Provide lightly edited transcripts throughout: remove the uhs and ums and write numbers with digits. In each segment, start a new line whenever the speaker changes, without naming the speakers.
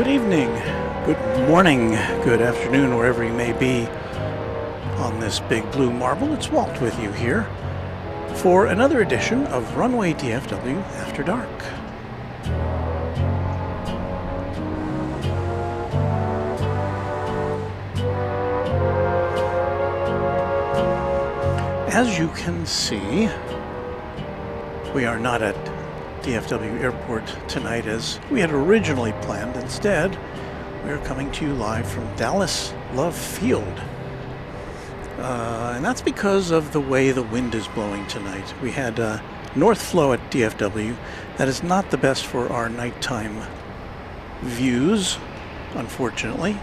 Good evening, good morning, good afternoon, wherever you may be on this big blue marble. It's Walt with you here for another edition of Runway DFW After Dark. As you can see, we are not at DFW Airport tonight as we had originally planned. Instead, we are coming to you live from Dallas Love Field. And that's because of the way the wind is blowing tonight. We had north flow at DFW. That is not the best for our nighttime views, unfortunately.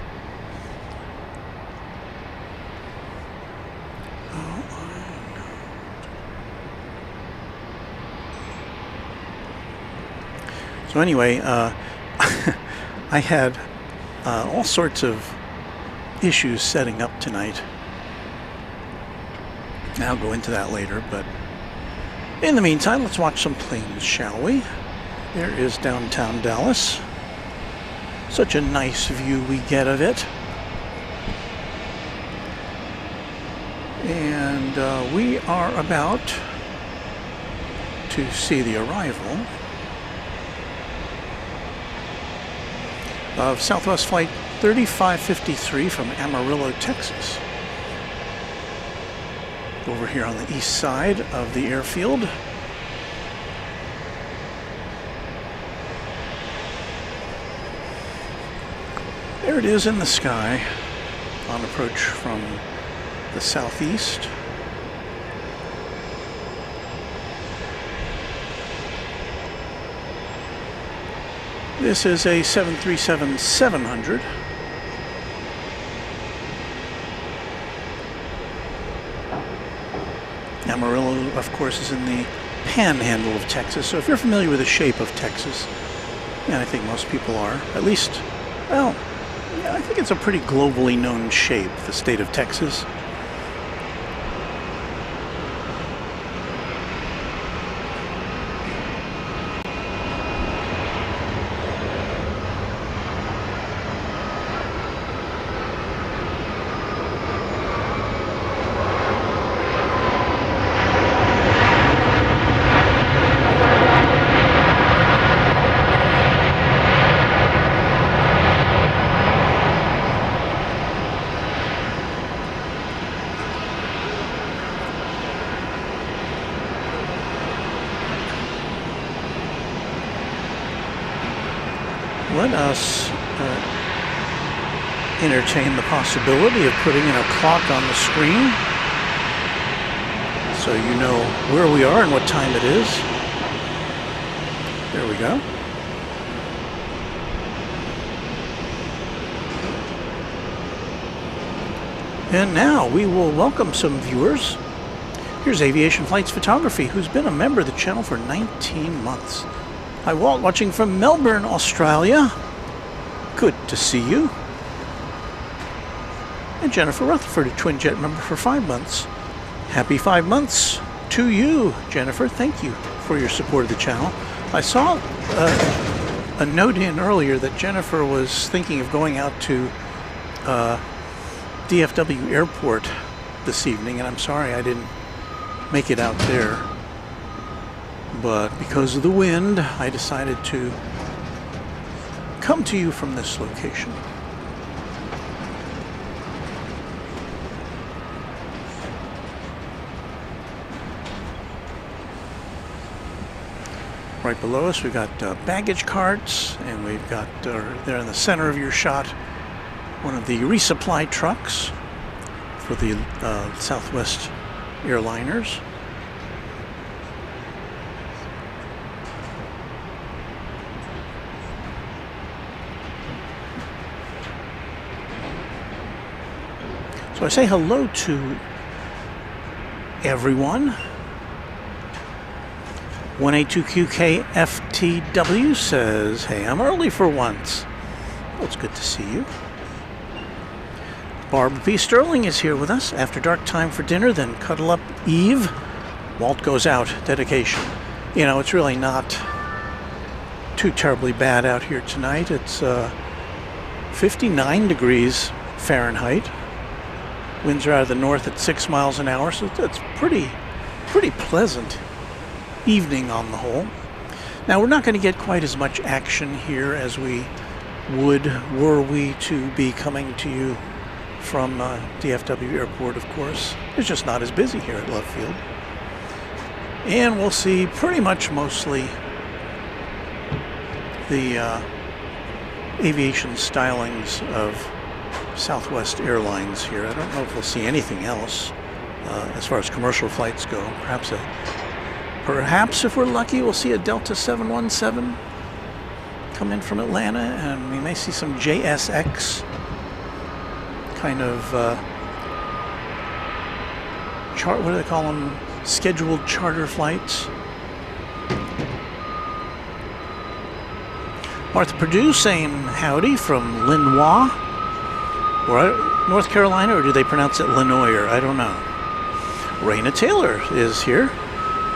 So anyway, I had all sorts of issues setting up tonight. I'll go into that later, but in the meantime, let's watch some planes, shall we? There is downtown Dallas. Such a nice view we get of it. And we are about to see the arrival of Southwest Flight 3553 from Amarillo, Texas. Over here on the east side of the airfield. There it is in the sky on approach from the southeast. This is a 737-700. Amarillo, of course, is in the panhandle of Texas. So if you're familiar with the shape of Texas, and I think most people are, at least, well, I think it's a pretty globally known shape, the state of Texas. Let us entertain the possibility of putting in a clock on the screen so you know where we are and what time it is. There we go. And now we will welcome some viewers. Here's Aviation Flights Photography, who's been a member of the channel for 19 months. Hi, Walt, watching from Melbourne, Australia. Good to see you. And Jennifer Rutherford, a Twin Jet member for 5 months. Happy 5 months to you, Jennifer. Thank you for your support of the channel. I saw a note in earlier that Jennifer was thinking of going out to DFW Airport this evening, and I'm sorry I didn't make it out there. But because of the wind, I decided to come to you from this location. Right below us, we've got baggage carts, and we've got there in the center of your shot one of the resupply trucks for the Southwest airliners. So I say hello to everyone. 182QKFTW says, hey, I'm early for once. Well, it's good to see you. Barbara P. Sterling is here with us. After dark time for dinner, then cuddle up Eve. Walt goes out. Dedication. You know, it's really not too terribly bad out here tonight. It's 59 degrees Fahrenheit. Winds are out of the north at 6 miles an hour, so it's pretty pleasant evening on the whole. Now, we're not going to get quite as much action here as we would were we to be coming to you from DFW Airport, of course. It's just not as busy here at Love Field. And we'll see pretty much mostly the aviation stylings of Southwest Airlines here. I don't know if we'll see anything else as far as commercial flights go. Perhaps if we're lucky, we'll see a Delta 717 come in from Atlanta, and we may see some JSX kind of what do they call them? Scheduled charter flights. Martha Purdue saying howdy from Lenoir, or North Carolina, or do they pronounce it Lenoir? I don't know. Raina Taylor is here.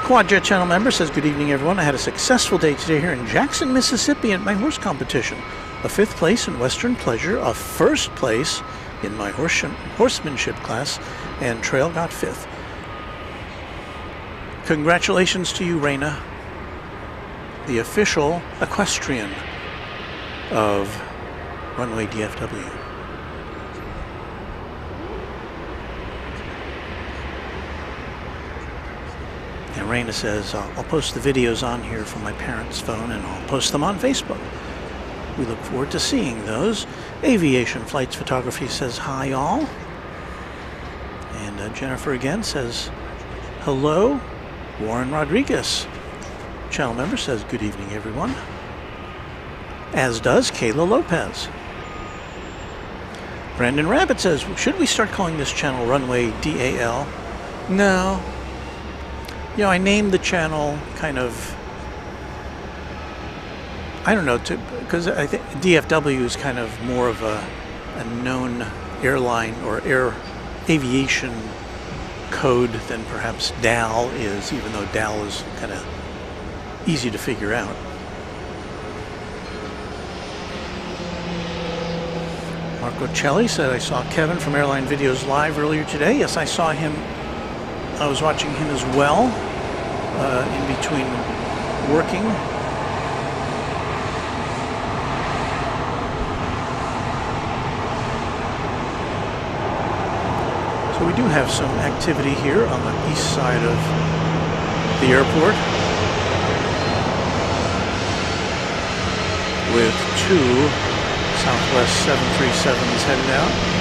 Quadjet channel member says, good evening, everyone. I had a successful day today here in Jackson, Mississippi at my horse competition. A 5th place in Western Pleasure, a 1st place in my horsemanship class, and Trail got 5th. Congratulations to you, Raina, the official equestrian of Runway DFW. And Raina says, I'll post the videos on here from my parents' phone and I'll post them on Facebook. We look forward to seeing those. Aviation Flights Photography says, hi, y'all. And Jennifer again says, hello. Warren Rodriguez, channel member, says, good evening, everyone. As does Kayla Lopez. Brandon Rabbit says, should we start calling this channel Runway DAL? No. You know, I named the channel kind of, I don't know, because I think DFW is kind of more of a known airline or aviation code than perhaps DAL is, even though DAL is kind of easy to figure out. Marco Celli said, I saw Kevin from Airline Videos live earlier today. Yes, I saw him. I was watching him as well, in between working. So we do have some activity here on the east side of the airport, with 2 Southwest 737s headed out.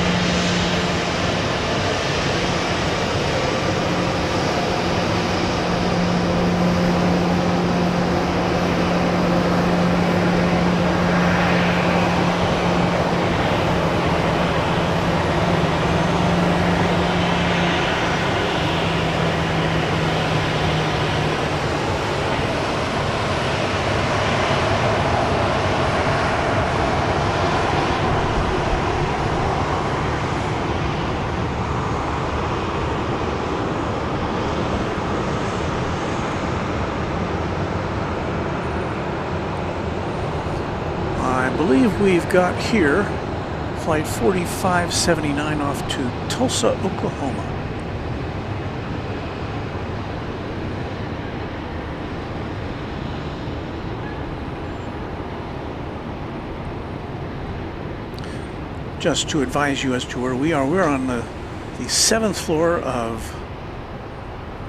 I believe we've got here flight 4579 off to Tulsa, Oklahoma. Just to advise you as to where we are, we're on the 7th floor of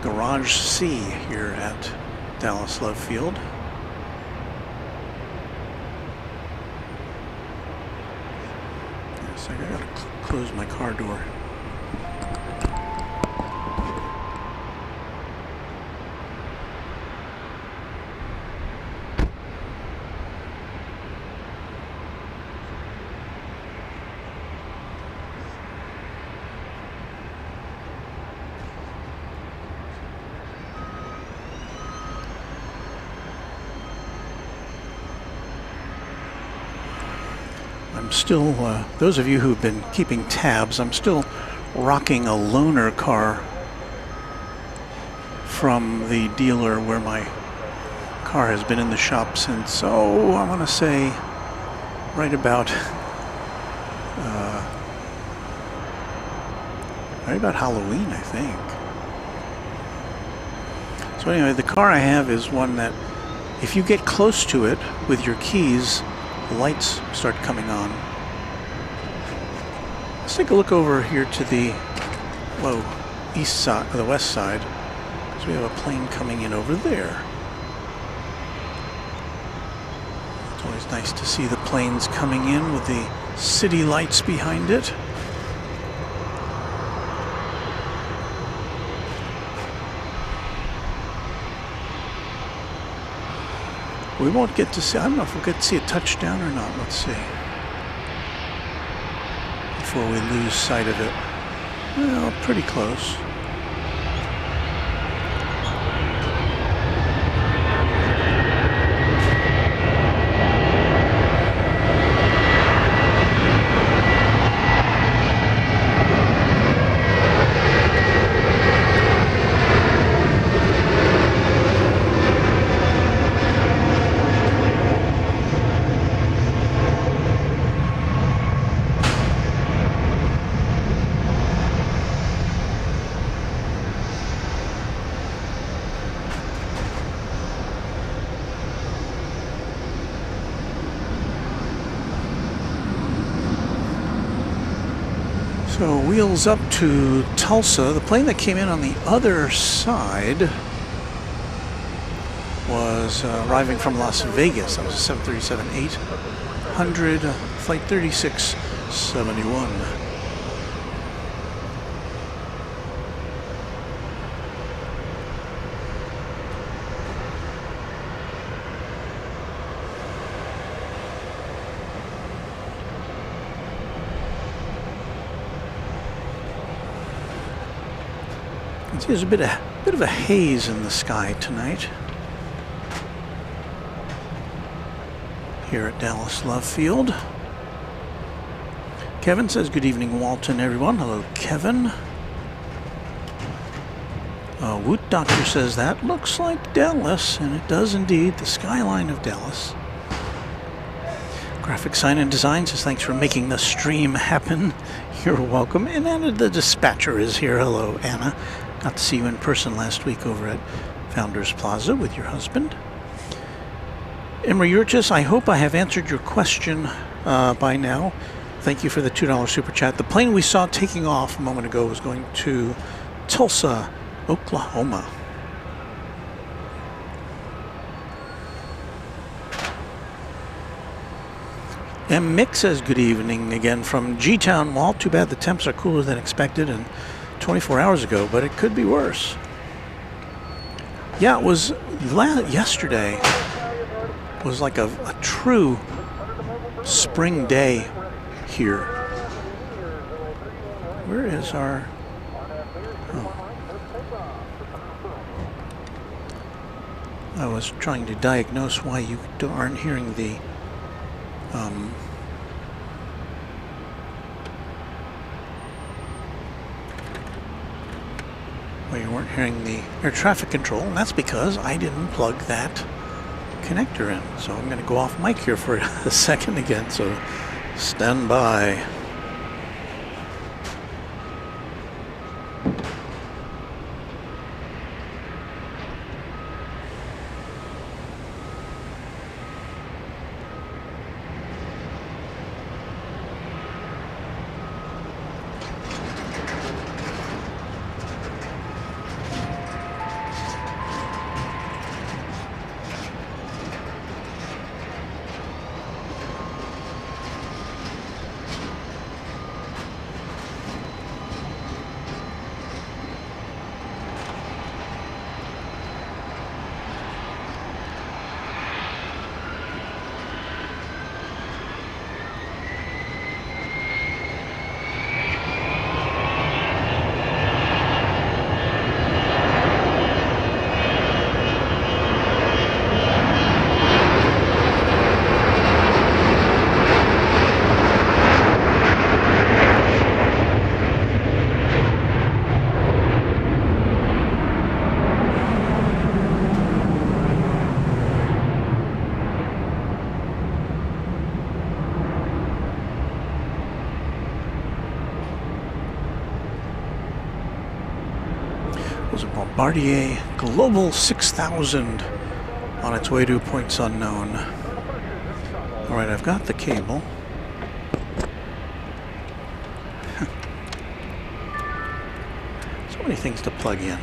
Garage C here at Dallas Love Field. Yes, I gotta close my car door. I'm still, those of you who've been keeping tabs, I'm still rocking a loaner car from the dealer where my car has been in the shop since, I want to say right about Right about Halloween, I think. So anyway, the car I have is one that if you get close to it with your keys, the lights start coming on. Let's take a look over here to the, east side, or the west side, because we have a plane coming in over there. It's always nice to see the planes coming in with the city lights behind it. We won't get to see, I don't know if we'll get to see a touchdown or not. Let's see. Before we lose sight of it. Well, pretty close. So wheels up to Tulsa. The plane that came in on the other side was arriving from Las Vegas. That was a 737-800, flight 3671. There's a bit of a haze in the sky tonight here at Dallas Love Field. Kevin says, good evening, Walton, everyone. Hello, Kevin. Woot Doctor says, that looks like Dallas, and it does indeed, the skyline of Dallas. Graphic Sign and Design says, thanks for making the stream happen. You're welcome. And Anna the Dispatcher is here. Hello, Anna. Got to see you in person last week over at Founders Plaza with your husband. Imre Yurchis, I hope I have answered your question by now. Thank you for the $2 super chat. The plane we saw taking off a moment ago was going to Tulsa, Oklahoma. And Mick says good evening again from G-Town Mall. Too bad the temps are cooler than expected and 24 hours ago, but it could be worse. Yeah, it was yesterday was like a true spring day here. Where is our... Oh. I was trying to diagnose why you aren't hearing the well, you weren't hearing the air traffic control, and that's because I didn't plug that connector in. So I'm going to go off mic here for a second again, so stand by. Bombardier Global 6000 on its way to points unknown. All right, I've got the cable. So many things to plug in.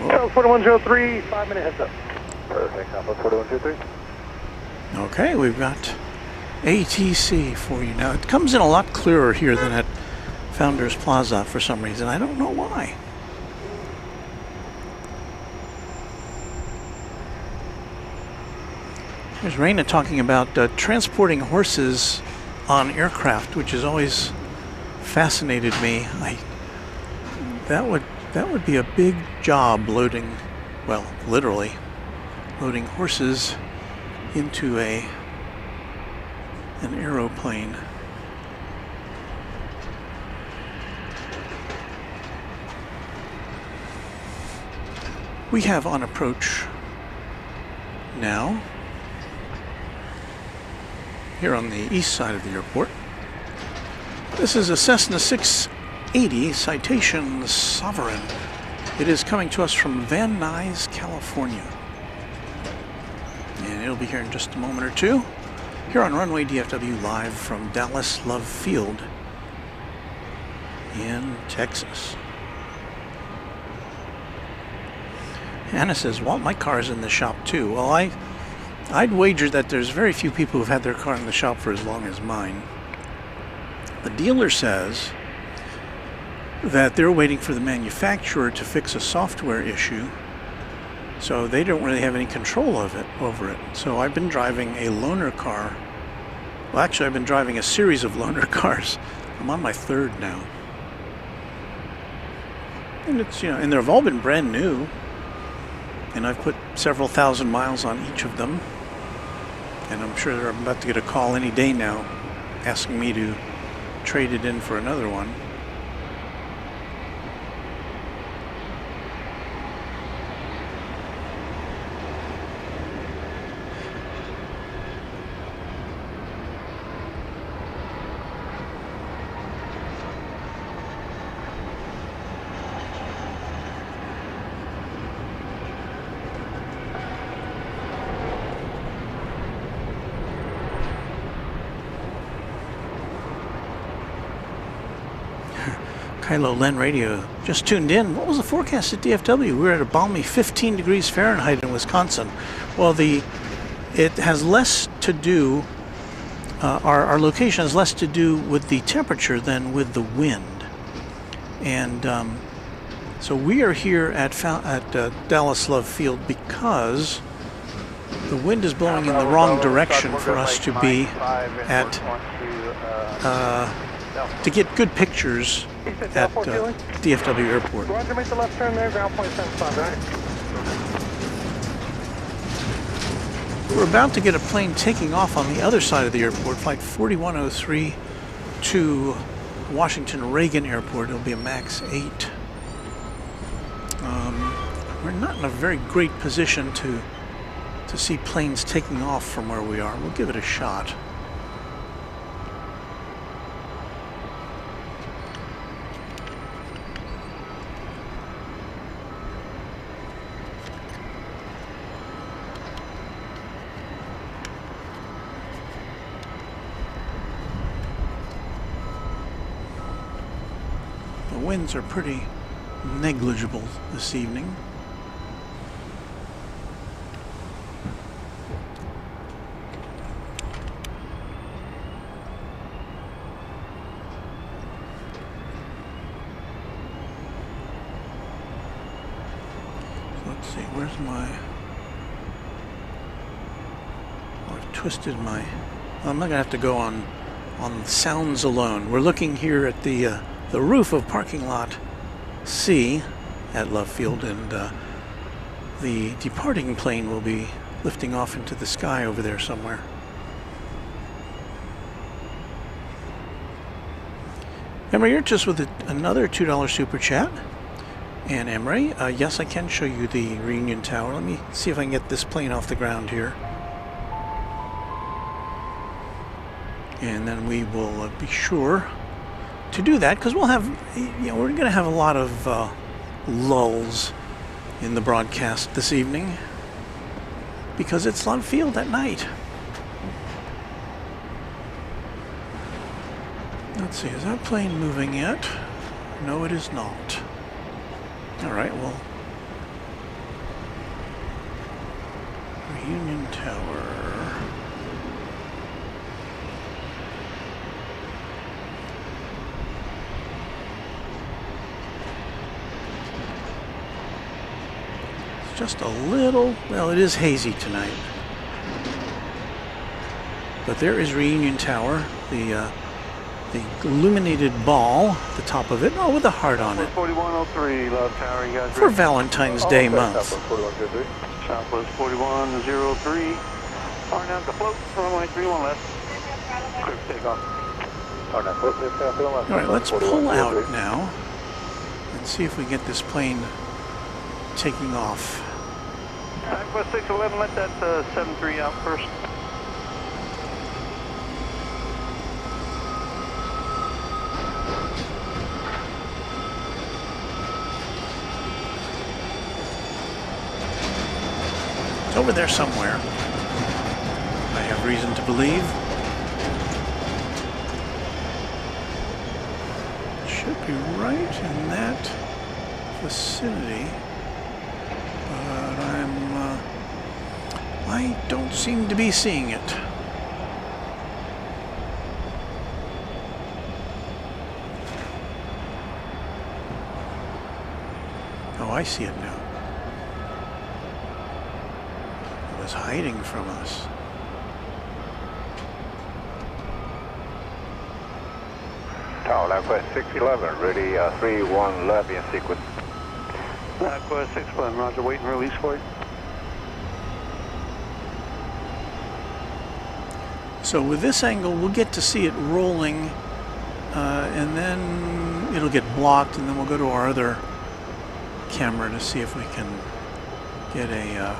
Alpha 4103, 5-minute heads up. Perfect, Alpha 4103.
Okay, we've got ATC for you now. It comes in a lot clearer here than at Founders Plaza for some reason. I don't know why. There's Raina talking about transporting horses on aircraft, which has always fascinated me. That would be a big job loading, well, literally, loading horses into an aeroplane. We have on approach now, here on the east side of the airport. This is a Cessna 680 Citation Sovereign. It is coming to us from Van Nuys, California. And it'll be here in just a moment or two. Here on Runway DFW live from Dallas Love Field in Texas. Anna says, well, my car's in the shop too. Well, I'd wager that there's very few people who've had their car in the shop for as long as mine. The dealer says that they're waiting for the manufacturer to fix a software issue, so they don't really have any control over it. So I've been driving a loaner car. Well, actually, I've been driving a series of loaner cars. I'm on my third now. And it's, you know, and they've all been brand new. And I've put several thousand miles on each of them. And I'm sure I'm about to get a call any day now asking me to trade it in for another one. Kylo Len Radio just tuned in. What was the forecast at DFW? We were at a balmy 15 degrees Fahrenheit in Wisconsin. Well, it has less to do, our location has less to do with the temperature than with the wind. And so we are here at Dallas Love Field because the wind is blowing in the wrong direction for us to be at, to get good pictures at DFW Airport.
Roger, make the left turn there, ground point 75, right?
We're about to get a plane taking off on the other side of the airport, flight 4103 to Washington Reagan Airport. It'll be a MAX 8. We're not in a very great position to see planes taking off from where we are. We'll give it a shot. The winds are pretty negligible this evening. Let's see, where's my... Oh, I've twisted my... I'm not going to have to go on on sounds alone. We're looking here at the roof of parking lot C at Love Field, and the departing plane will be lifting off into the sky over there somewhere. Emery, you're just with another $2 super chat. And Emery, yes, I can show you the reunion tower. Let me see if I can get this plane off the ground here. And then we will be sure to do that, because we'll have, we're going to have a lot of lulls in the broadcast this evening, because it's Love Field at night. Let's see, is that plane moving yet? No, it is not. All right, well, reunion tower. It's just a little, well, it is hazy tonight. But there is reunion tower, the illuminated ball at the top of it, oh, with a heart on it.
4103, Love Tower, you guys
for Valentine's Day month.
Southwest 4103, power down to float, runway 31 left. Clear for takeoff. Power down, float, clear for takeoff.
All right, let's pull out now and see if we get this plane taking off.
Southwest 611, let that 73 out first.
Over there somewhere, I have reason to believe. It should be right in that vicinity, but I don't seem to be seeing it. Oh, I see it now. Hiding from us.
Tower, Southwest 611, ready 3-1 left in sequence. Southwest 611, roger, wait and release for you.
So with this angle, we'll get to see it rolling, and then it'll get blocked, and then we'll go to our other camera to see if we can get a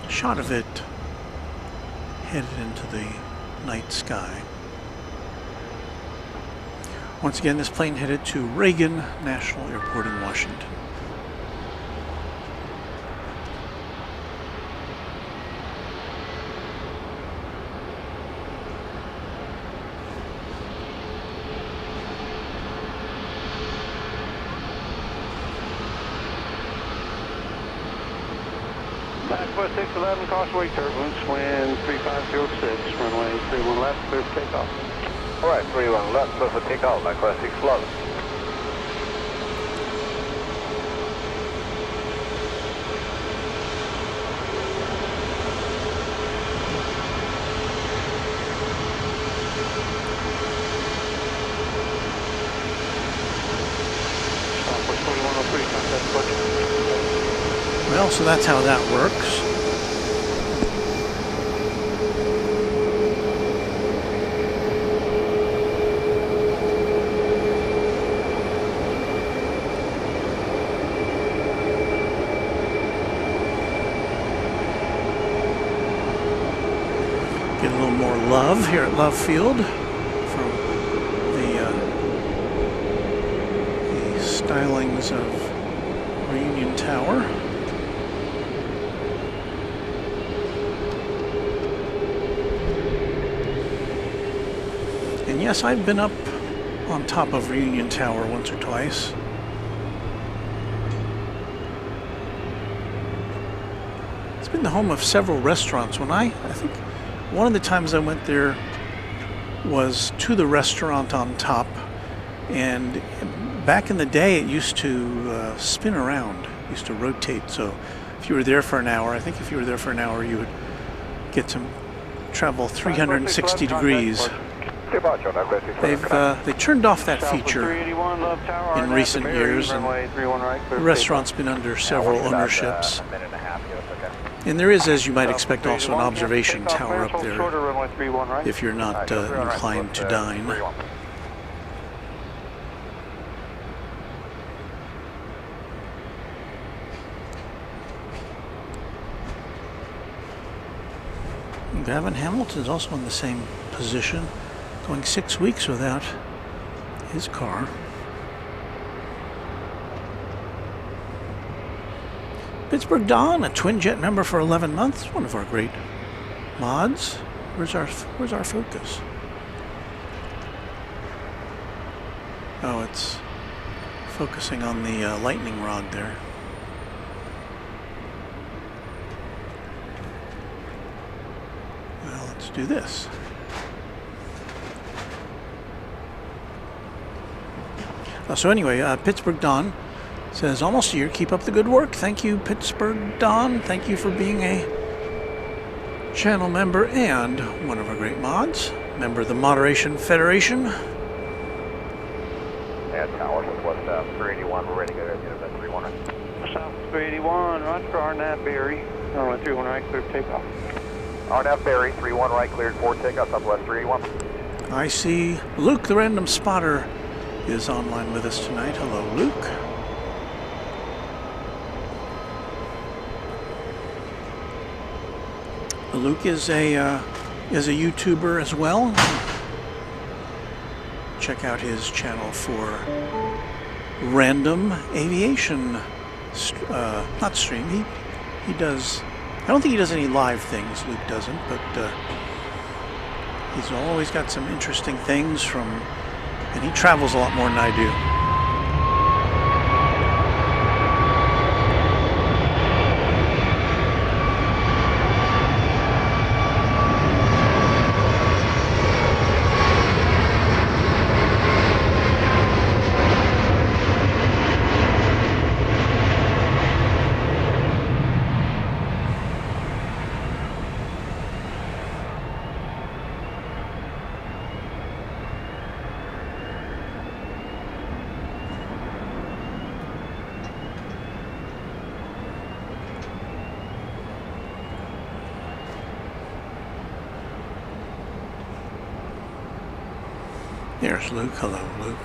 shot of it headed into the night sky. Once again, this plane headed to Reagan National Airport in Washington.
Southwest 611, crossway turbulence, wind 3506, runway 31 left, clear for takeoff. Alright, 31 left, clear for takeoff, Southwest 611. Southwest 4103, contact approach.
Well, so that's how that works. Get a little more love here at Love Field from the stylings of Reunion Tower. And yes, I've been up on top of Reunion Tower once or twice. It's been the home of several restaurants. I think one of the times I went there was to the restaurant on top, and back in the day it used to spin around, used to rotate. So if you were there for an hour, I think if you were there for an hour, you would get to travel 360 degrees. They turned off that feature in recent years, and the restaurant's been under several ownerships. And there is, as you might expect, also an observation tower up there if you're not inclined to dine. Gavin Hamilton's also in the same position, going 6 weeks without his car. Pittsburgh Don, a twin jet member for 11 months, one of our great mods. Where's our focus? Oh, it's focusing on the lightning rod there. Well, let's do this. So anyway, Pittsburgh Don says, almost a year, keep up the good work. Thank you, Pittsburgh Don. Thank you for being a channel member and one of our great mods. Member of the Moderation Federation.
Yeah, tower, southwest 381, we're ready to go to the 319. South 381, Roger, Arnett, Berry. Runway 31 right, clear takeoff. Arnett, Berry, 31 right, cleared for takeoff, southwest 381.
I see Luke, the random spotter, is online with us tonight. Hello, Luke. Luke is a YouTuber as well. Check out his channel for random aviation, not stream. He does. I don't think he does any live things. Luke doesn't, but he's always got some interesting things from, and he travels a lot more than I do. There's Luke. Hello, Luke.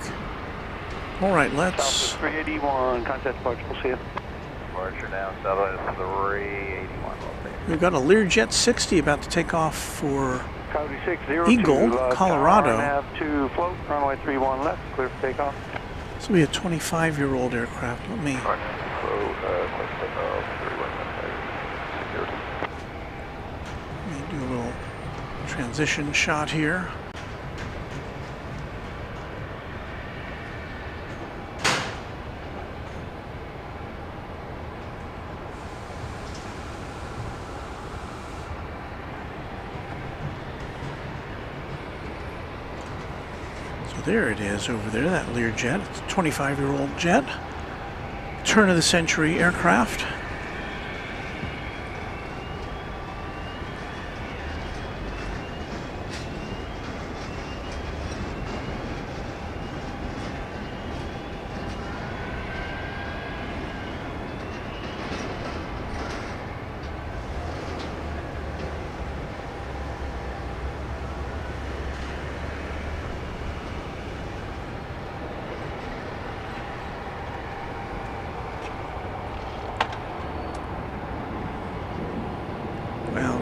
All right, let's...
381, contact departure, we'll see you. Departure now, southwest 381, we'll see you.
We've got a Learjet 60 about to take off for
Cody 602,
Eagle, Colorado.
Have to float, runway 31 left, clear for takeoff.
This will be a 25-year-old aircraft. Let me... do a little transition shot here. There it is over there, that Learjet. It's a 25-year-old jet. Turn of the century aircraft.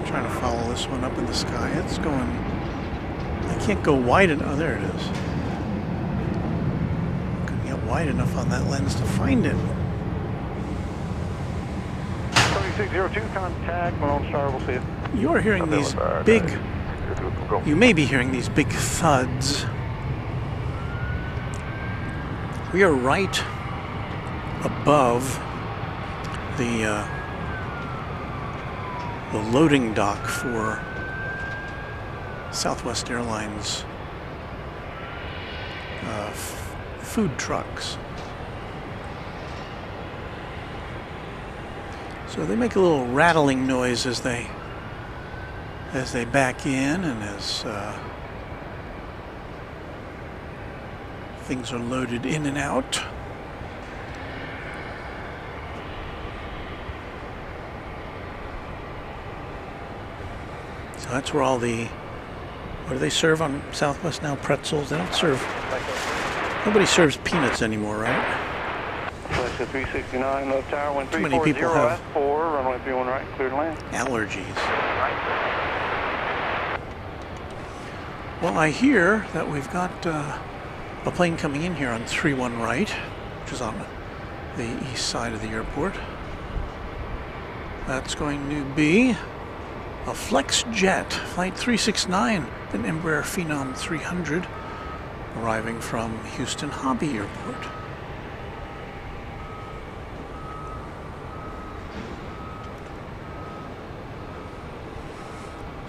Trying to follow this one up in the sky. It's going... I can't go wide enough. Oh, there it is. Couldn't get wide enough on that lens to find it.
3602, contact, Malone Star, we'll see you.
You are hearing these big... You may be hearing these big thuds. We are right above the loading dock for Southwest Airlines food trucks. So they make a little rattling noise as they as they back in and as things are loaded in and out. So that's where all the, what do they serve on Southwest now? Pretzels? They don't serve, nobody serves peanuts anymore, right?
Alaska 369, Love Tower,
Too many people have
S4, runway 31 right, cleared land.
allergies. Well, I hear that we've got a plane coming in here on 31 right, which is on the east side of the airport. That's going to be a Flex Jet, Flight 369, an Embraer Phenom 300, arriving from Houston Hobby Airport.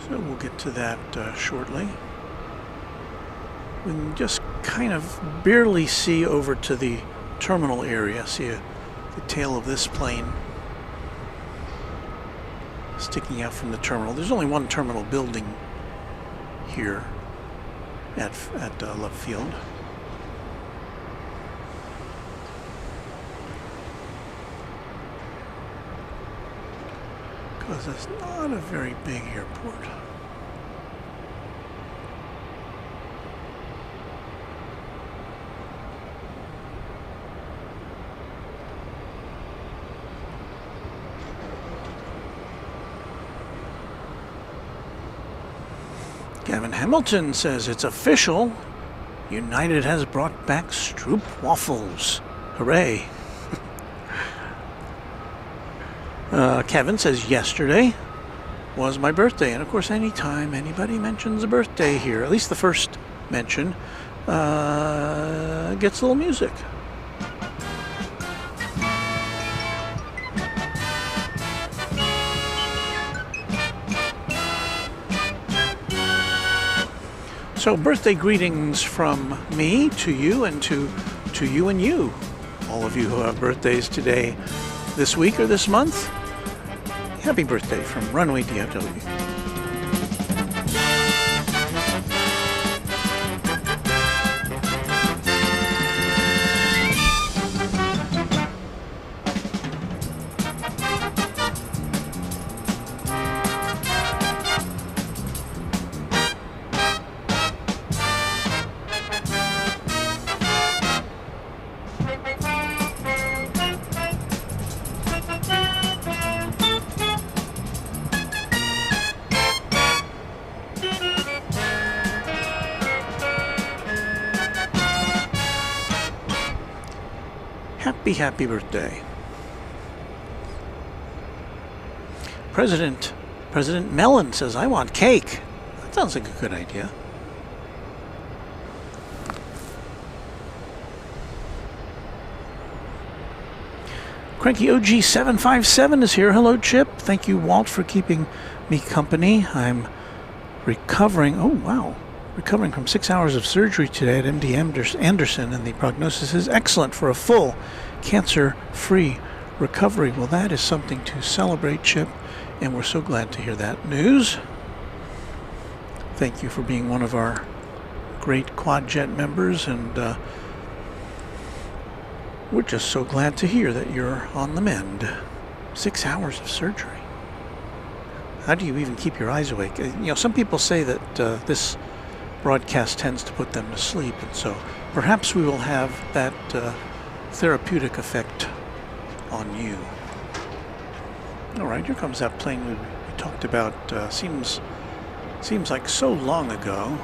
So we'll get to that shortly. We can just kind of barely see over to the terminal area, see the tail of this plane sticking out from the terminal. There's only one terminal building here at Love Field. Because it's not a very big airport. Gavin Hamilton says it's official. United has brought back Stroop waffles. Hooray. Kevin says yesterday was my birthday. And of course, anytime anybody mentions a birthday here, at least the first mention, gets a little music. So birthday greetings from me to you and to you and you. All of you who have birthdays today, this week or this month. Happy birthday from Runway DFW. Happy birthday. President Mellon says, I want cake. That sounds like a good idea. Cranky OG 757 is here. Hello, Chip. Thank you, Walt, for keeping me company. I'm recovering. Oh, wow. Recovering from 6 hours of surgery today at MD Anderson, and the prognosis is excellent for a full cancer-free recovery. Well, that is something to celebrate, Chip, and we're so glad to hear that news. Thank you for being one of our great Quadjet members, and we're just so glad to hear that you're on the mend. 6 hours of surgery. How do you even keep your eyes awake? You know, some people say that this broadcast tends to put them to sleep, and so perhaps we will have that therapeutic effect on you. All right, here comes that plane we talked about. Seems like so long ago.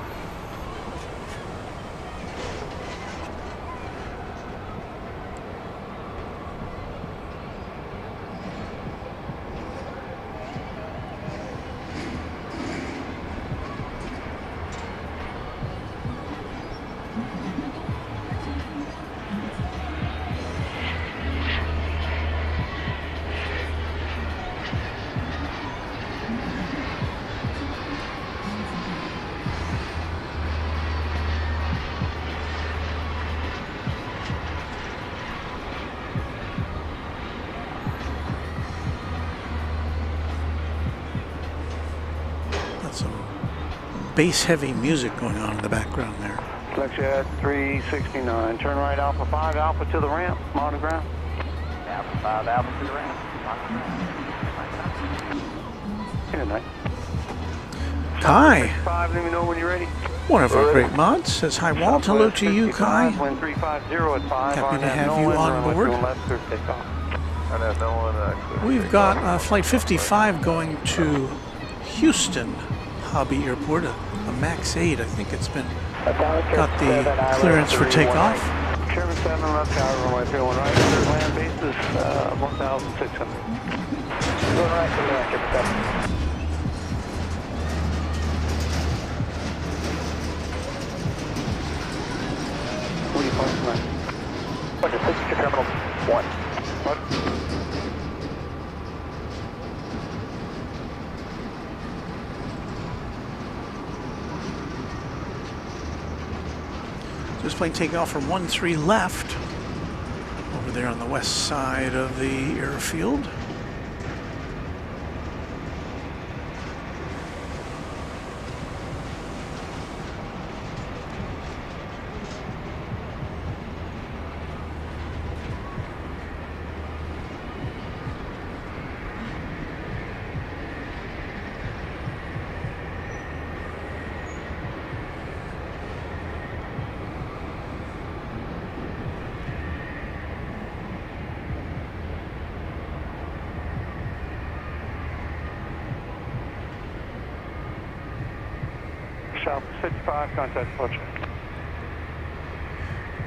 bass-heavy music going on in the background there.
Flex 369. Turn right Alpha 5, Alpha to the ramp. On the ground. Alpha 5, Alpha to the ramp. Good night.
Kai,
5, let me know when you're ready.
one of our great mods, says hi Walt. Hello to you, Kai.
Wind 350 at 5.
Happy to have you on board. We've got flight 55 going to Houston Hobby Airport, a Max 8. I think it's been got the clearance for takeoff.
Chairman 7 left tower, runway 31 right. Third land base is 1,600. Going right to the land, Chairman 7. What are you flying tonight? What's your signature terminal 1? What?
This plane takeoff from 13 left over there on the west side of the airfield.
South 55, contact approach.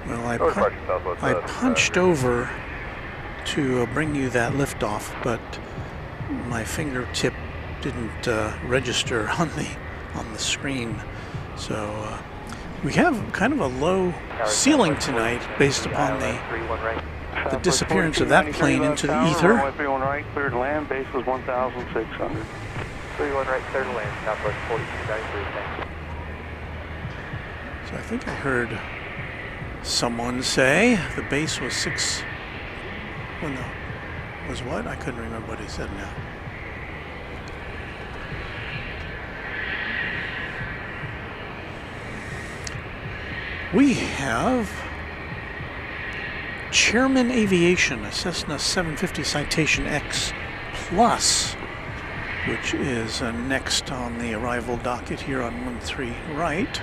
Well, I punched over to bring you that liftoff, but my fingertip didn't register on the screen. So we have kind of a low ceiling tonight based upon the disappearance of that plane into the ether.
31 right, cleared land, base was 1,600. 31 right, cleared land, Southwest 4293.
So I think I heard someone say the base was 6. Well, no. Was what? I couldn't remember what he said now. We have Chairman Aviation, a Cessna 750 Citation X Plus, which is next on the arrival docket here on 13 right.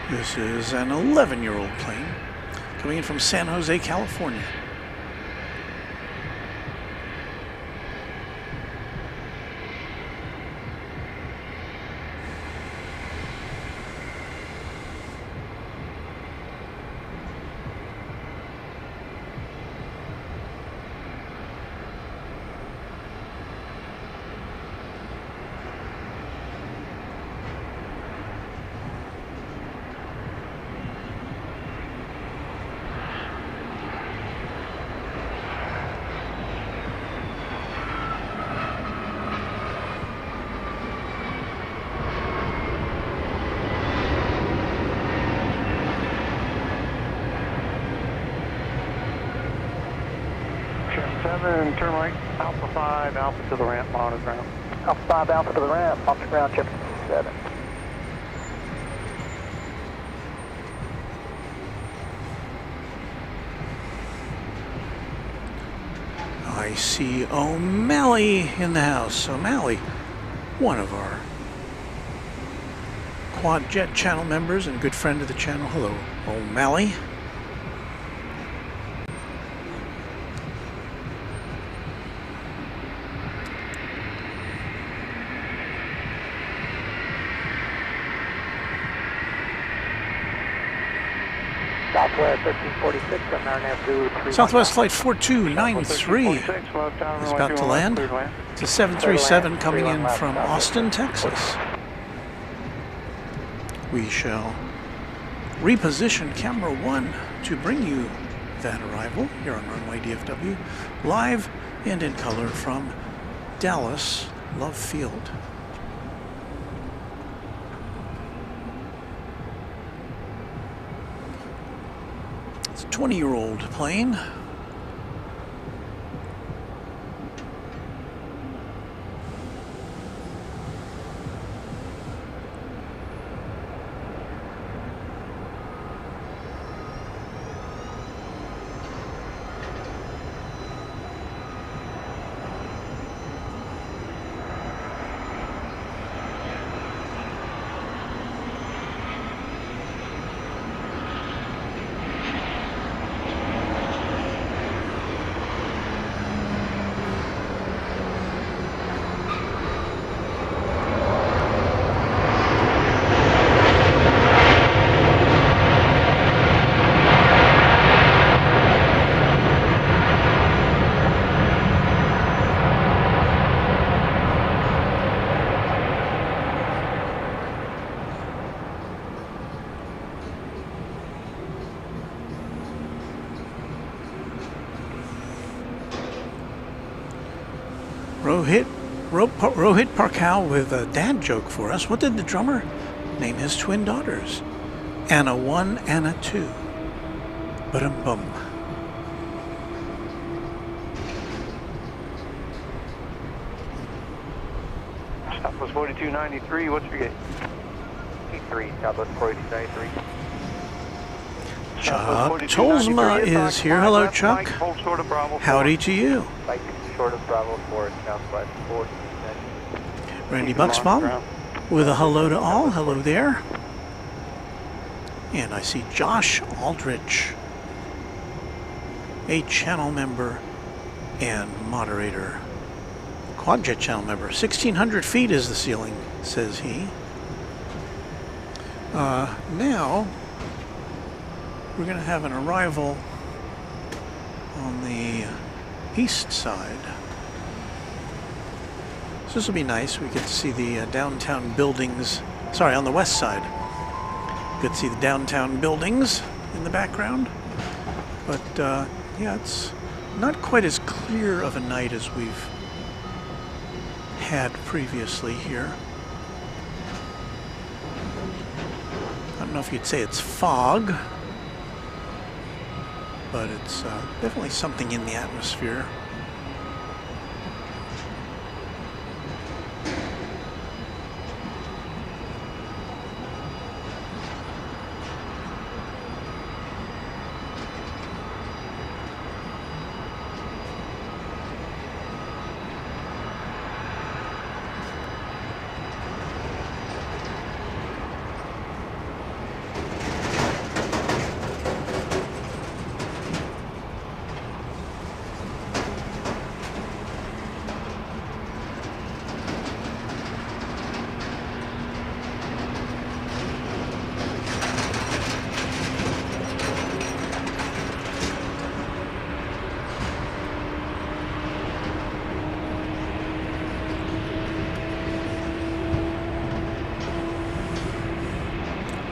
This is an 11-year-old plane coming in from San Jose, California.
Turn right, Alpha 5, Alpha to the ramp, on the ground.
Alpha 5, Alpha to the ramp, off the ground, chip 7.
I see O'Malley in the house. O'Malley, one of our Quad Jet channel members and good friend of the channel. Hello, O'Malley.
Southwest 1346, I'm now to
Southwest Flight 4293 is about to land. It's a 737 coming in from Austin, Texas. We shall reposition camera 1 to bring you that arrival here on Runway DFW, live and in color from Dallas Love Field. 20-year-old plane. Rohit Parkal with a dad joke for us. What did the drummer name his twin daughters? Anna 1, Anna 2. Ba-dum-bum.
Southwest 4293, what's your gate? T3, Southwest 4293.
Chuck Tolsma is here. Hello, Chuck. Howdy to you.
Short of Bravo 4, Southwest 40.
Randy Bucksbaum with a hello to all. Hello there. And I see Josh Aldrich, a channel member and moderator. Quadjet channel member. 1,600 feet is the ceiling, says he. Now, we're going to have an arrival on the east side. So this will be nice. We get to see the downtown buildings. Sorry, on the west side. You get to see the downtown buildings in the background. But yeah, it's not quite as clear of a night as we've had previously here. I don't know if you'd say it's fog, but it's definitely something in the atmosphere.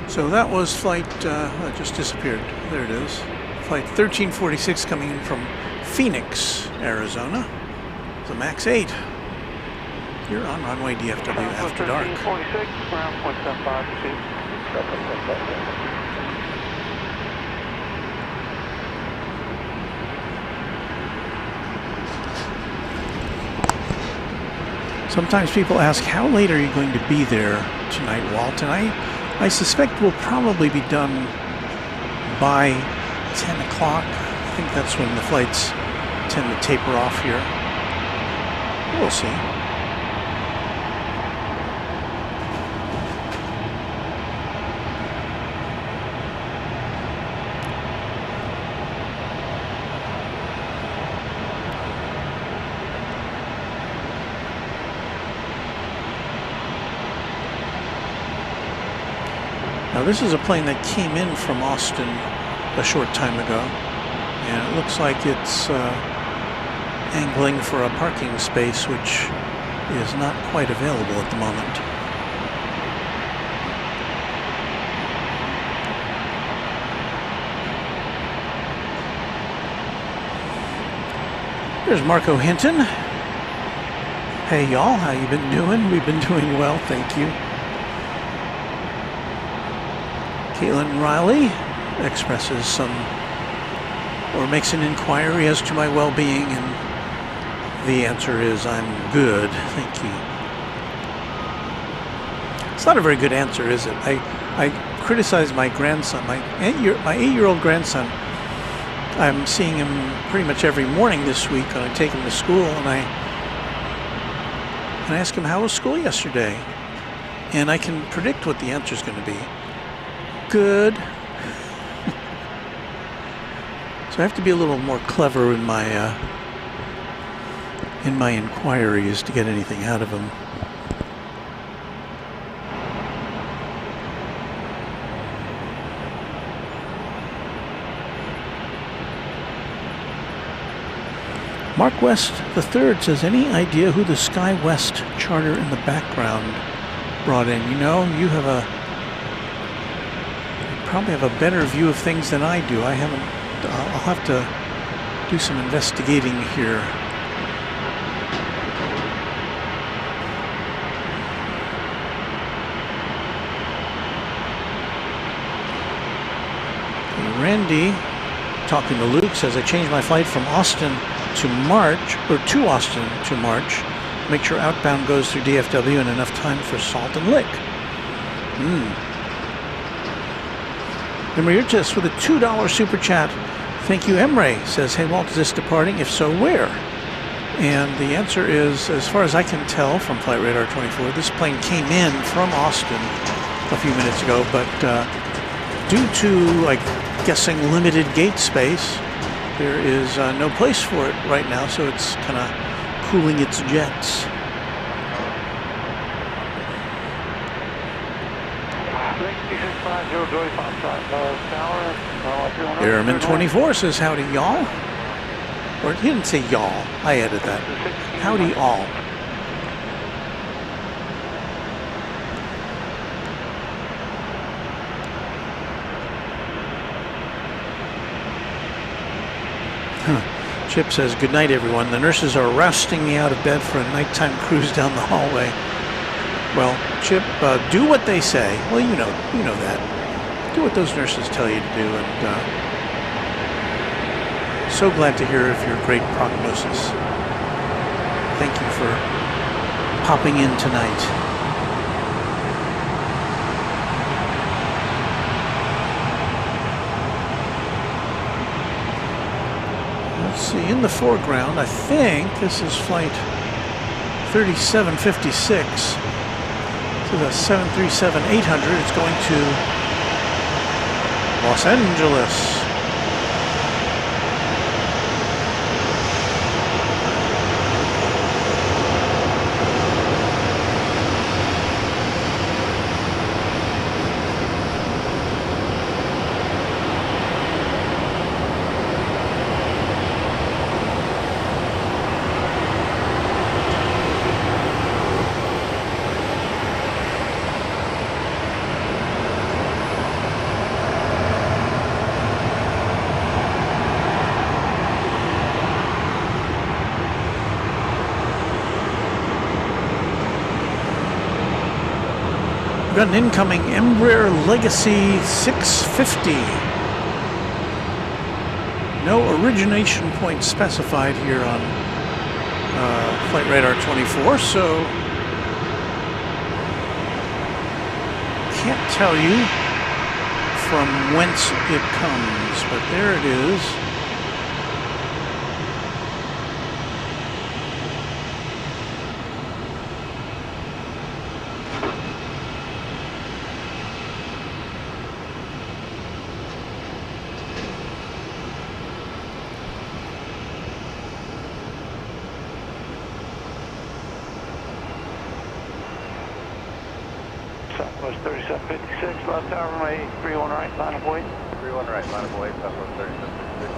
So that was flight, it just disappeared. There it is. Flight 1346 coming in from Phoenix, Arizona. It's a MAX 8. You're on Runway DFW After Dark.
1346, ground 0.75 receipt.
Sometimes people ask, how late are you going to be there tonight, Walt? Tonight, I suspect we'll probably be done by 10 o'clock. I think that's when the flights tend to taper off here. We'll see. Now this is a plane that came in from Austin a short time ago, and it looks like it's angling for a parking space, which is not quite available at the moment. There's Marco Hinton. Hey y'all, how you been doing? We've been doing well, thank you. Caitlin Riley expresses some or makes an inquiry as to my well-being, and the answer is I'm good, thank you. It's not a very good answer, is it? I criticize my grandson, my 8-year-old grandson. I'm seeing him pretty much every morning this week when I take him to school, and I ask him, how was school yesterday? And I can predict what the answer is going to be. Good. So I have to be a little more clever in my inquiries to get anything out of him. Mark West III says, any idea who the Sky West charter in the background brought in? You know, you probably have a better view of things than I do. I'll have to do some investigating here. Randy, talking to Luke, says, I changed my flight from Austin to Austin to March. Make sure outbound goes through DFW and enough time for Salt and Lick. Emre Urtis with a $2 super chat. Thank you, Emre. Says, hey Walt, is this departing? If so, where? And the answer is, as far as I can tell from Flight Radar 24, this plane came in from Austin a few minutes ago, but due to, I'm guessing, limited gate space, there is no place for it right now, so it's kind of cooling its jets. Airman 24 says, howdy y'all. Or he didn't say y'all, I added that. Howdy all. Chip says, good night everyone. The nurses are rousting me out of bed for a nighttime cruise down the hallway. Well, Chip, do what they say. Well, you know that. Do what those nurses tell you to do, and so glad to hear of your great prognosis. Thank you for popping in tonight. Let's see, in the foreground, I think this is flight 3756. This is a 737-800. It's going to Los Angeles. Got an incoming Embraer Legacy 650. No origination point specified here on Flight Radar 24, so can't tell you from whence it comes, but there it is.
Southwest 3756, left tower runway 31 right, line of way. 31 right, line of way, Southwest 3756.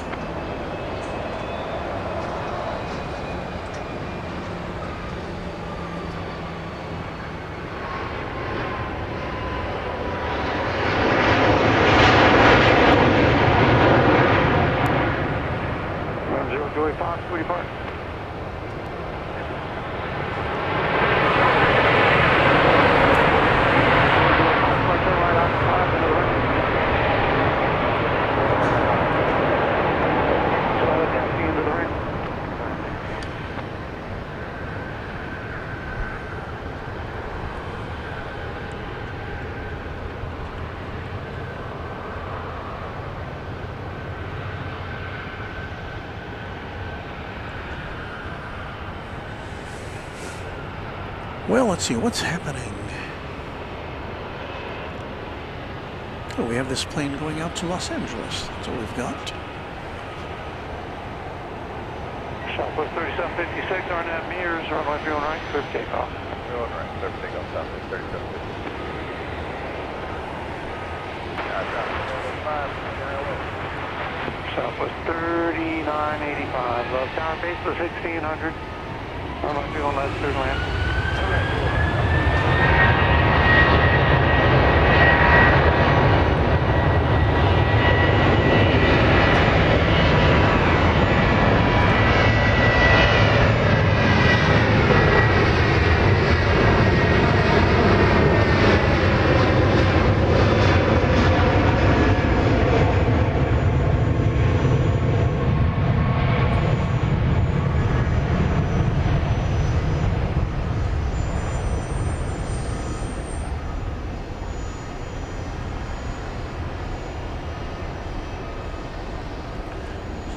Run 0 Joey Fox, where do you park?
Well, let's see what's happening. Oh, we have this plane going out to Los Angeles. That's all we've got.
Southwest 3756, RNAV meters, runway 31 right, clear for takeoff. 31 right, clear for takeoff, Southwest 3756. Southwest 3985, tower base was 1600, runway 31 left, clear to land.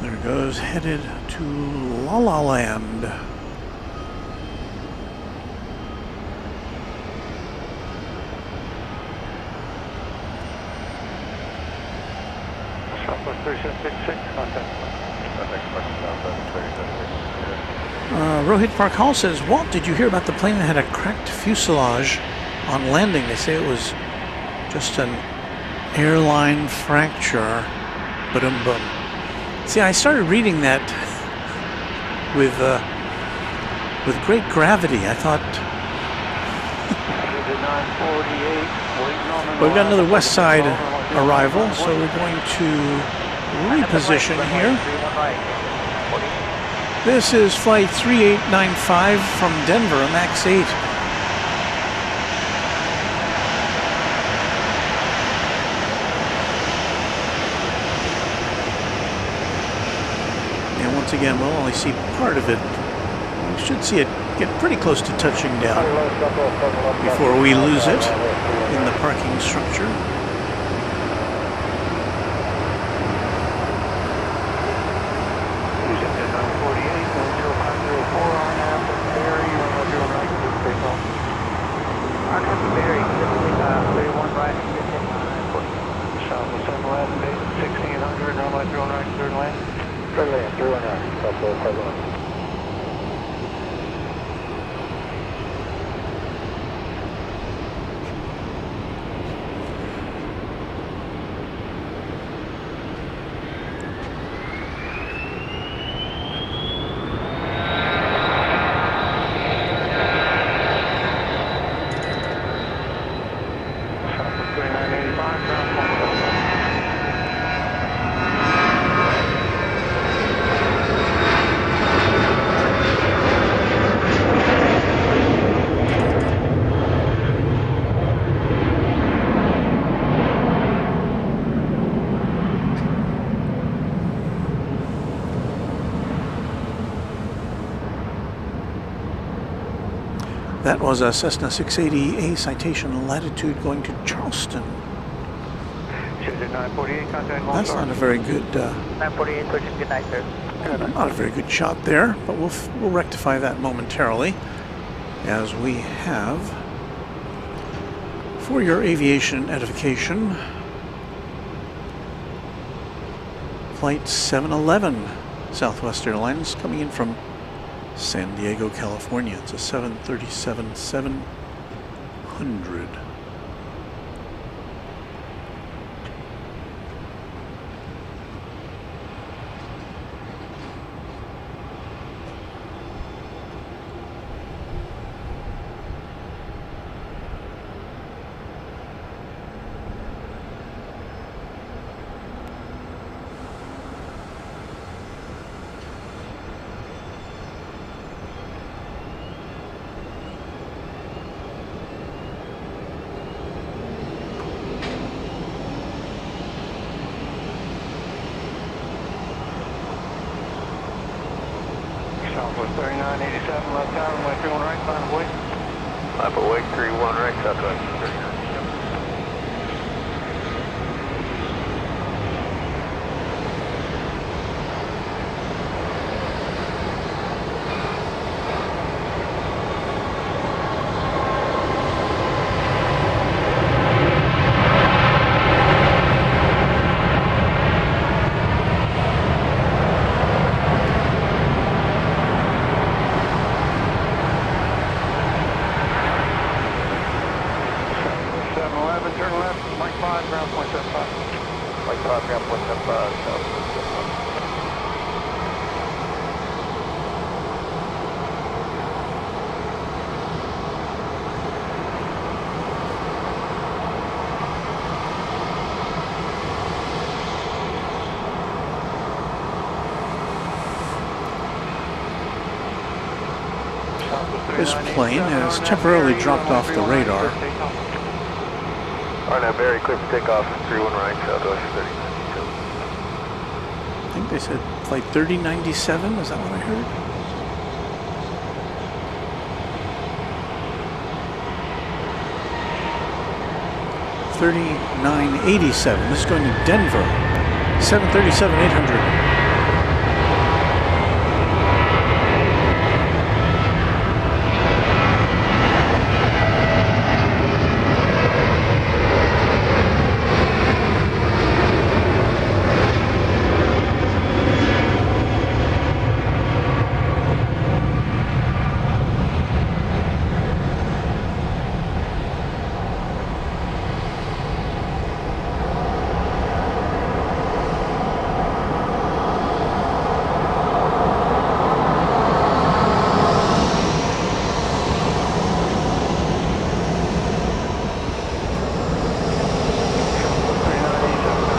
There goes, headed to La La Land.
Southwest 3756, contact.
Rohit Park Hall says, Walt, did you hear about the plane that had a cracked fuselage on landing? They say it was just an airline fracture. Ba-dum-bum. See, I started reading that with great gravity. I thought, we've got another west side arrival, so we're going to reposition here. This is flight 3895 from Denver, a MAX 8. Once again, we'll only see part of it. We should see it get pretty close to touching down before we lose it in the parking structure. That was a Cessna 680A Citation Latitude going to Charleston. That's not a very good,
948, good night, sir.
Not a very good shot there, but we'll rectify that momentarily, as we have, for your aviation edification, Flight 711, Southwest Airlines, coming in from San Diego, California. It's a 737-700.
Southwest 3987, left down, runway 31 right, line of wake. Line of wake, 31 right, Southwest 3987. Like 5 ground, 0.75, south 0.75.
This plane has temporarily dropped off the radar.
RNAV Barry, clear for takeoff, 31 right, southwest 3092.
I think they said flight 3097, is that what I heard? $39.87. This is going to Denver. 737-800.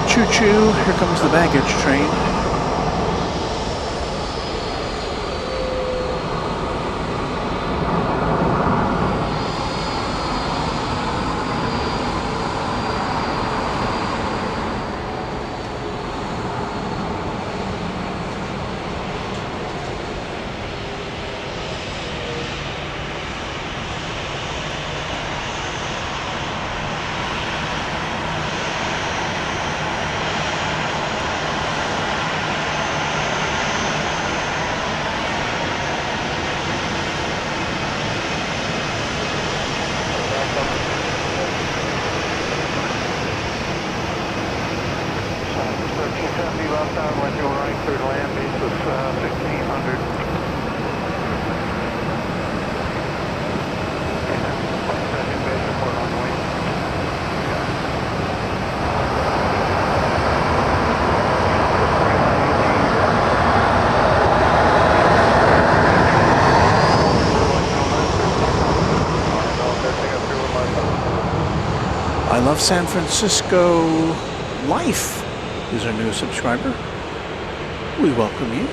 Choo-choo, here comes the baggage train. I love San Francisco Life is our new subscriber. We welcome you.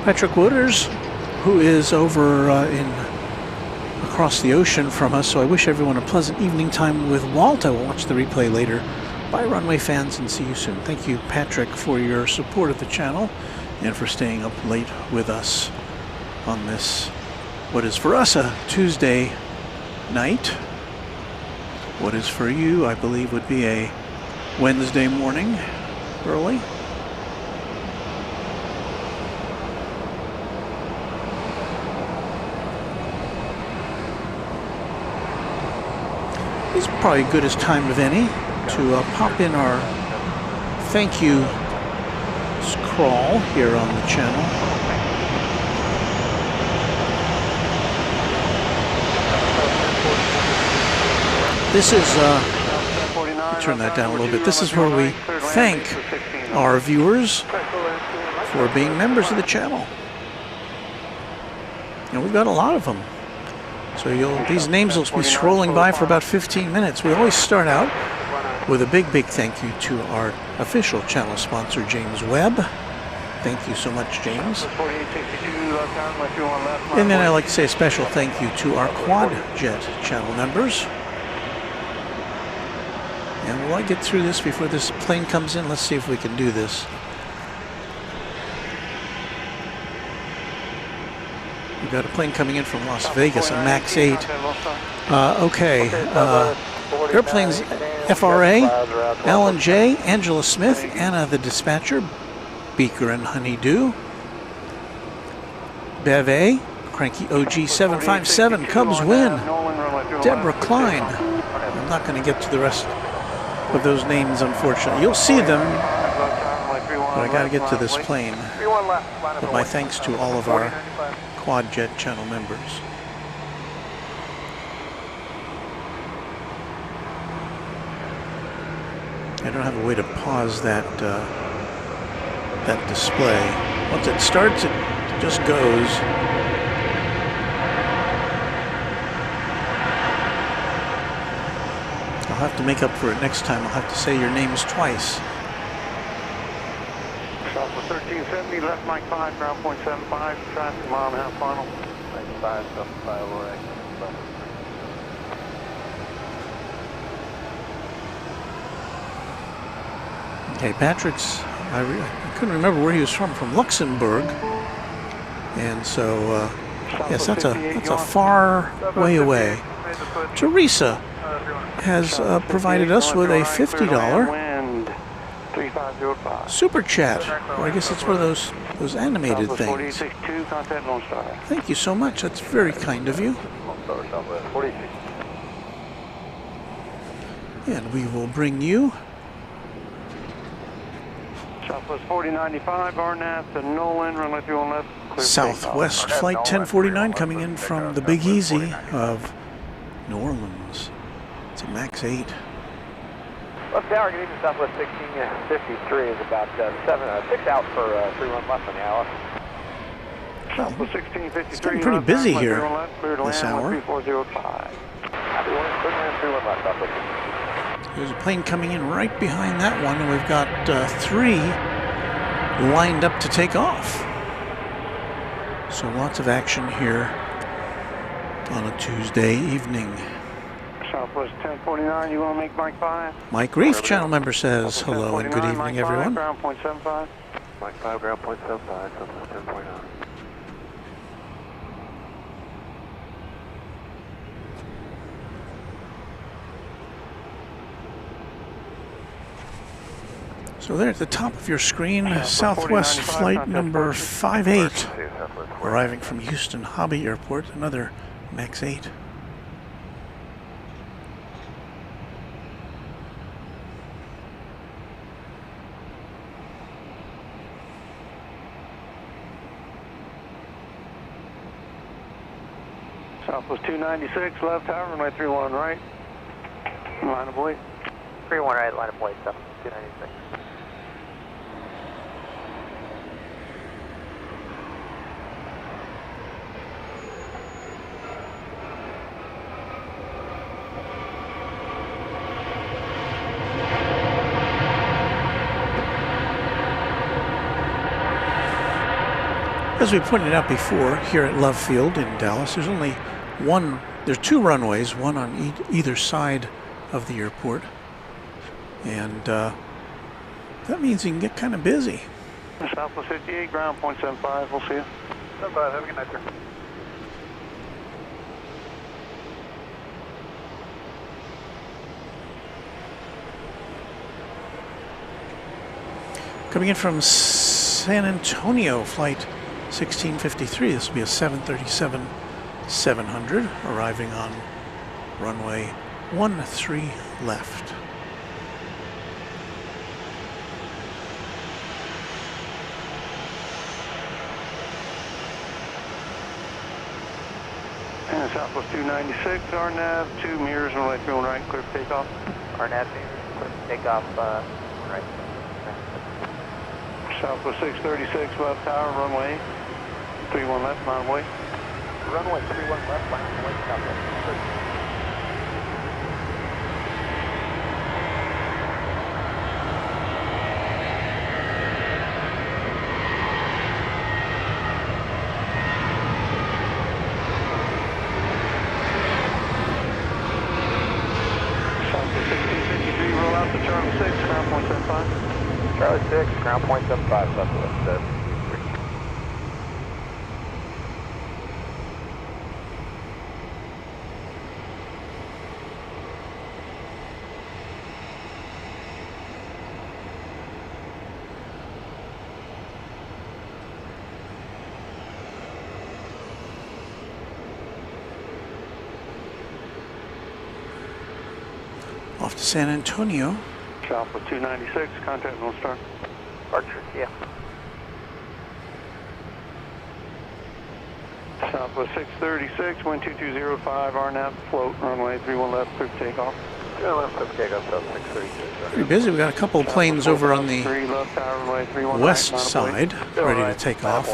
Patrick Wooders, who is over across the ocean from us, so I wish everyone a pleasant evening time with Walt. I will watch the replay later. Bye, Runway fans, and see you soon. Thank you, Patrick, for your support of the channel and for staying up late with us on this, what is for us a Tuesday night. What is for you, I believe, would be a Wednesday morning early. It's probably good as time of any to pop in our thank you scrawl here on the channel. This is, turn that down a little bit. This is where we thank our viewers for being members of the channel. And we've got a lot of them. So these names will be scrolling by for about 15 minutes. We always start out with a big thank you to our official channel sponsor, James Webb. Thank you so much, James. And then I'd like to say a special thank you to our QuadJet channel members. And will I get through this before this plane comes in? Let's see if we can do this. We've got a plane coming in from Las Vegas, a MAX 8. Okay, airplanes FRA, Alan J, Angela Smith, Anna the dispatcher, Beaker and Honeydew, Bev A, Cranky OG 757, Cubs win, Deborah Klein. I'm not going to get to the rest of those names, unfortunately. You'll see them, but I got to get to this plane. But my thanks to all of our QuadJet channel members. I don't have a way to pause that that display. Once it starts, it just goes. I'll have to make up for it next time. I'll have to say your names twice.
Southwest 1370, left Mike 5, ground point 75, traffic mile and a half final. 95, 75, right.
Okay, Patrick's, I couldn't remember where he was from Luxembourg. And so, yes, that's a far way away. Teresa has provided us with a $50 super chat, or I guess it's one of those animated things. Thank you so much. That's very kind of you. And we will bring you
Southwest 4095, RNAV to Nolan, runway 31 left.
Southwest Flight 1049 coming in from the Big Easy of New Orleans. It's a max 8.
Left tower, good evening, Southwest 1653 is about 6 out for 31 left on the hour. Southwest 1653.
It's getting pretty busy here this hour. There's a plane coming in right behind that one, and we've got 3 lined up to take off. So lots of action here on a Tuesday evening.
Southwest 1049, you want to make Mike 5?
Mike Reef, channel member, says hello and good evening, everyone.
Ground point 75. Mike 5, ground point 75, Southwest 1049.
So there at the top of your screen, Southwest flight number 58, arriving from Houston Hobby Airport, another max 8.
Southwest 296, left tower, runway 31 right. Line of wait.
31 right, line of wait, so 296.
As we pointed out before, here at Love Field in Dallas, there's 2 runways, one on either side of the airport. And that means you can get kind of busy.
Southwest 58, ground point 75, we'll see you. 75, have a good night, sir.
Coming in from San Antonio, flight 1653. This will be a 737-700, arriving on runway 13 left.
And Southwest 296, RNAV, 2 mirrors, runway 31 right, clear for takeoff.
RNAV, clear for takeoff, right.
Southwest 636, left tower, runway 31 left, line of wait.
Runway 31 left, line of wait, Southwest.
Southwest 1653, roll out to Charlie 6, ground point 75. Charlie 6, ground point 75, Southwest 63.
Off to San Antonio.
Southwest 296, contact North Star.
Archer, yeah.
Southwest 636, wind 2205, RNAV, float, runway 31 left, clear for takeoff. 31 left, clear for takeoff, South 636.
Pretty busy. We got a couple of planes over on the west side ready to take off.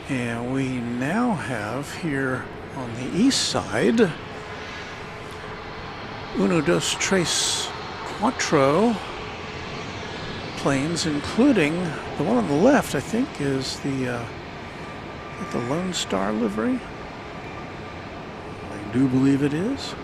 And we now have here on the east side, uno, dos, tres, cuatro planes, including the one on the left, I think, is the Lone Star livery. I do believe it is.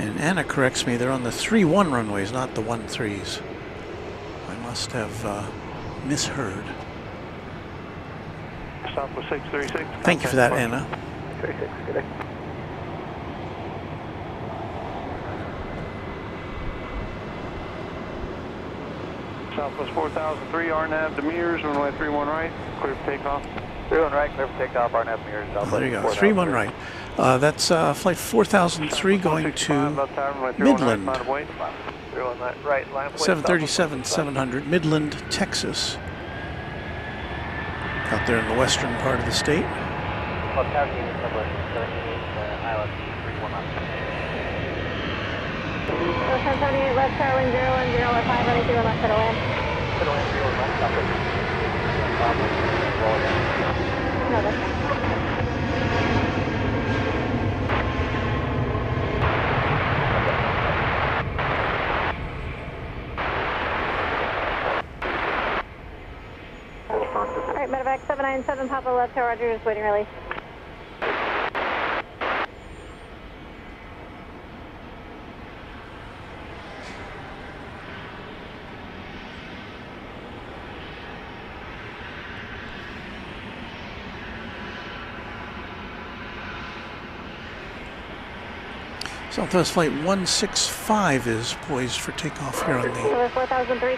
And Anna corrects me, they're on the 3-1 runways, not the 1-3s. I must have misheard.
Southwest 636.
Thank you for that, Anna.
36, good day.
Southwest 4003, RNAV, Demirs, runway 31 right, clear for takeoff. 31 right, clear for takeoff, RNAV, Demirs, Southwest.
There you go, 3-1 right. That's flight 4003 going to Midland. 737-700, Midland, Texas. Out there in the western part of the state.
Ocean 78 left tower, wind 010 left 5, running 0 left to the wind. No, that's fine. Alright, medevac 797, Papa left tower, Roger, just waiting release.
Southwest Flight 165 is poised for takeoff here on the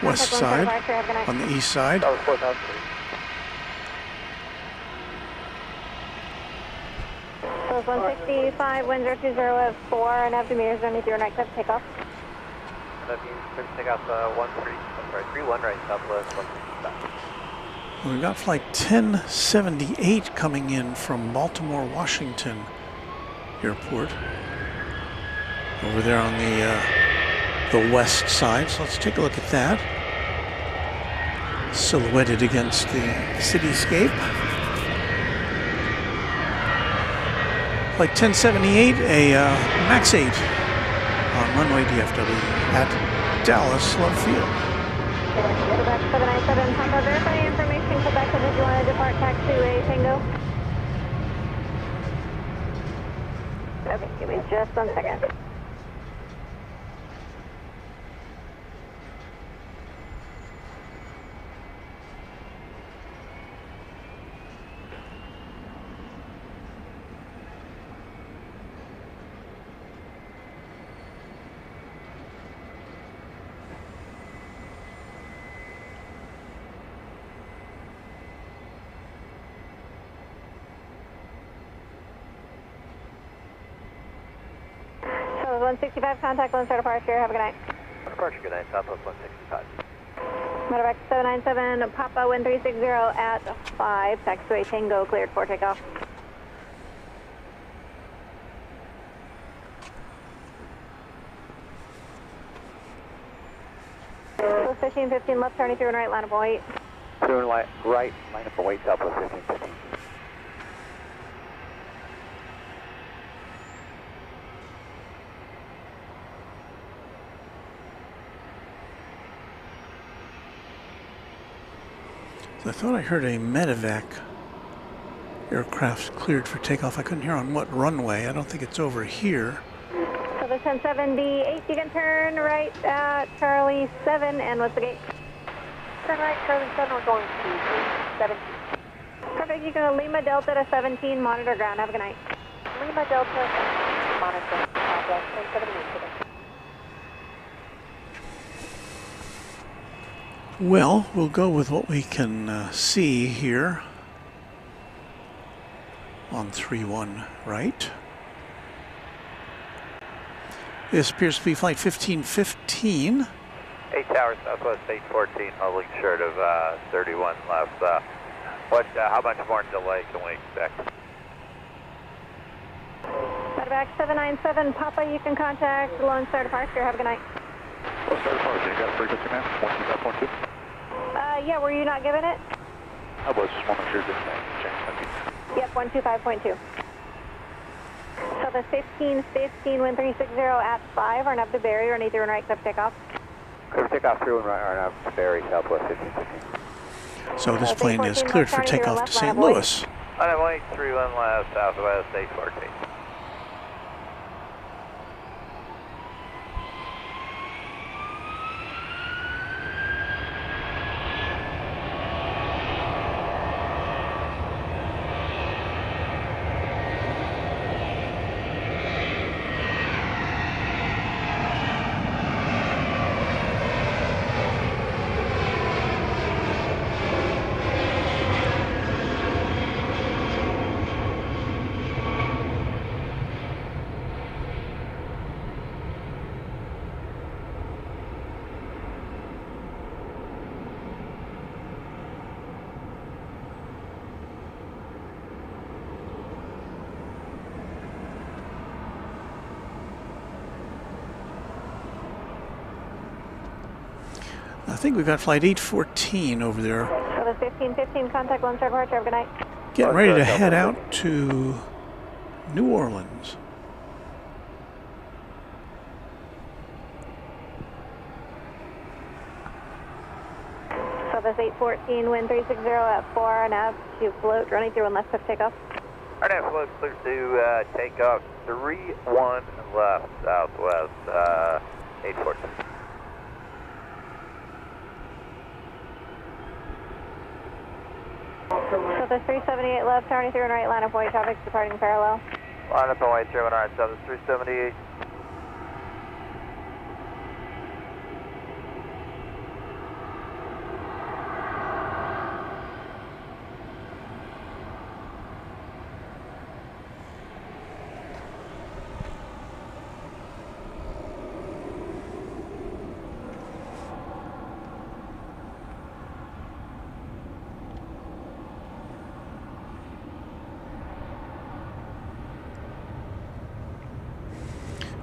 west side, on the east side.
Southwest 165, wind 020 at 4, and after meters, only 0 right, clear for takeoff.
That means clear for takeoff 31 right, Southwest 165.
We've got Flight 1078 coming in from Baltimore, Washington Airport. Over there on the west side, so let's take a look at that. Silhouetted against the cityscape. Flight 1078, a MAX 8 on Runway DFW at Dallas Love Field.
Quebec 797, Papa, verify information, Quebec, did you want to depart taxiway Tango? Okay, give me just 1 second. So 165, contact Lone Star departure, have a good night.
Departure, good night, Southwest 165.
Medevac 797, Papa, wind 360 at 5, taxiway Tango, cleared for takeoff. 1515 left, turning through and right, line up and wait.
Through and right, line up and wait, Southwest 1515.
I thought I heard a medevac aircraft cleared for takeoff. I couldn't hear on what runway. I don't think it's over here.
So the 1078, you can turn right at Charlie 7, and what's the gate? Turn right, Charlie 7, we're going to 17. Perfect, you can go Lima Delta to 17, monitor ground, have a good night. Lima Delta, monitor, Southwest 1078 today.
Well, we'll go with what we can see here on 3-1 right. This appears to be flight 1515.
8 Tower, Southwest 814, holding short of 31 left. How much more delay can we expect?
Back 797 Papa, you can contact Lone Star Departure. Have a good night.
Lone Star Departure, you got a frequency, ma'am? 125.2?
Yeah, were you not given it?
I was, just want to make sure this change my feet.
Yep, 125.2. So the 1515, wind 360 at 5, or up to Barry, runway 31 right, clip takeoff.
Clip takeoff through and right, up to Barry, Southwest 1515.
So this plane is cleared for takeoff to St. Louis.
Runway 31 left, Southwest 814.
I think we've got flight 814 over there.
So the 1515, contact Lone Star Departure. Have a good night.
Getting ready to head out to New Orleans.
So this 814, wind 360 at 4, and up to float, running through and left clip takeoff.
Alright, float clear to takeoff 31 left, Southwest 814.
So the 378 left, turning through and right, line of white traffic, departing parallel.
Line up and white, German right, Southern 378.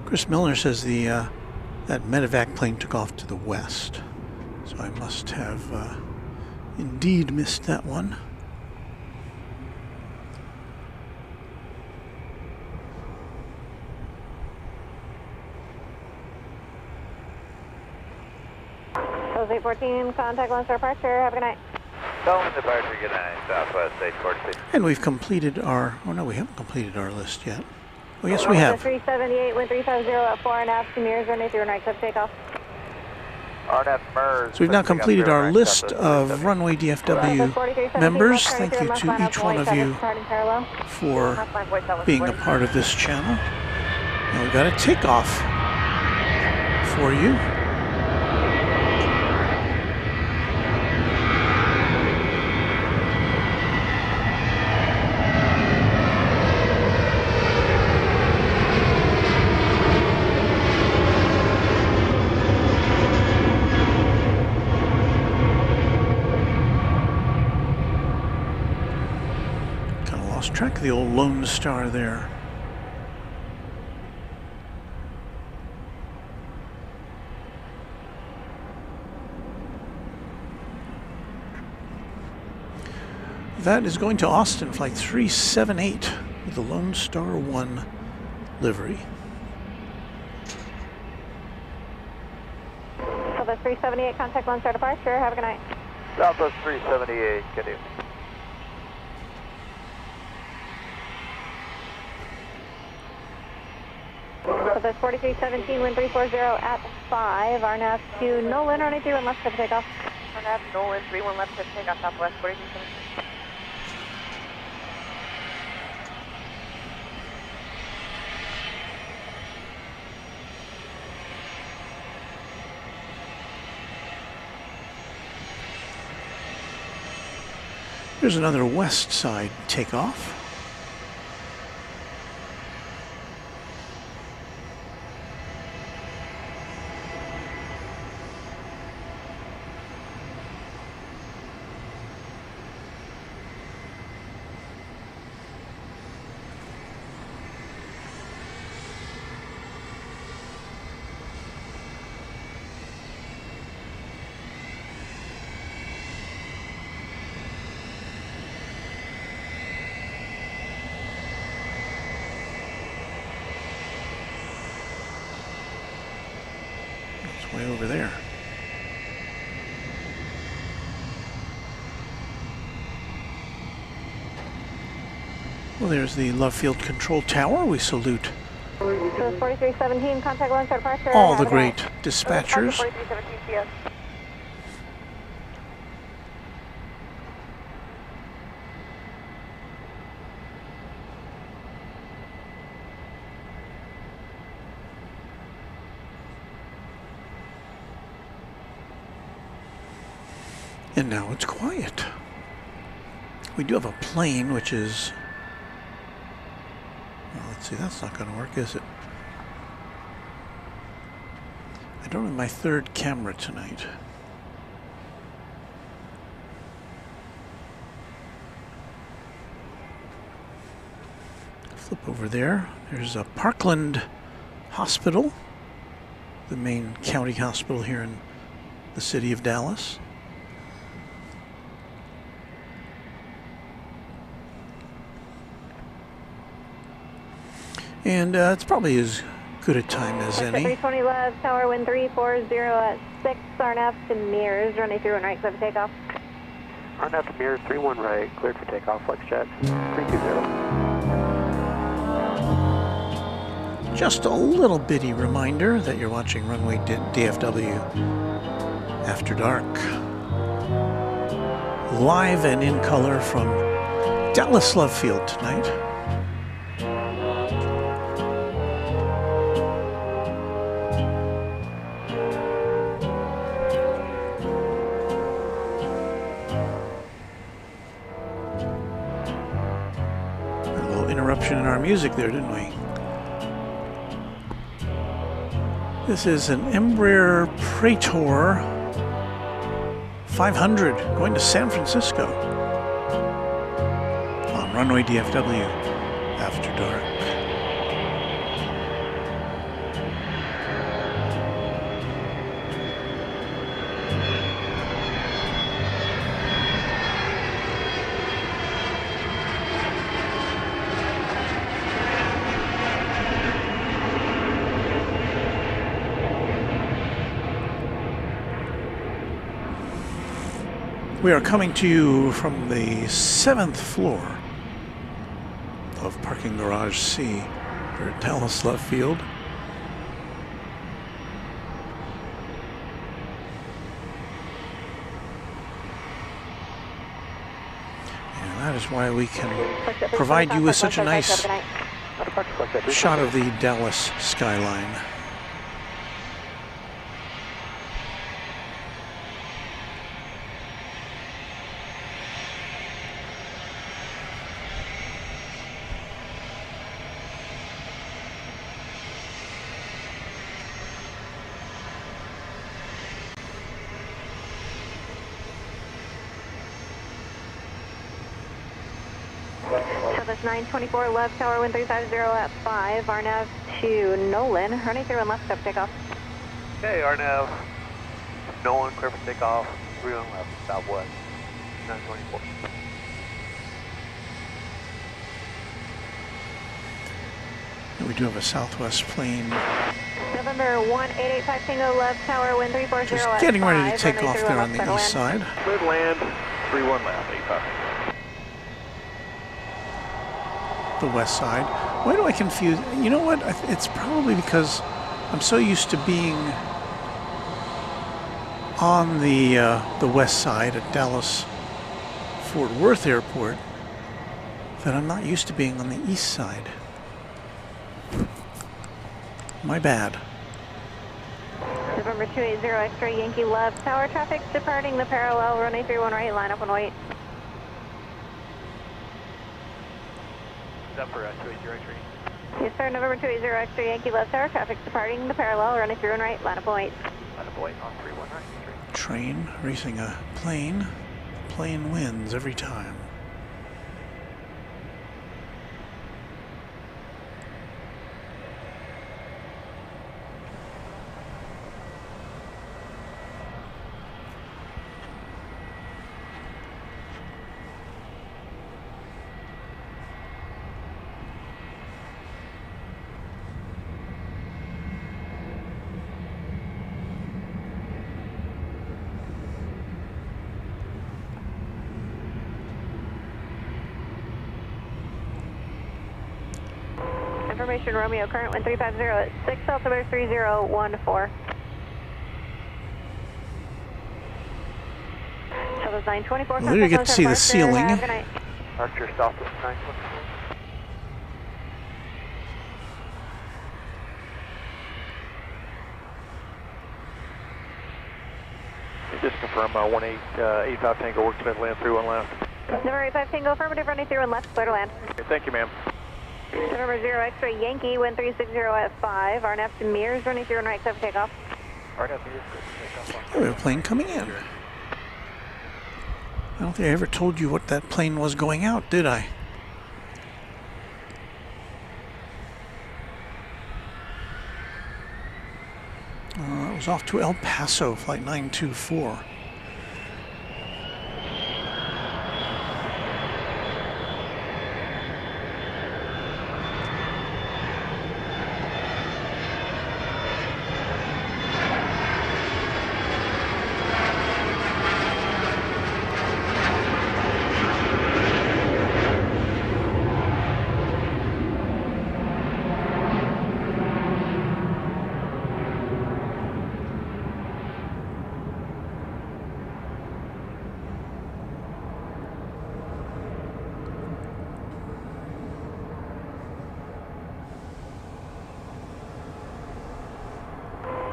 Chris Miller says that medevac plane took off to the west. So I must have indeed missed that one.
So 814, contact Lone Star Departure. Have a good night.
Lone Departure, good night, Southwest 814.
And we've completed our, oh no, we haven't completed our list yet. Oh yes, we have.
378, wind 350 at 4 and aft, Mears, runway 31 right, clip takeoff.
RNF MERS.
So we've now completed our list of Runway DFW members. Thank you to each one of you for being a part of this channel. And we've got a takeoff for you. Track of the old Lone Star there. That is going to Austin, flight 378 with the Lone Star 1 livery.
So the 378, contact Lone Star Departure. Have a good night.
Southwest 378, good evening.
So that's 4317, wind 340 at 5, RNAV to Nolan, runway 31 left, clip takeoff. RNAV Nolan, 31 left, clip takeoff, Southwest 4317.
Here's another west side takeoff. Way over there. Well, there's the Love Field Control Tower. We salute
4317, contact alongside departure.
all the great dispatchers.
4317 CS.
And now it's quiet. We do have a plane, which is... Well, let's see, that's not going to work, is it? I don't have my third camera tonight. Flip over there. There's a Parkland Hospital, the main county hospital here in the city of Dallas. And it's probably as good a time as any.
320 left, tower wind 340 at 6, RNF to Mears, runway 31 right, clear for takeoff.
RNF to Mears, 31 right, cleared for takeoff, flex jet, 320.
Just a little bitty reminder that you're watching Runway DFW After Dark. Live and in color from Dallas Love Field tonight. Interruption in our music there, didn't we? This is an Embraer Praetor 500 going to San Francisco on Runway DFW After Dark. We are coming to you from the 7th floor of Parking Garage C here at Dallas Love Field. And that is why we can provide you with such a nice shot of the Dallas skyline.
Southwest 924 left, tower wind 350 at 5, RNAV to Nolan, running through and left, step takeoff.
Okay, RNAV, Nolan, clear for takeoff, 31 left, southwest, 924.
We do have a Southwest plane.
November 1885 Tango left, tower wind 340
Just
at
getting
5,
ready to take off there on the east side.
Cleared land, 31 left, 85.
The west side. Why do I confuse? You know what? It's probably because I'm so used to being on the west side at Dallas Fort Worth Airport that I'm not used to being on the east side. My bad.
November 280 X-ray Yankee left, tower traffic departing the parallel, runway 31 right, line up and wait.
heads up for 280 X-ray.
Yes, sir. November 280 X-ray Yankee left tower. Traffic's departing the parallel. Running through and right. Line up point.
Line up point on 319 straight.
Train racing a plane. Plane wins every time.
Information Romeo, current 1350 at 6 altimeter 3014. Shuttle 924.
Well, there you get to see the ceiling.
Archer Southwest 924.
Just confirm 1885 Tango works mid land 31 left.
Number 85 Tango, affirmative, running through and left, clear to land.
Okay, thank you, ma'am.
November 0 X-ray Yankee, 1360 at 5. RNF to Mears, running through and right, clear for takeoff.
RNF Mears, clear for takeoff.
We have a plane coming in. I don't think I ever told you what that plane was going out, did I? It was off to El Paso, flight 924.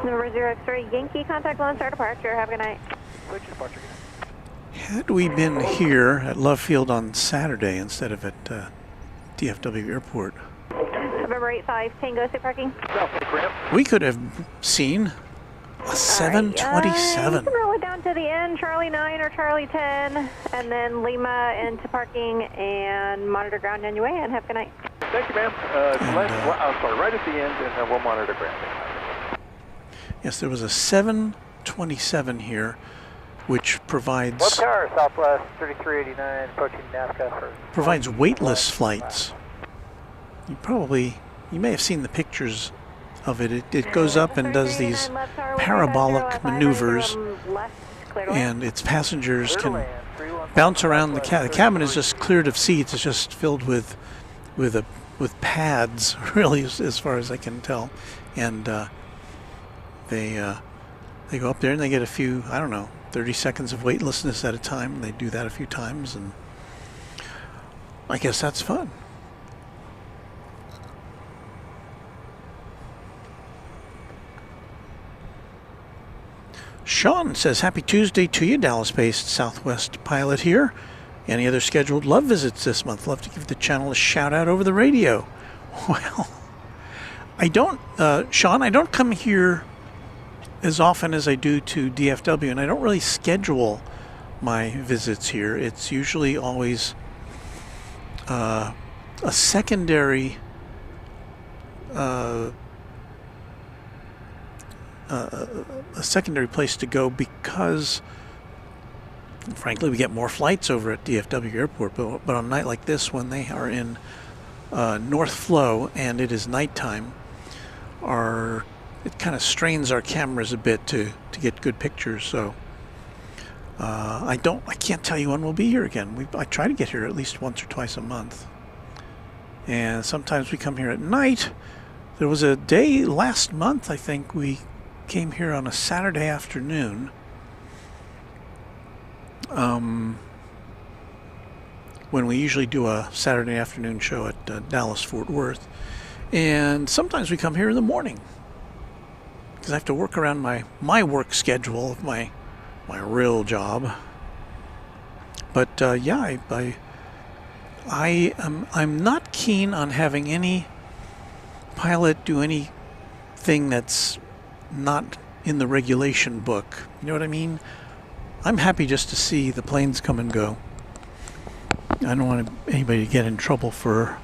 Number 0 X-ray Yankee, contact Lone Star departure. Have a good night.
Switch departure.
Had we been here at Love Field on Saturday instead of at DFW Airport,
November 85 Tango, stay parking.
we could have seen a 727.
You can roll it down to the end, Charlie 9 or Charlie 10, and then Lima into parking and monitor ground on your way, and have a good night.
Thank you, ma'am. I'm sorry, right at the end, and then we'll monitor ground.
Yes, there was a 727 here, which provides
Tower, Southwest 3389, approaching NASCA
provides weightless flights. You may have seen the pictures of it. It goes up and does these parabolic maneuvers, and its passengers can bounce around the cabin. The cabin is just cleared of seats. It's just filled with pads, really, as far as I can tell, and they go up there and they get a few, I don't know, 30 seconds of weightlessness at a time. They do that a few times, and I guess that's fun. Sean says, happy Tuesday to you, Dallas-based Southwest pilot here. Any other scheduled love visits this month? Love to give the channel a shout out over the radio. Well, I don't, Sean, I don't come here as often as I do to DFW, and I don't really schedule my visits here. It's usually always a secondary place to go, because frankly we get more flights over at DFW Airport, but on a night like this, when they are in North Flow and it is nighttime, it kind of strains our cameras a bit to get good pictures. So I can't tell you when we'll be here again. I try to get here at least once or twice a month, and sometimes we come here at night. There was a day last month, I think, we came here on a Saturday afternoon. When we usually do a Saturday afternoon show at Dallas Fort Worth, and sometimes we come here in the morning, because I have to work around my work schedule of my my real job. But yeah, I'm not keen on having any pilot do anything that's not in the regulation book. You know what I mean? I'm happy just to see the planes come and go. I don't want anybody to get in trouble for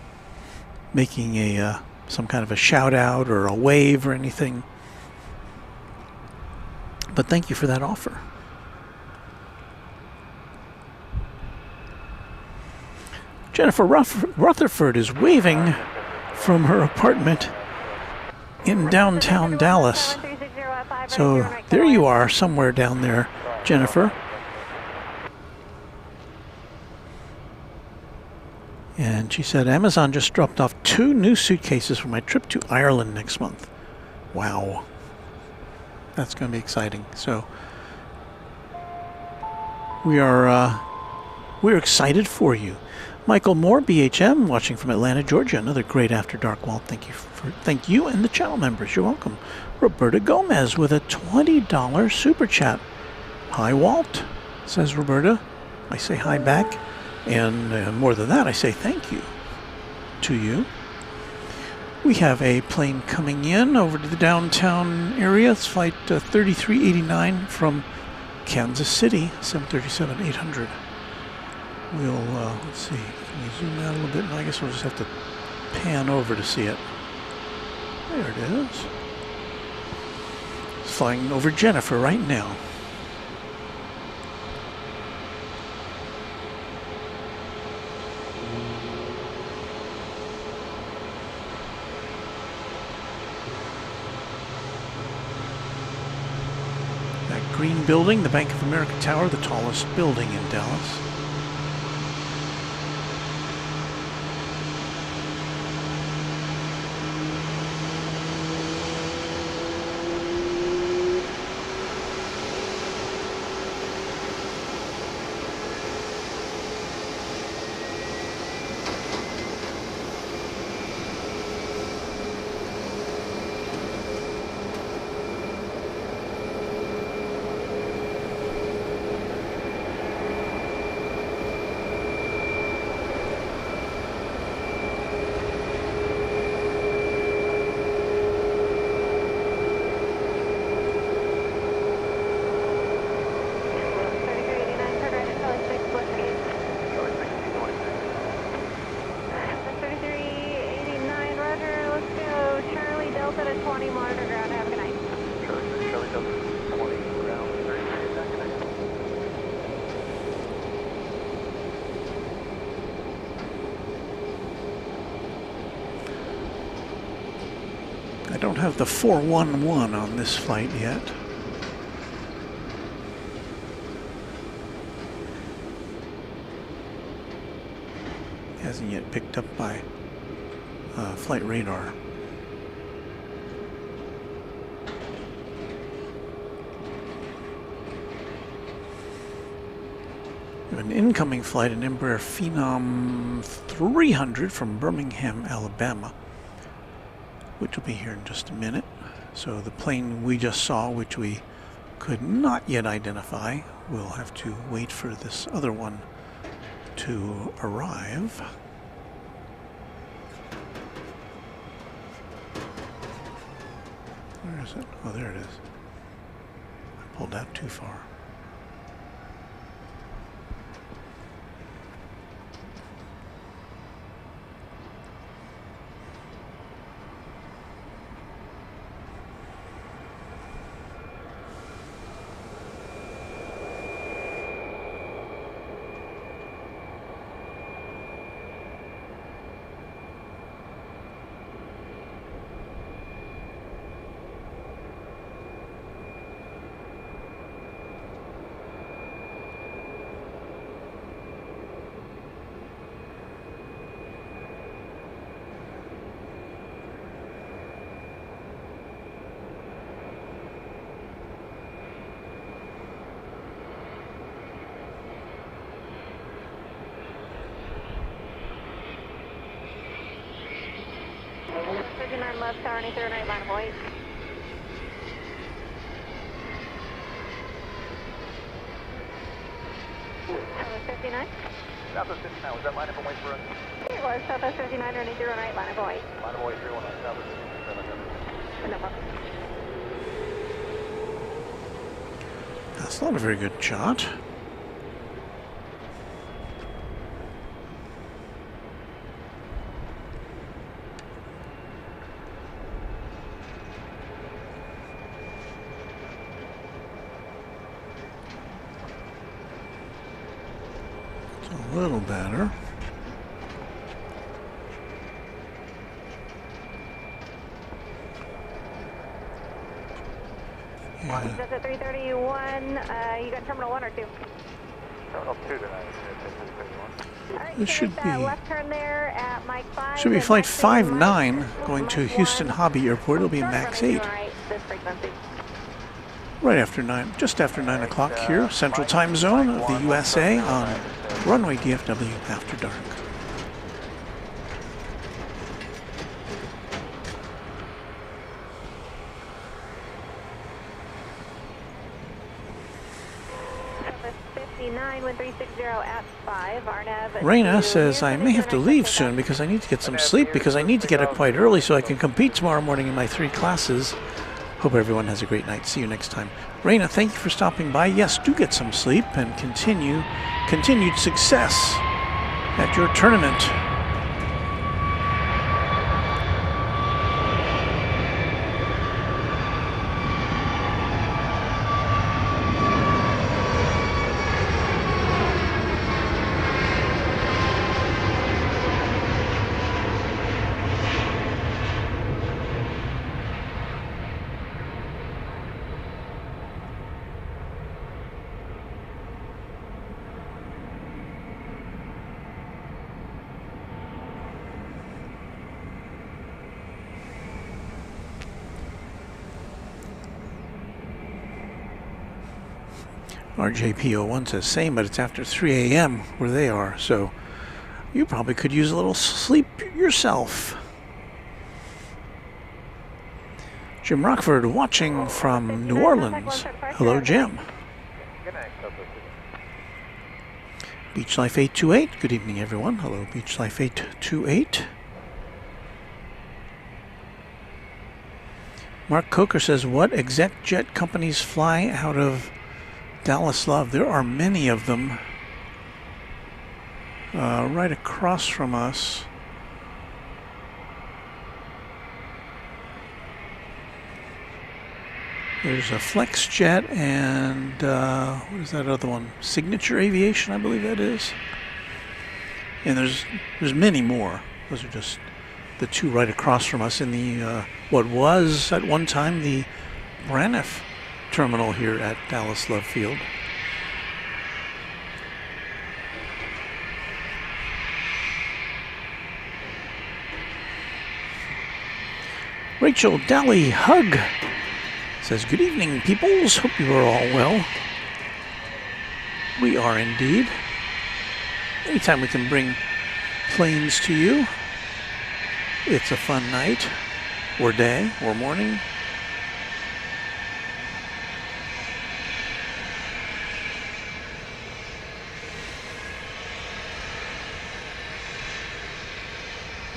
making a some kind of a shout out or a wave or anything. But thank you for that offer. Jennifer Rutherford is waving from her apartment in downtown Dallas. So there you are, somewhere down there, Jennifer. And she said, Amazon just dropped off 2 new suitcases for my trip to Ireland next month. Wow. That's going to be exciting. So we're excited for you. Michael Moore, BHM, watching from Atlanta, Georgia. Another great After Dark, Walt. Thank you and the channel members. You're welcome. Roberta Gomez with a $20 super chat. Hi, Walt, says Roberta. I say hi back. And more than that, I say thank you to you. We have a plane coming in over to the downtown area. It's flight 3389 from Kansas City, 737-800. We'll, let's see, can we zoom out a little bit? I guess we'll just have to pan over to see it. There it is. It's flying over Jennifer right now. That green building, the Bank of America Tower, the tallest building in Dallas. I don't have the 411 on this flight yet. Hasn't yet picked up by flight radar. We have an incoming flight, an Embraer Phenom 300 from Birmingham, Alabama, which will be here in just a minute. So the plane we just saw, which we could not yet identify, we'll have to wait for this other one to arrive. Where is it? Oh, there it is. I pulled out too far.
Left tower, any third right line of white. 59.
Southwest 59, was that line up and wait for us?
It was Southwest 59, running 0 right, line of white.
Line of wait 319, Southwest 57.
No problem.
That's not a very good shot. A little better. Yeah.
That's at 331. You got terminal 1 or 2?
Terminal 2 tonight.
All right,
This should
that
be-
left turn there at Mike 5.
Should be
and
flight
next thing
59
Mike-
going to
Mike
Houston
1.
Hobby Airport. It'll be
Turn
max
running
8.
0 right, this frequency.
Right after 9, just after 9 o'clock here, Central Time Zone of the USA on Runway DFW After Dark.
Southwest 59, 1360 at 5. RNAV.
Raina says I may have to leave soon because I need to get some sleep because I need to get up quite early so I can compete tomorrow morning in my 3 classes. Hope everyone has a great night. See you next time. Raina, thank you for stopping by. Yes, do get some sleep and continued success at your tournament. RJPO1 says same, but it's after 3 a.m. where they are, so you probably could use a little sleep yourself. Jim Rockford watching from New Orleans. Hello, Jim.
Good night, Southwest 59.
Beach Life 828. Good evening, everyone. Hello, Beach Life 828. Mark Coker says, what exec jet companies fly out of Dallas Love? There are many of them right across from us. There's a FlexJet and what is that other one? Signature Aviation, I believe that is. And there's many more. Those are just the 2 right across from us in the what was at one time the Braniff terminal here at Dallas Love Field. Rachel Daly Hug says, good evening, peoples. Hope you are all well. We are indeed. Anytime we can bring planes to you, it's a fun night, or day, or morning.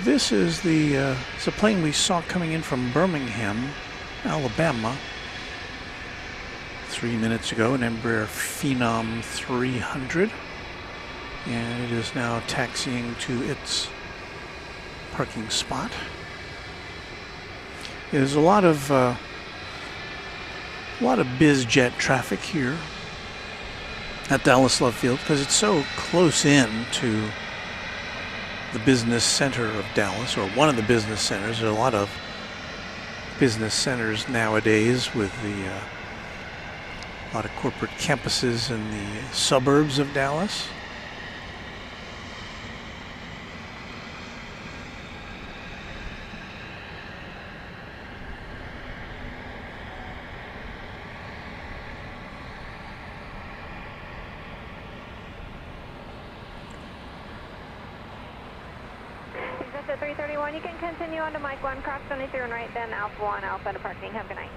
This is it's a plane we saw coming in from Birmingham, Alabama, 3 minutes ago, an Embraer Phenom 300, and it is now taxiing to its parking spot. There's a lot of biz jet traffic here at Dallas Love Field because it's so close in to the business center of Dallas, or one of the business centers. There are a lot of business centers nowadays with a lot of corporate campuses in the suburbs of Dallas.
At 331, you can continue on to Mike 1, cross 23 and right, then Alpha 1, Alpha to parking. Have a good night.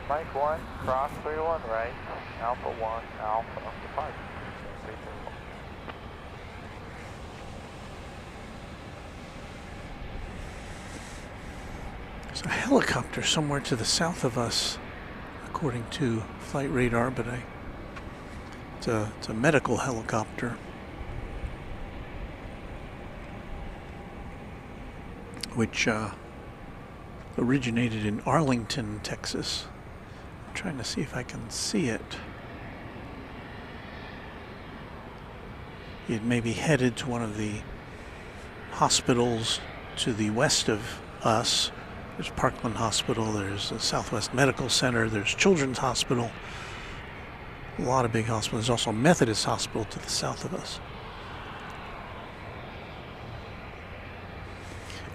Mike 1, cross 31 right, Alpha 1, Alpha to park.
There's a helicopter somewhere to the south of us, according to flight radar, but it's a medical helicopter, which originated in Arlington, Texas. I'm trying to see if I can see it. It may be headed to one of the hospitals to the west of us. There's Parkland Hospital, there's the Southwest Medical Center, there's Children's Hospital, a lot of big hospitals. There's also a Methodist Hospital to the south of us.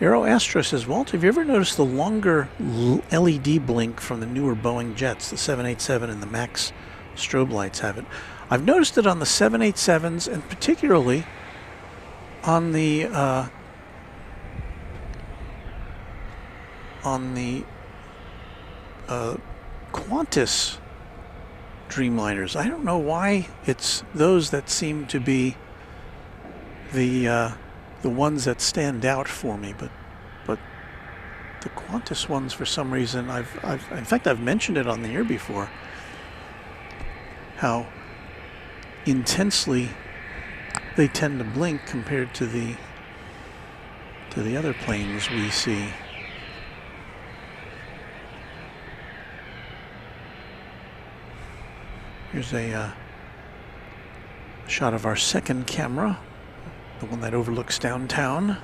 Aero Astro says, Walt, have you ever noticed the longer LED blink from the newer Boeing jets? The 787 and the MAX strobe lights have it. I've noticed it on the 787s, and particularly on the Qantas Dreamliners. I don't know why it's those that seem to be the ones that stand out for me, but the Qantas ones, for some reason, in fact I've mentioned it on the air before, how intensely they tend to blink compared to the other planes we see. Here's a shot of our second camera, the one that overlooks downtown.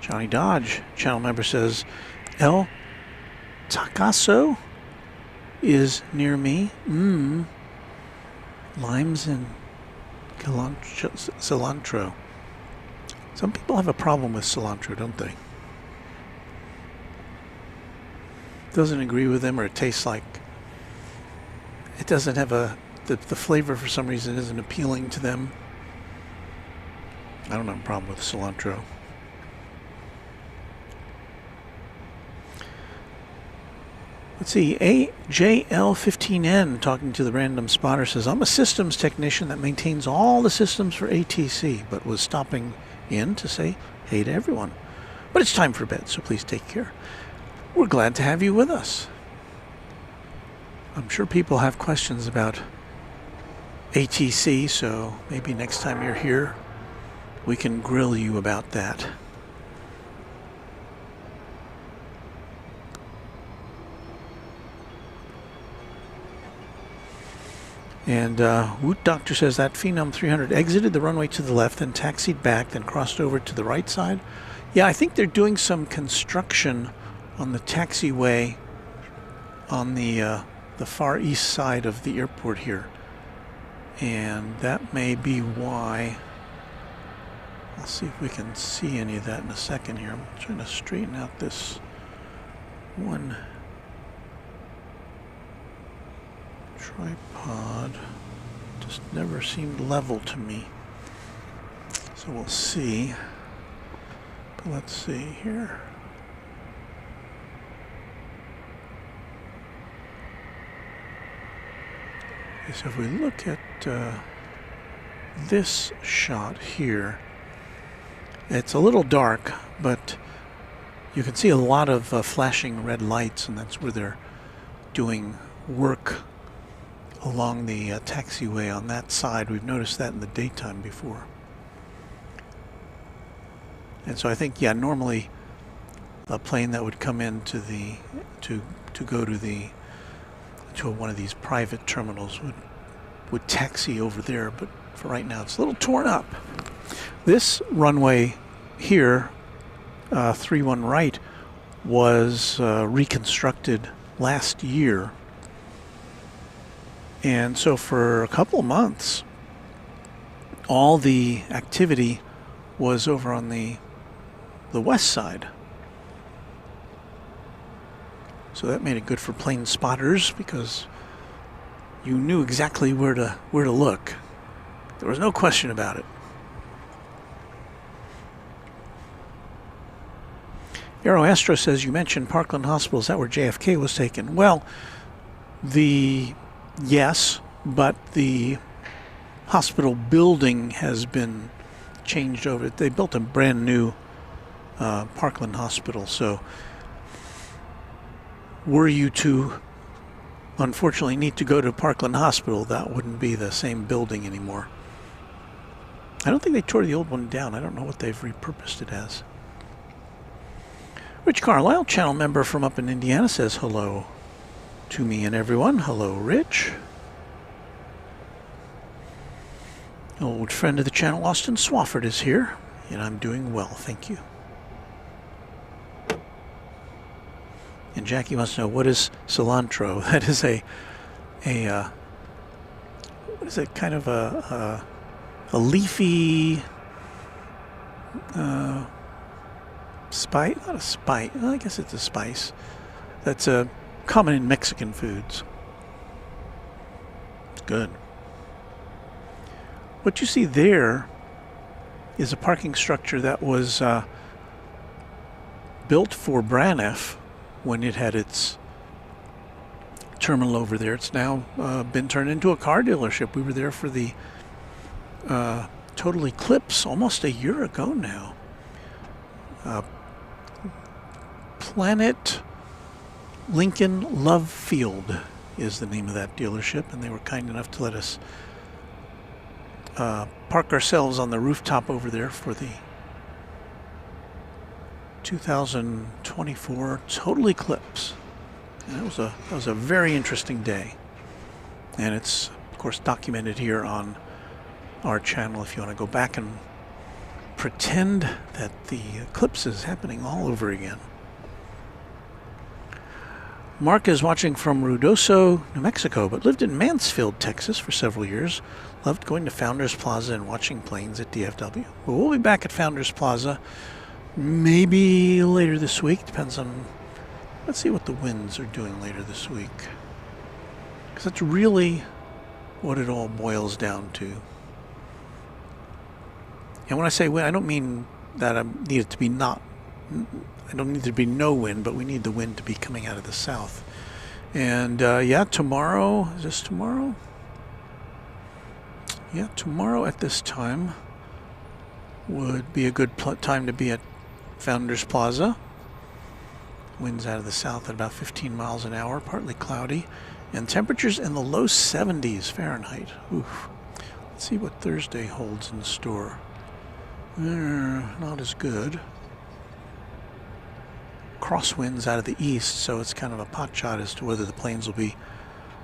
Johnny Dodge, channel member, says, El Tacaso is near me. Limes and cilantro. Some people have a problem with cilantro, don't they? Doesn't agree with them, or it tastes like it doesn't have the flavor for some reason isn't appealing to them. I don't have a problem with cilantro. Let's see, AJL15N, talking to the random spotter, says, I'm a systems technician that maintains all the systems for ATC, but was stopping in to say hey to everyone. But it's time for bed, so please take care. We're glad to have you with us. I'm sure people have questions about ATC, so maybe next time you're here, we can grill you about that. And Woot Doctor says that Phenom 300 exited the runway to the left, then taxied back, then crossed over to the right side. Yeah, I think they're doing some construction on the taxiway on the far east side of the airport here. And that may be why. I'll see if we can see any of that in a second here. I'm trying to straighten out this one tripod. Just never seemed level to me. So we'll see. But let's see here. Okay, so if we look at this shot here, it's a little dark, but you can see a lot of flashing red lights, and that's where they're doing work along the taxiway on that side. We've noticed that in the daytime before. And so I think, yeah, normally a plane that would come into the to go to one of these private terminals would taxi over there, but for right now it's a little torn up. This runway here, 31 right, was reconstructed last year. And so for a couple of months, all the activity was over on the west side. So that made it good for plane spotters because you knew exactly where to look. There was no question about it. Aero Astro says, you mentioned Parkland Hospital. Is that where JFK was taken? Well, yes, but the hospital building has been changed over. They built a brand new Parkland Hospital. So were you to unfortunately need to go to Parkland Hospital, that wouldn't be the same building anymore. I don't think they tore the old one down. I don't know what they've repurposed it as. Rich Carlisle, channel member from up in Indiana, says hello to me and everyone. Hello, Rich. Old friend of the channel, Austin Swafford, is here, and I'm doing well, thank you. And Jackie wants to know, what is cilantro? That is what is it, kind of a leafy spice? Not a spice, well, I guess it's a spice. That's common in Mexican foods. It's good. What you see there is a parking structure that was built for Braniff when it had its terminal over there. It's now been turned into a car dealership. We were there for the Total Eclipse almost a year ago now. Planet Lincoln Love Field is the name of that dealership, and they were kind enough to let us park ourselves on the rooftop over there for the 2024 Total Eclipse. And that was a very interesting day, and it's of course documented here on our channel if you want to go back and pretend that the eclipse is happening all over again. Mark is watching from Ruidoso, New Mexico, but lived in Mansfield, Texas for several years. Loved going to Founders Plaza and watching planes at DFW. But we'll be back at Founders Plaza maybe later this week. Depends on, let's see what the winds are doing later this week. Because that's really what it all boils down to. And when I say wind, I don't mean that I need it to be I don't need there to be no wind, but we need the wind to be coming out of the south. And yeah, tomorrow, is this tomorrow? Yeah, tomorrow at this time would be a good time to be at Founders Plaza. Winds out of the south at about 15 miles an hour, partly cloudy, and temperatures in the low 70s Fahrenheit. Oof. Let's see what Thursday holds in store. Not as good. Crosswinds out of the east, so it's kind of a pot shot as to whether the planes will be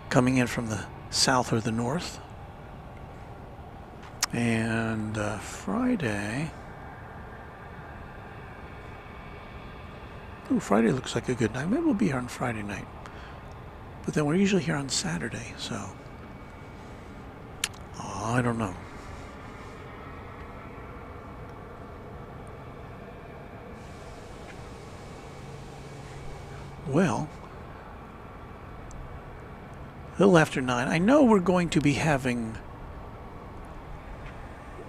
coming in from the south or the north. And Friday. Ooh, Friday looks like a good night. Maybe we'll be here on Friday night. But then we're usually here on Saturday, so I don't know. Well, a little after 9. I know we're going to be having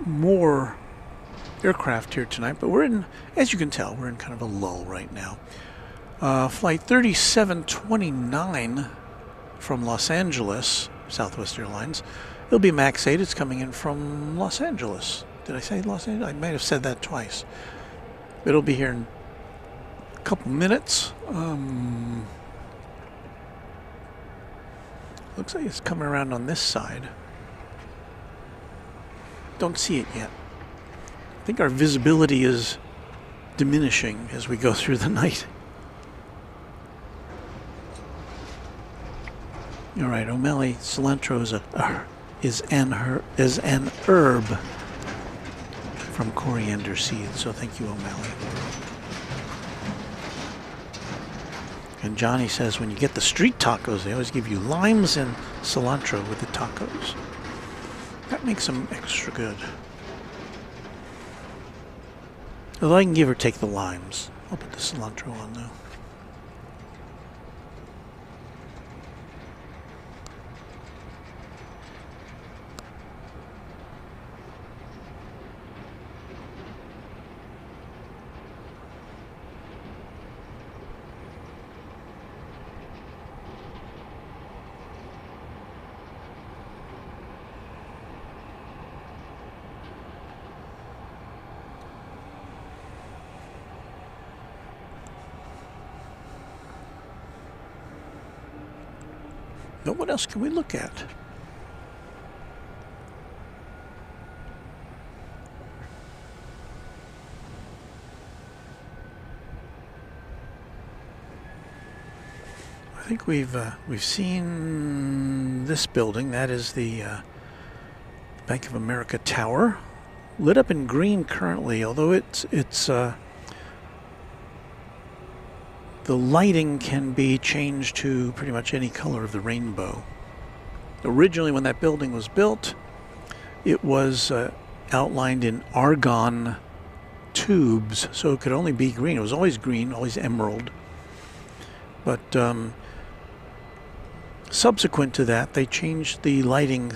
more aircraft here tonight, but we're in, as you can tell, we're in kind of a lull right now. Flight 3729 from Los Angeles, Southwest Airlines. It'll be MAX 8. It's coming in from Los Angeles. Did I say Los Angeles? I might have said that twice. It'll be here in a couple minutes. Looks like it's coming around on this side. Don't see it yet. I think our visibility is diminishing as we go through the night. All right, O'Malley, cilantro is an herb from coriander seeds. So thank you, O'Malley. And Johnny says when you get the street tacos, they always give you limes and cilantro with the tacos. That makes them extra good. Although I can give or take the limes. I'll put the cilantro on though. But what else can we look at? I think we've seen this building. That is the Bank of America Tower, lit up in green currently. Although it's the lighting can be changed to pretty much any color of the rainbow. Originally, when that building was built, it was outlined in argon tubes, so it could only be green. It was always green, always emerald. But subsequent to that, they changed the lighting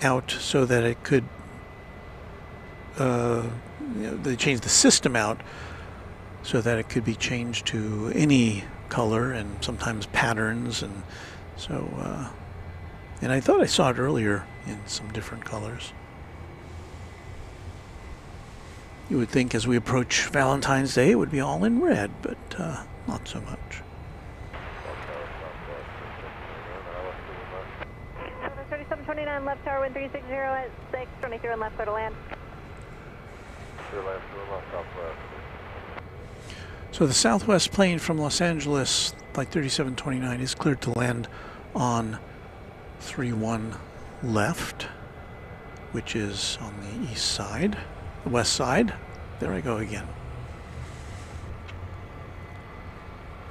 out so that it could, they changed the system out so that it could be changed to any color and sometimes patterns. And so, and I thought I saw it earlier in some different colors. You would think as we approach Valentine's Day, it would be all in red, but not so much.
3729 left tower, wind 360 at 623 and left, clear to land.
So the southwest plane from Los Angeles, flight 3729, is cleared to land on 31 left, which is on the east side, the west side. There I go again.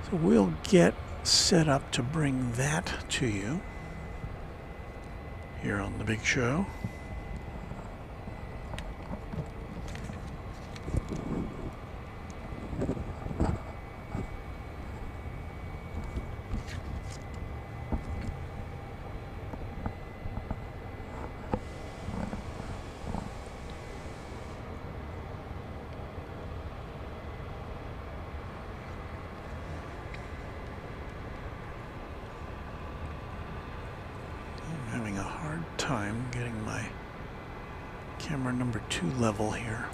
So we'll get set up to bring that to you here on the big show. Having a hard time getting my camera number 2 level here.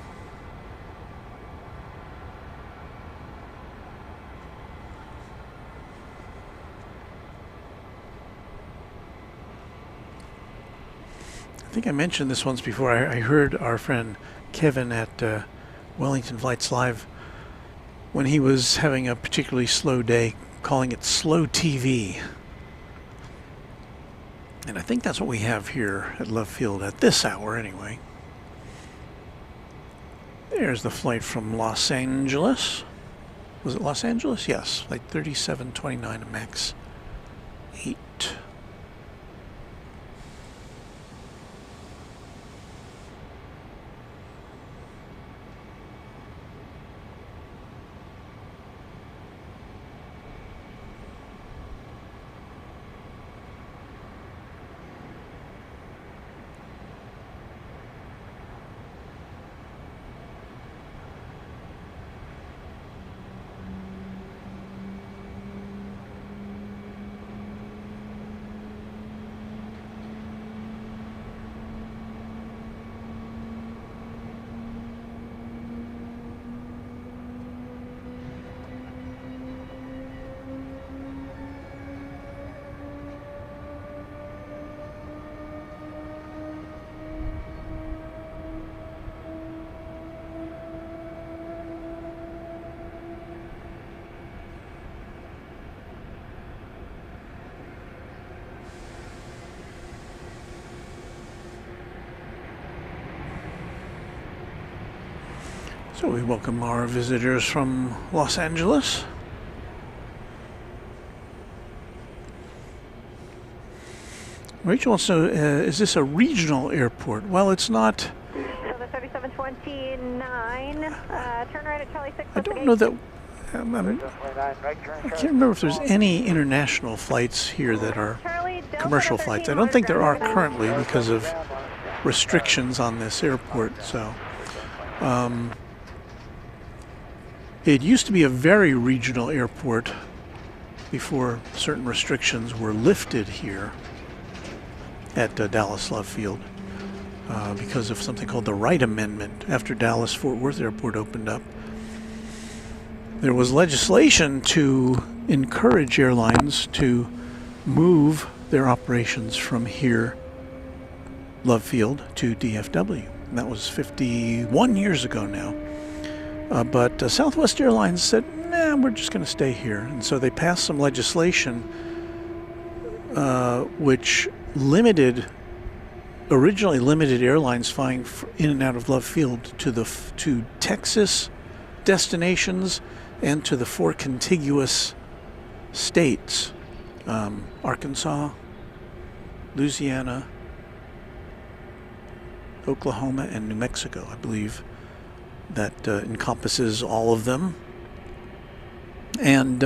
I think I mentioned this once before. I heard our friend Kevin at Wellington Flights Live, when he was having a particularly slow day, calling it slow TV. And I think that's what we have here at Love Field at this hour anyway. There's the flight from Los Angeles. Was it Los Angeles? Yes, flight 3729 MAX 8. So we welcome our visitors from Los Angeles. Rachel wants to know, is this a regional airport? Well, it's not.
So the 3729, turn right at Charlie 6.
I don't know that. I can't remember if there's any international flights here that are commercial flights. I don't think there are currently because of restrictions on this airport. So. It used to be a very regional airport before certain restrictions were lifted here at Dallas Love Field because of something called the Wright Amendment after Dallas-Fort Worth Airport opened up. There was legislation to encourage airlines to move their operations from here, Love Field, to DFW. And that was 51 years ago now. But Southwest Airlines said, nah, we're just going to stay here. And so they passed some legislation which originally limited airlines flying in and out of Love Field to Texas destinations and to the 4 contiguous states, Arkansas, Louisiana, Oklahoma, and New Mexico. I believe that encompasses all of them. And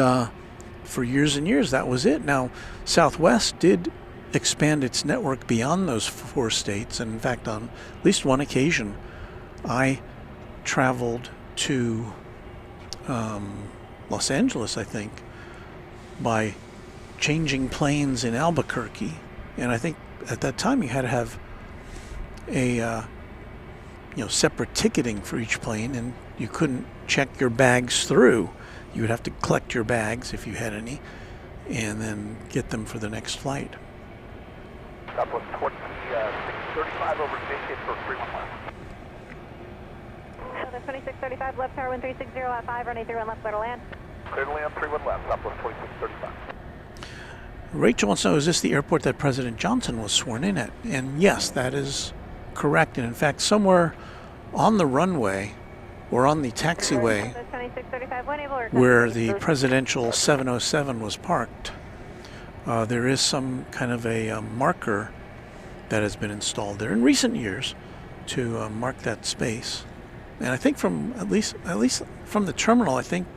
for years and years, that was it. Now, Southwest did expand its network beyond those 4 states. And in fact, on at least one occasion, I traveled to Los Angeles, I think, by changing planes in Albuquerque. And I think at that time you had to have a separate ticketing for each plane, and you couldn't check your bags through. You would have to collect your bags if you had any, and then get them for the next flight.
Southwest 2635 over station for 311.
Southwest 2635, left tower 1360 at 5, running through and left, clear to land.
Clear to land, 31 left, Southwest 2635.
Rachel wants to know, is this the airport that President Johnson was sworn in at? And yes, that is correct. And in fact, somewhere on the runway or on the taxiway where the presidential 707 was parked, there is some kind of a marker that has been installed there in recent years to mark that space. And I think from at least from the terminal, I think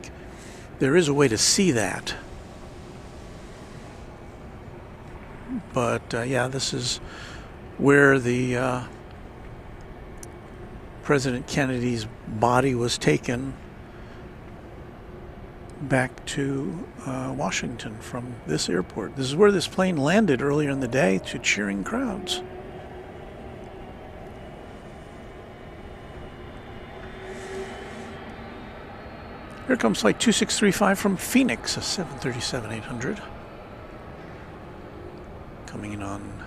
there is a way to see that. But yeah, this is where the President Kennedy's body was taken back to Washington from this airport. This is where this plane landed earlier in the day to cheering crowds. Here comes flight 2635 from Phoenix, a 737-800. Coming in on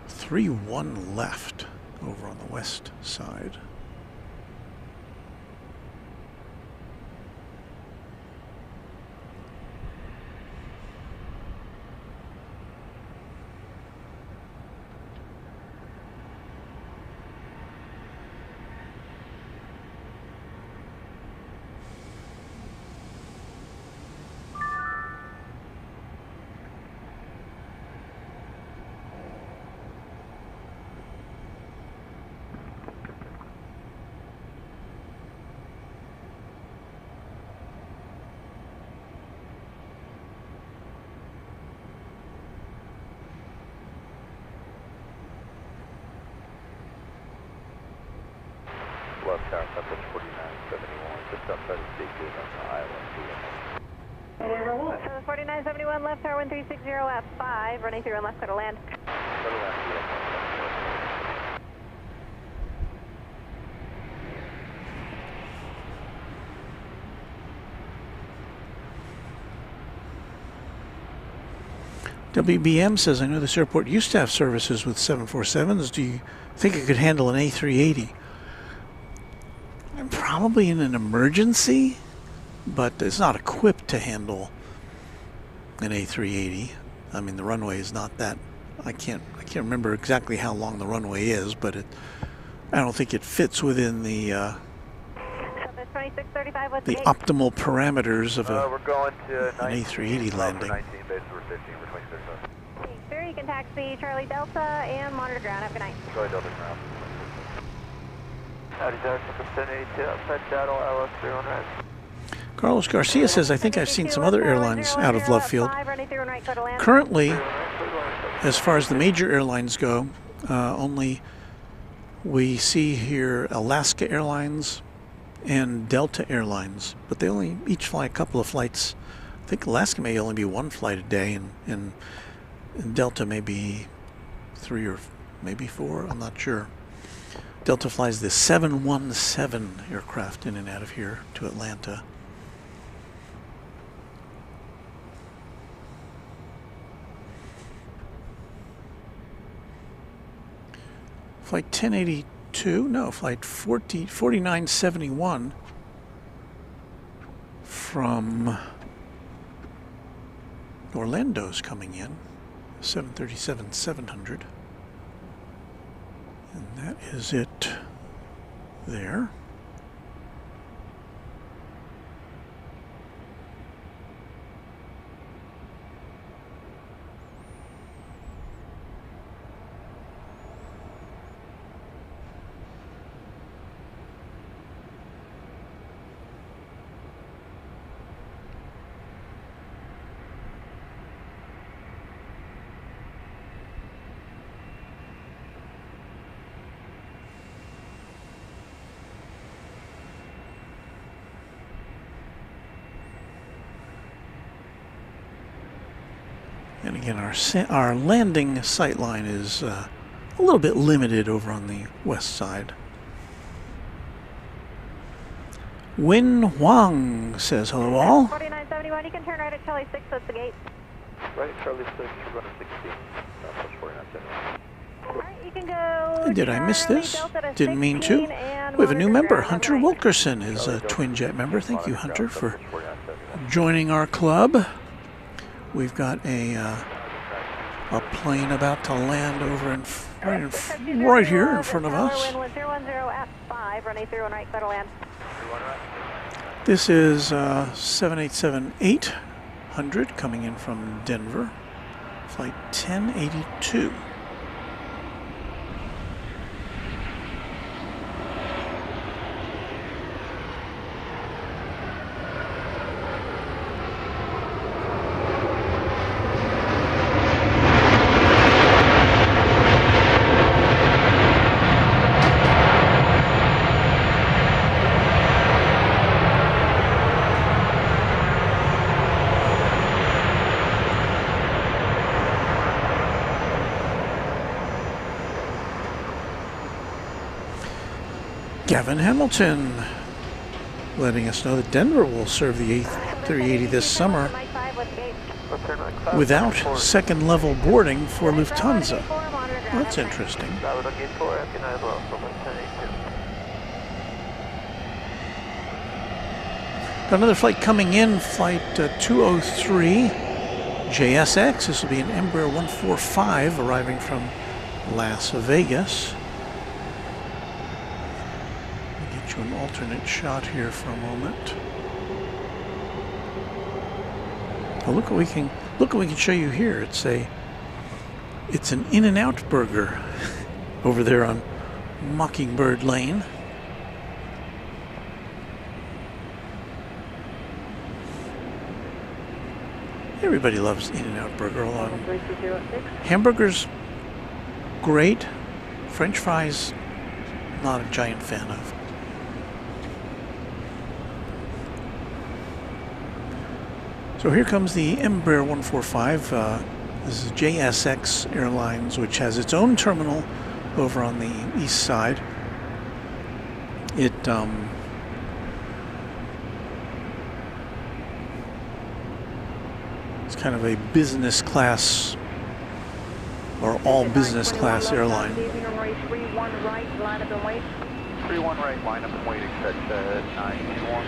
3-1 left over on the west side.
Left tower, Southwest 4971, just outside of State on the island.
So 4971, left tower 1360 at 5, running through and left, clear to land.
Clear to land,
WBM says, I know this airport used to have services with 747s. Do you think it could handle an A380? Probably in an emergency, but it's not equipped to handle an A380. I mean, the runway is not that. I can't remember exactly how long the runway is, but I don't think it fits within the optimal parameters of
we're going to
an A380 landing.
19 base for 15 for 26.
Sir, you can taxi Charlie Delta and monitor ground. Have a good night.
Charlie Delta ground.
Carlos Garcia says, I think I've seen some other airlines out of Love Field. Currently, as far as the major airlines go, only we see here Alaska Airlines and Delta Airlines, but they only each fly a couple of flights. I think Alaska may only be 1 flight a day, and Delta may be 3 or maybe 4, I'm not sure. Delta flies the 717 aircraft in and out of here to Atlanta. Flight 1082, no, flight 4971 from Orlando's coming in, 737-700. And that is it there. And again, our landing sight line is a little bit limited over on the west side. Win Huang says hello all.
4971, you can turn right at Charlie 6, that's the gate.
Right at Charlie 6, you're running 16. Southwest 4971.
Alright, you can go.
Did I miss this? Didn't mean to. We have a new member, Hunter Wilkerson is a Twin Jet member. Thank you, Hunter, for joining our club. We've got a plane about to land over right here in front of us. This is 787-800 coming in from Denver, flight 1082. Gavin Hamilton letting us know that Denver will serve the A380 this summer without second level boarding for Lufthansa. Well, that's interesting. Got another flight coming in, flight 203 JSX. This will be an Embraer 145 arriving from Las Vegas. An alternate shot here for a moment. Oh, look what we can show you here. It's an In-N-Out burger over there on Mockingbird Lane. Everybody loves In-N-Out burger. Along hamburgers, great. French fries, not a giant fan of. So here comes the Embraer 145. This is JSX Airlines, which has its own terminal over on the east side. It's kind of a business class, or all business class airline.
31 right, line up and wait. 31 right, line up and wait, except 921.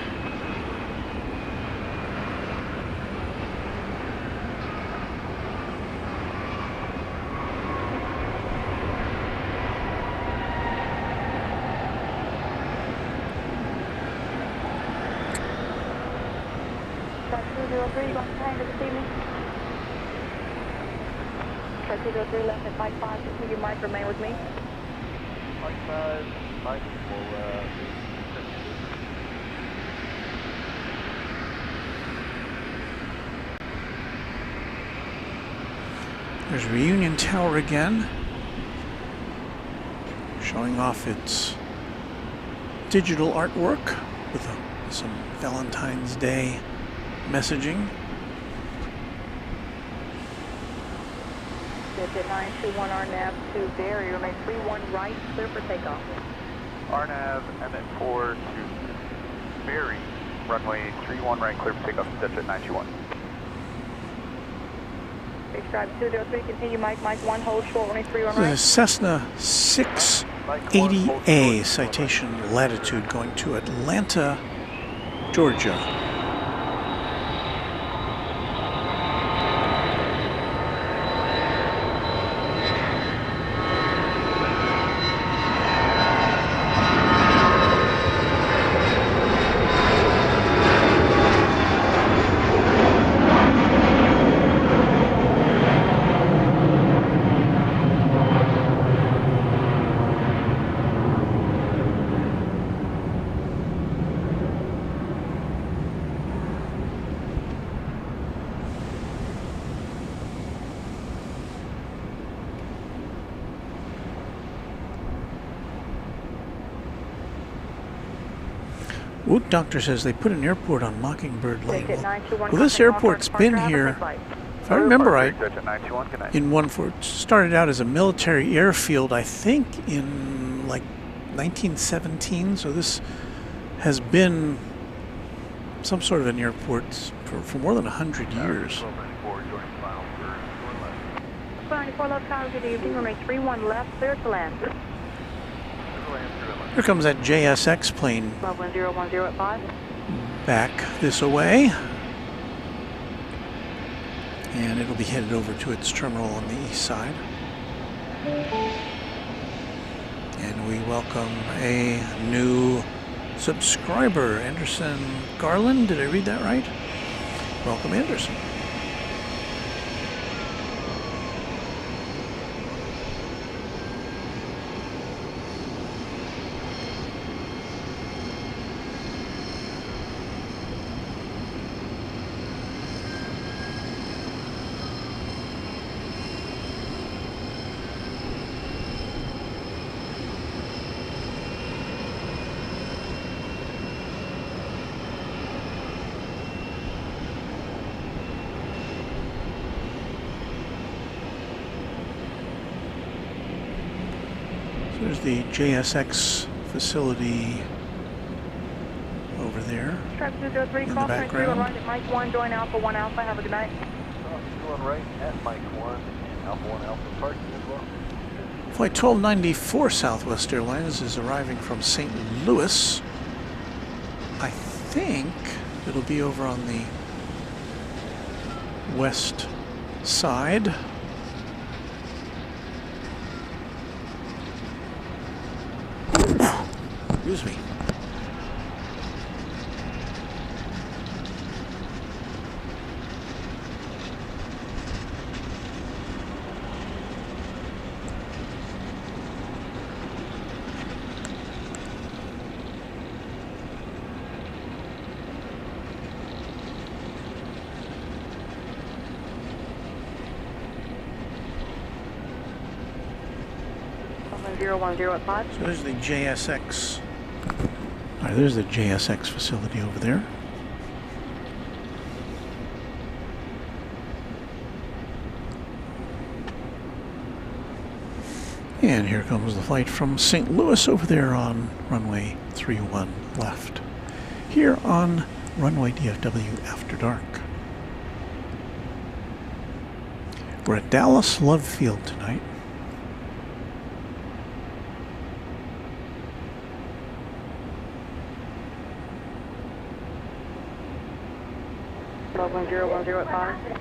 Track 203 left at Mike 5, continue Mike, remain with me. Mike 5, Mike will
There's Reunion Tower again, showing off its digital artwork with some Valentine's Day messaging.
At 921 RNAV to Barry, remain 31 right, clear for takeoff.
RNAV, MN4 to Barry, runway 31 right, clear for takeoff, that's at 921.
Drive 203, continue Mike 1, hold short, running 31
This
right.
is Cessna 680A, citation latitude, going to Atlanta, Georgia. Woot Doctor says they put an airport on Mockingbird Lane. Well, this airport's been here, if I remember right, it started out as a military airfield, I think, in like 1917. So this has been some sort of an airport for more than 100 years.
94 left, tower, good evening, runway 31 left, clear to land.
Here comes that JSX plane
1010 at 5.
back this way. And it'll be headed over to its terminal on the east side. And we welcome a new subscriber, Anderson Garland. Did I read that right? Welcome, Anderson. There's the JSX facility over there in the background.
Right at Mike 1, join Alpha 1 Alpha. Have a good night.
Going right at Mike 1 and Alpha 1 Alpha parking as well.
Flight 1294 Southwest Airlines is arriving from St. Louis. I think it'll be over on the west side. Excuse me.
at 5.
So there's the JSX. All right, there's the JSX facility over there. And here comes the flight from St. Louis over there on runway 31 left. Here on Runway DFW After Dark. We're at Dallas Love Field tonight.
Love 1010 at 5.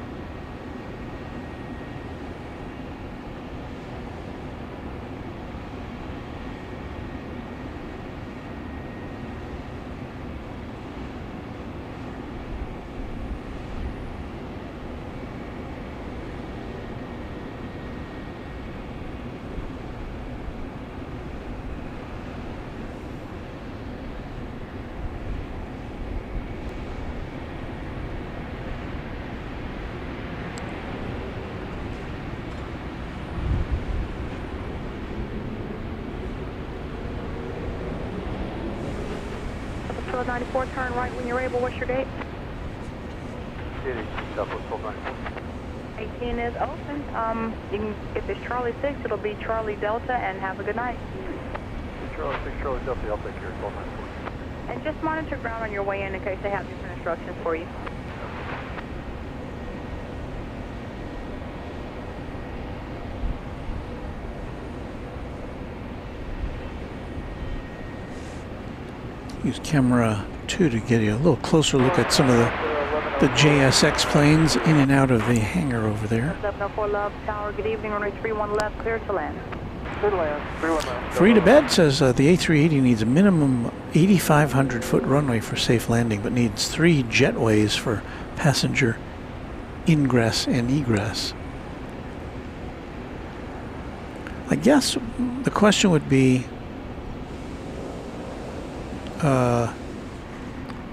Southwest 94, turn right when you're able. What's your gate? 18 is open. You can, if it's Charlie 6, it'll be Charlie Delta, and have a good night.
Charlie 6, Charlie Delta, I'll take care of 1294.
And just monitor ground on your way in case they have different instructions for you.
Use camera 2 to get you a little closer look at some of the JSX planes in and out of the hangar over there.
704 Love Tower, good evening, runway 31 left, clear to land.
Clear to land, 31 left.
Free to bed says the A380 needs a minimum 8,500 foot runway for safe landing, but needs 3 jetways for passenger ingress and egress. I guess the question would be,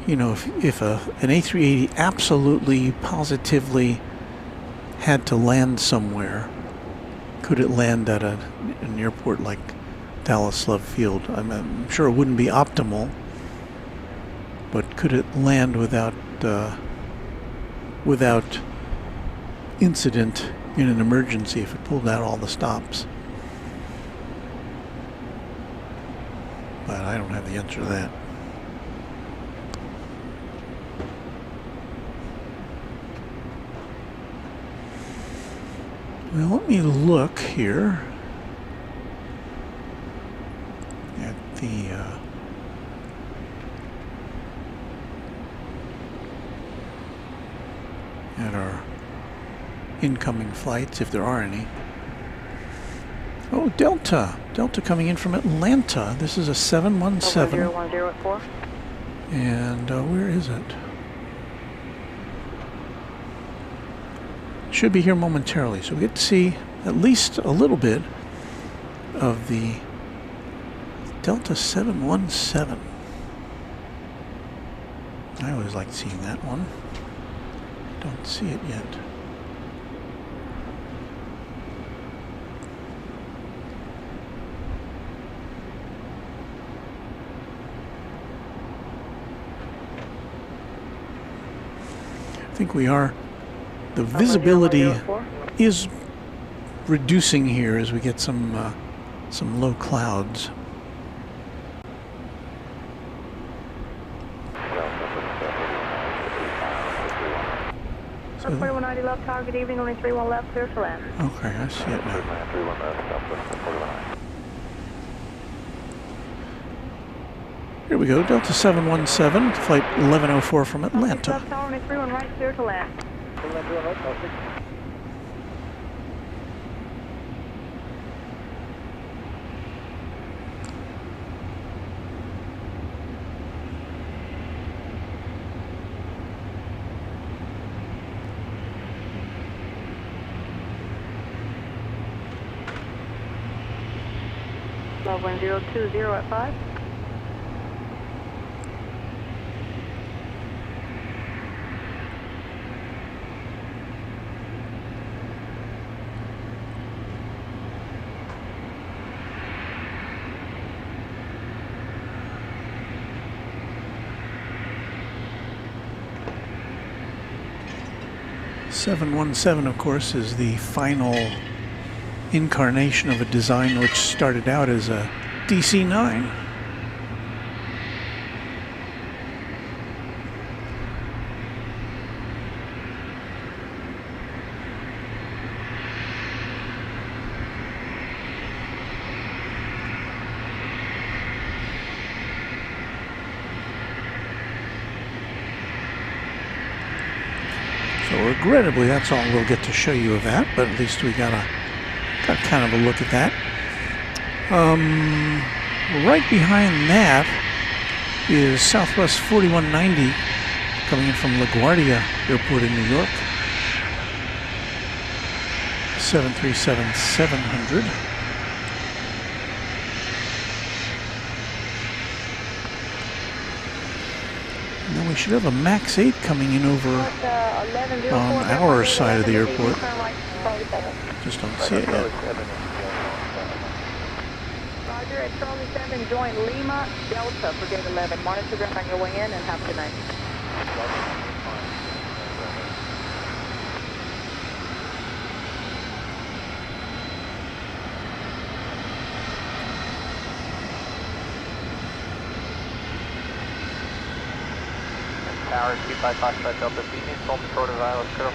you know, if an A380 absolutely, positively had to land somewhere, could it land at an airport like Dallas Love Field? I'm sure it wouldn't be optimal, but could it land without incident in an emergency if it pulled out all the stops? But I don't have the answer to that. Well, let me look here at the at our incoming flights, if there are any. Oh, Delta coming in from Atlanta. This is a 717.
010
And where is it? Should be here momentarily, so we get to see at least a little bit of the Delta 717. I always like seeing that one. Don't see it yet. I think we are. The visibility is reducing here as we get some low clouds.
So 4190 left tower, good evening, only 31 left, clear to land.
Okay, I see it now. Here we go, Delta 717, flight 1104 from Atlanta.
Left tower, only 31 right, clear to land. 1020 at 5.
.717, of course, is the final incarnation of a design which started out as a DC-9. So regrettably, that's all we'll get to show you of that, but at least we got kind of a look at that. Right behind that is Southwest 4190 coming in from LaGuardia Airport in New York. 737-700. And then we should have a MAX 8 coming in over on our side of the airport. Just don't see it yet.
Roger, at Charlie 7, join Lima, Delta for gate 11. Monitor ground on your way in and have a good night.
Tower 25 Foxtrot Delta, Phoenix, home short of Isle of Curl.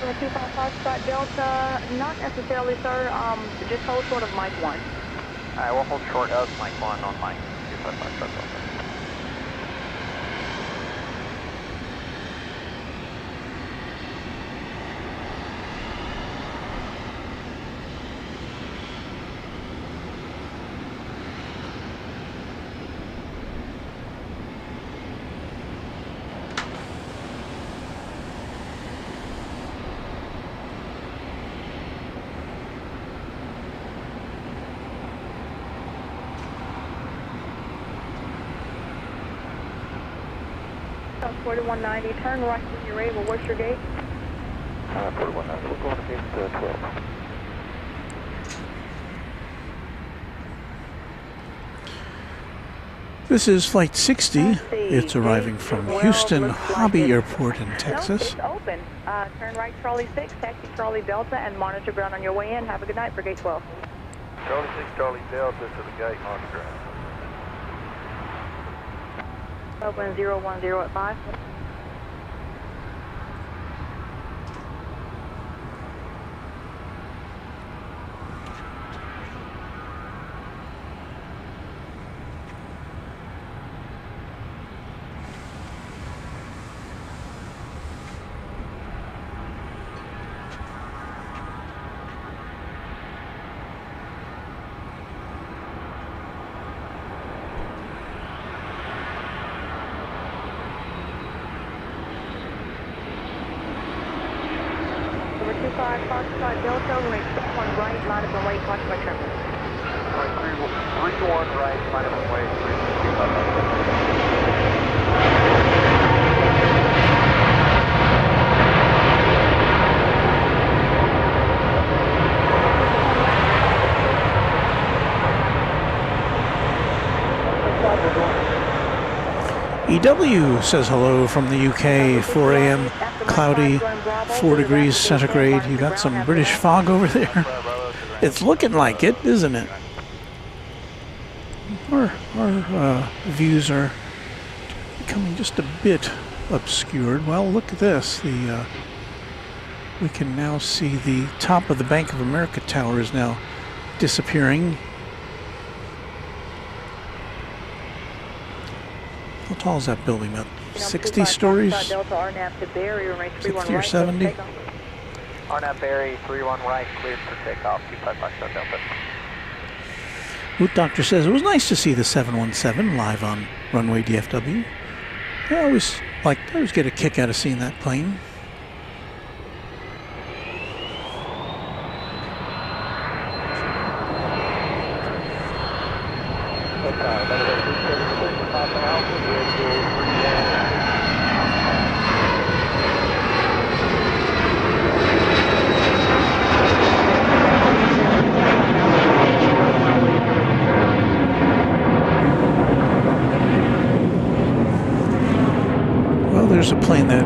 25 Foxtrot Delta, not necessarily, sir. Just hold short of Mike 1.
Alright, we'll hold short of Mike 1 on Mike 255 Delta.
South 4190, turn right when you're able. What's your gate?
4190, we're going to gate 12.
This is Flight 60. It's arriving from Houston Hobby Airport in Texas.
No, it's open. Turn right Charlie 6, taxi Charlie Delta, and monitor ground on your way in. Have a good night for gate 12.
Charlie 6, Charlie Delta to the gate, monitor ground.
Open 010 at 5. Over 25 Foxtrot Delta, runway 61 right, line up and wait, watch my trim.
Alright, 31 right, line up and wait, 325.
EW says hello from the UK, 4 a.m., cloudy, 4 degrees centigrade. You got some British fog over there. It's looking like it, isn't it? Our views are becoming just a bit obscured. Well, look at this. We can now see the top of the Bank of America tower is now disappearing. How tall is that building? About 60 stories? 60 or 70?
RNAV Berry, 31 right, cleared for takeoff, 255 Delta.
Root Doctor says, it was nice to see the 717 live on Runway DFW. I always get a kick out of seeing that plane. Well, there's a plane that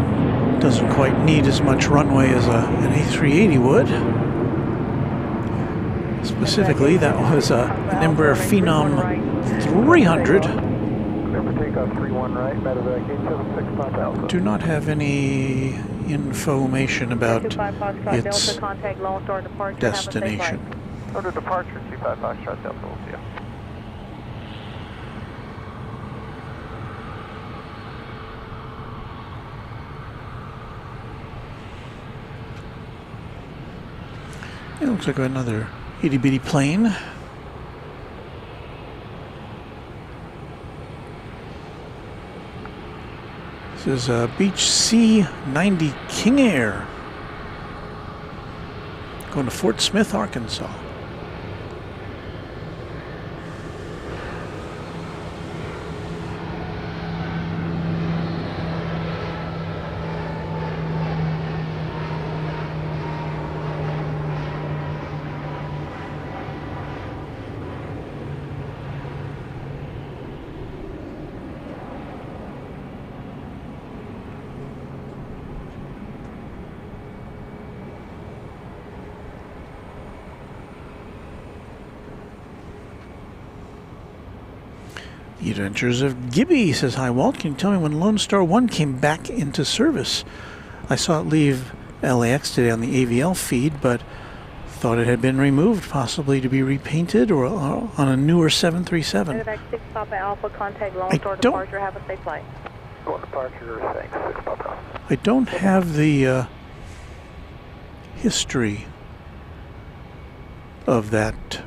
doesn't quite need as much runway as an A380 would. Specifically, that was an Embraer Phenom 300. Do not have any information about its destination.
Order departure, 255 Delta, we'll see you.
It looks like another itty-bitty plane. This is a Beech C-90 King Air going to Fort Smith, Arkansas. The Adventures of Gibby says, hi Walt, can you tell me when Lone Star 1 came back into service? I saw it leave LAX today on the AVL feed, but Thought it had been removed, possibly to be repainted or on a newer 737.
Medevac 6 Papa Alpha, contact Lone
I
Star
don't-
departure. Have a safe flight.
Going departure, thanks, 6 Papa.
I don't have the history of that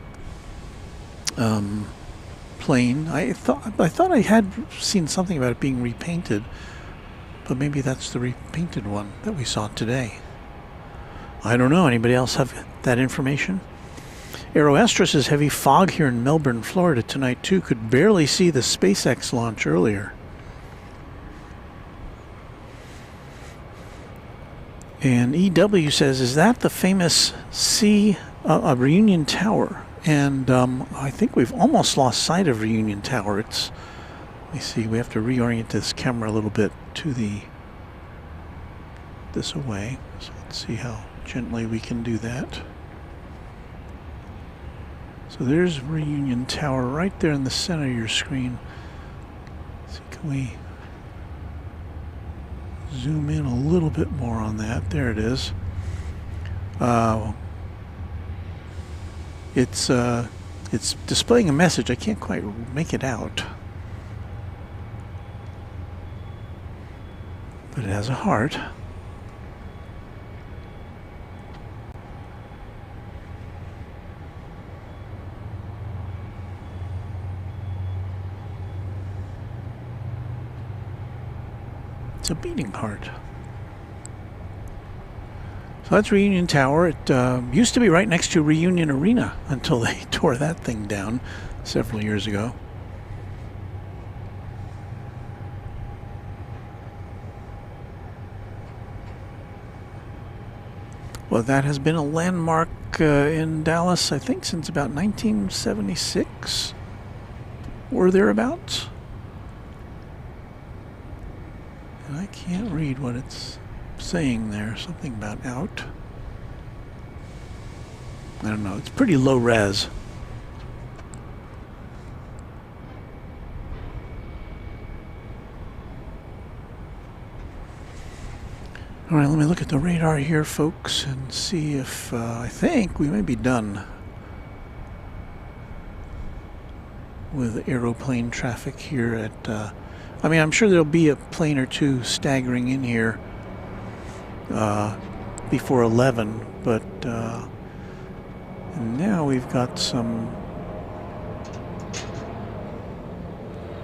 plane. I thought I had seen something about it being repainted, but maybe that's the repainted one that we saw today. I don't know. Anybody else have that information? Aeroastros is heavy fog here in Melbourne, Florida tonight too. Could barely see the SpaceX launch earlier. And EW says, is that the famous Reunion Tower? And I think we've almost lost sight of Reunion Tower. Let me see, we have to reorient this camera a little bit to this away. So let's see how gently we can do that. So there's Reunion Tower right there in the center of your screen. So can we zoom in a little bit more on that? There it is. It's displaying a message. I can't quite make it out, but it has a heart. It's a beating heart. So that's Reunion Tower. It used to be right next to Reunion Arena until they tore that thing down several years ago. Well, that has been a landmark in Dallas, I think, since about 1976 or thereabouts. And I can't read what it's saying there. Something about out. I don't know. It's pretty low res. All right, let me look at the radar here, folks, and see if I think we may be done with aeroplane traffic here at I mean, I'm sure there'll be a plane or two staggering in here before 11, but and now we've got some.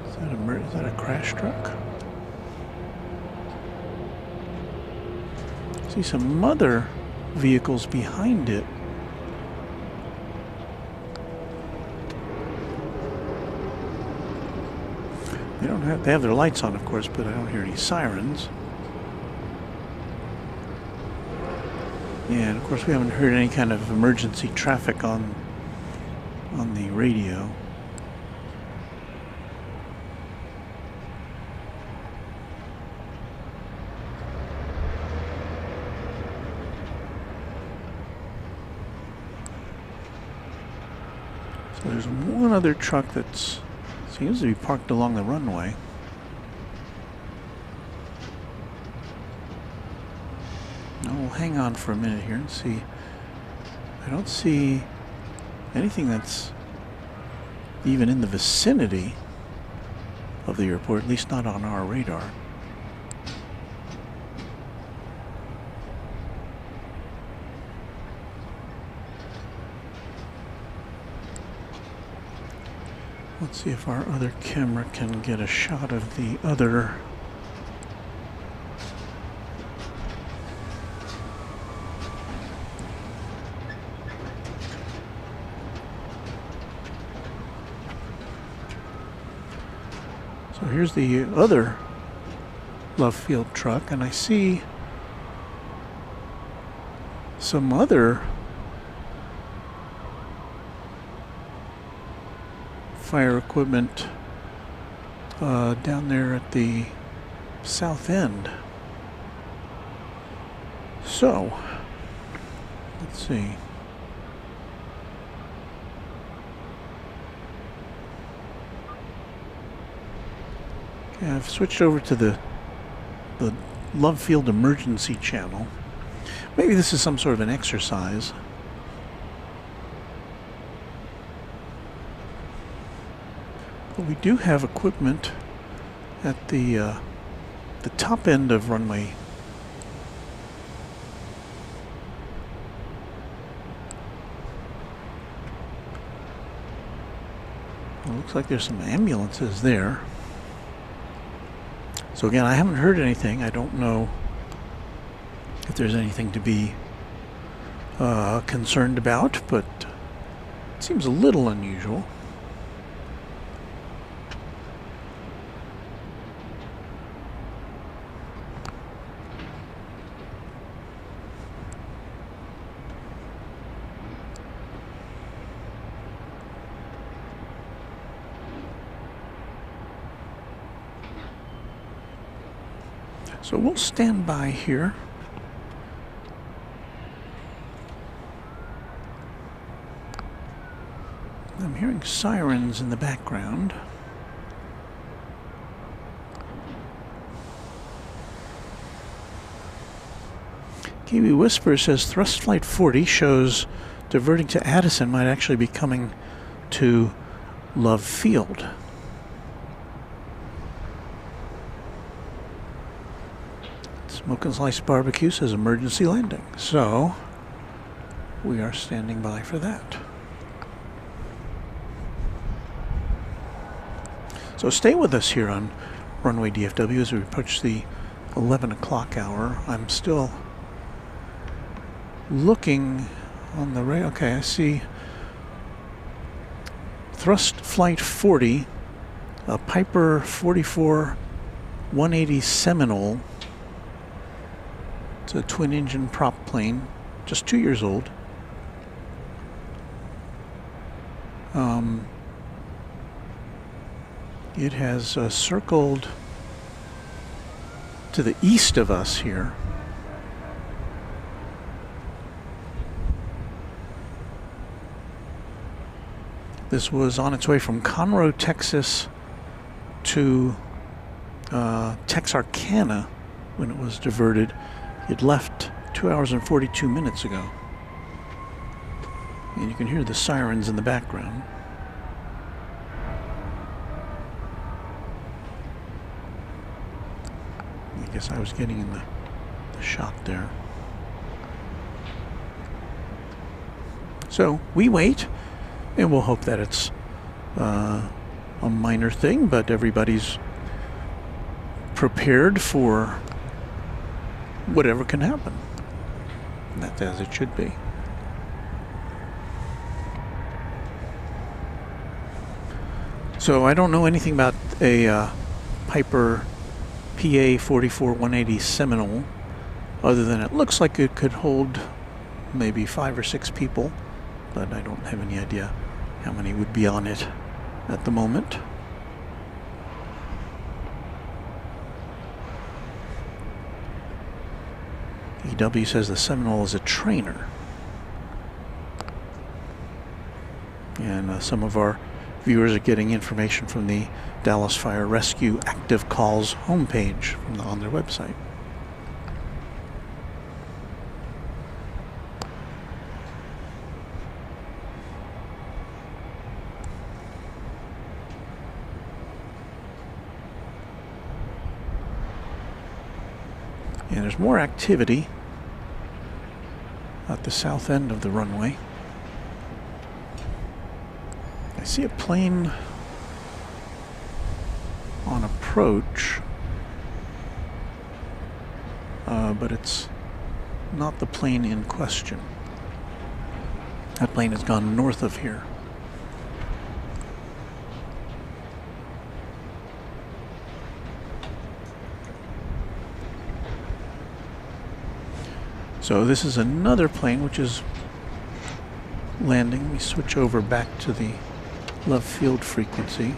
Is that a crash truck? See some other vehicles behind it. They have their lights on, of course, but I don't hear any sirens. And of course we haven't heard any kind of emergency traffic on the radio. So there's one other truck that seems to be parked along the runway. Now we'll hang on for a minute here and see. I don't see anything that's even in the vicinity of the airport, at least not on our radar. Let's see if our other camera can get a shot of the other. So here's the other Love Field truck, and I see some other fire equipment down there at the south end. So, let's see. Okay, I've switched over to the Love Field emergency channel. Maybe this is some sort of an exercise. But we do have equipment at the top end of runway. It looks like there's some ambulances there. So again, I haven't heard anything. I don't know if there's anything to be concerned about, but it seems a little unusual. So we'll stand by here. I'm hearing sirens in the background. Kiwi Whisper says thrust flight 40 shows diverting to Addison might actually be coming to Love Field. Smoke and Slice Barbecue says emergency landing. So we are standing by for that. So stay with us here on Runway DFW as we approach the 11 o'clock hour. I'm still looking on the radar. Okay, I see thrust flight 40, a Piper 44 180 Seminole. It's a twin engine prop plane, just 2 years old. It has circled to the east of us here. This was on its way from Conroe, Texas to Texarkana when it was diverted. It left 2 hours and 42 minutes ago. And you can hear the sirens in the background. I guess I was getting in the shot there. So we wait, and we'll hope that it's a minor thing, but everybody's prepared for whatever can happen. And that's as it should be. So I don't know anything about a Piper PA 44 180 Seminole, other than it looks like it could hold maybe 5 or 6 people, but I don't have any idea how many would be on it at the moment. EW says the Seminole is a trainer. And some of our viewers are getting information from the Dallas Fire Rescue Active Calls homepage on their website. And there's more activity at the south end of the runway. I see a plane on approach, but it's not the plane in question. That plane has gone north of here. So this is another plane which is landing. We switch over back to the Love Field frequency.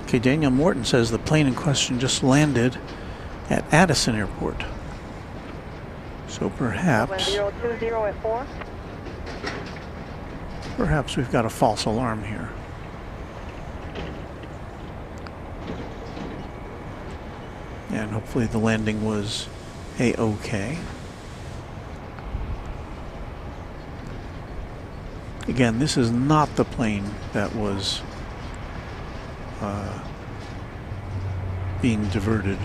Okay, Daniel Morton says the plane in question just landed at Addison Airport. So perhaps
1020 at 4.
Perhaps we've got a false alarm here. And hopefully the landing was A-OK. Again, this is not the plane that was being diverted.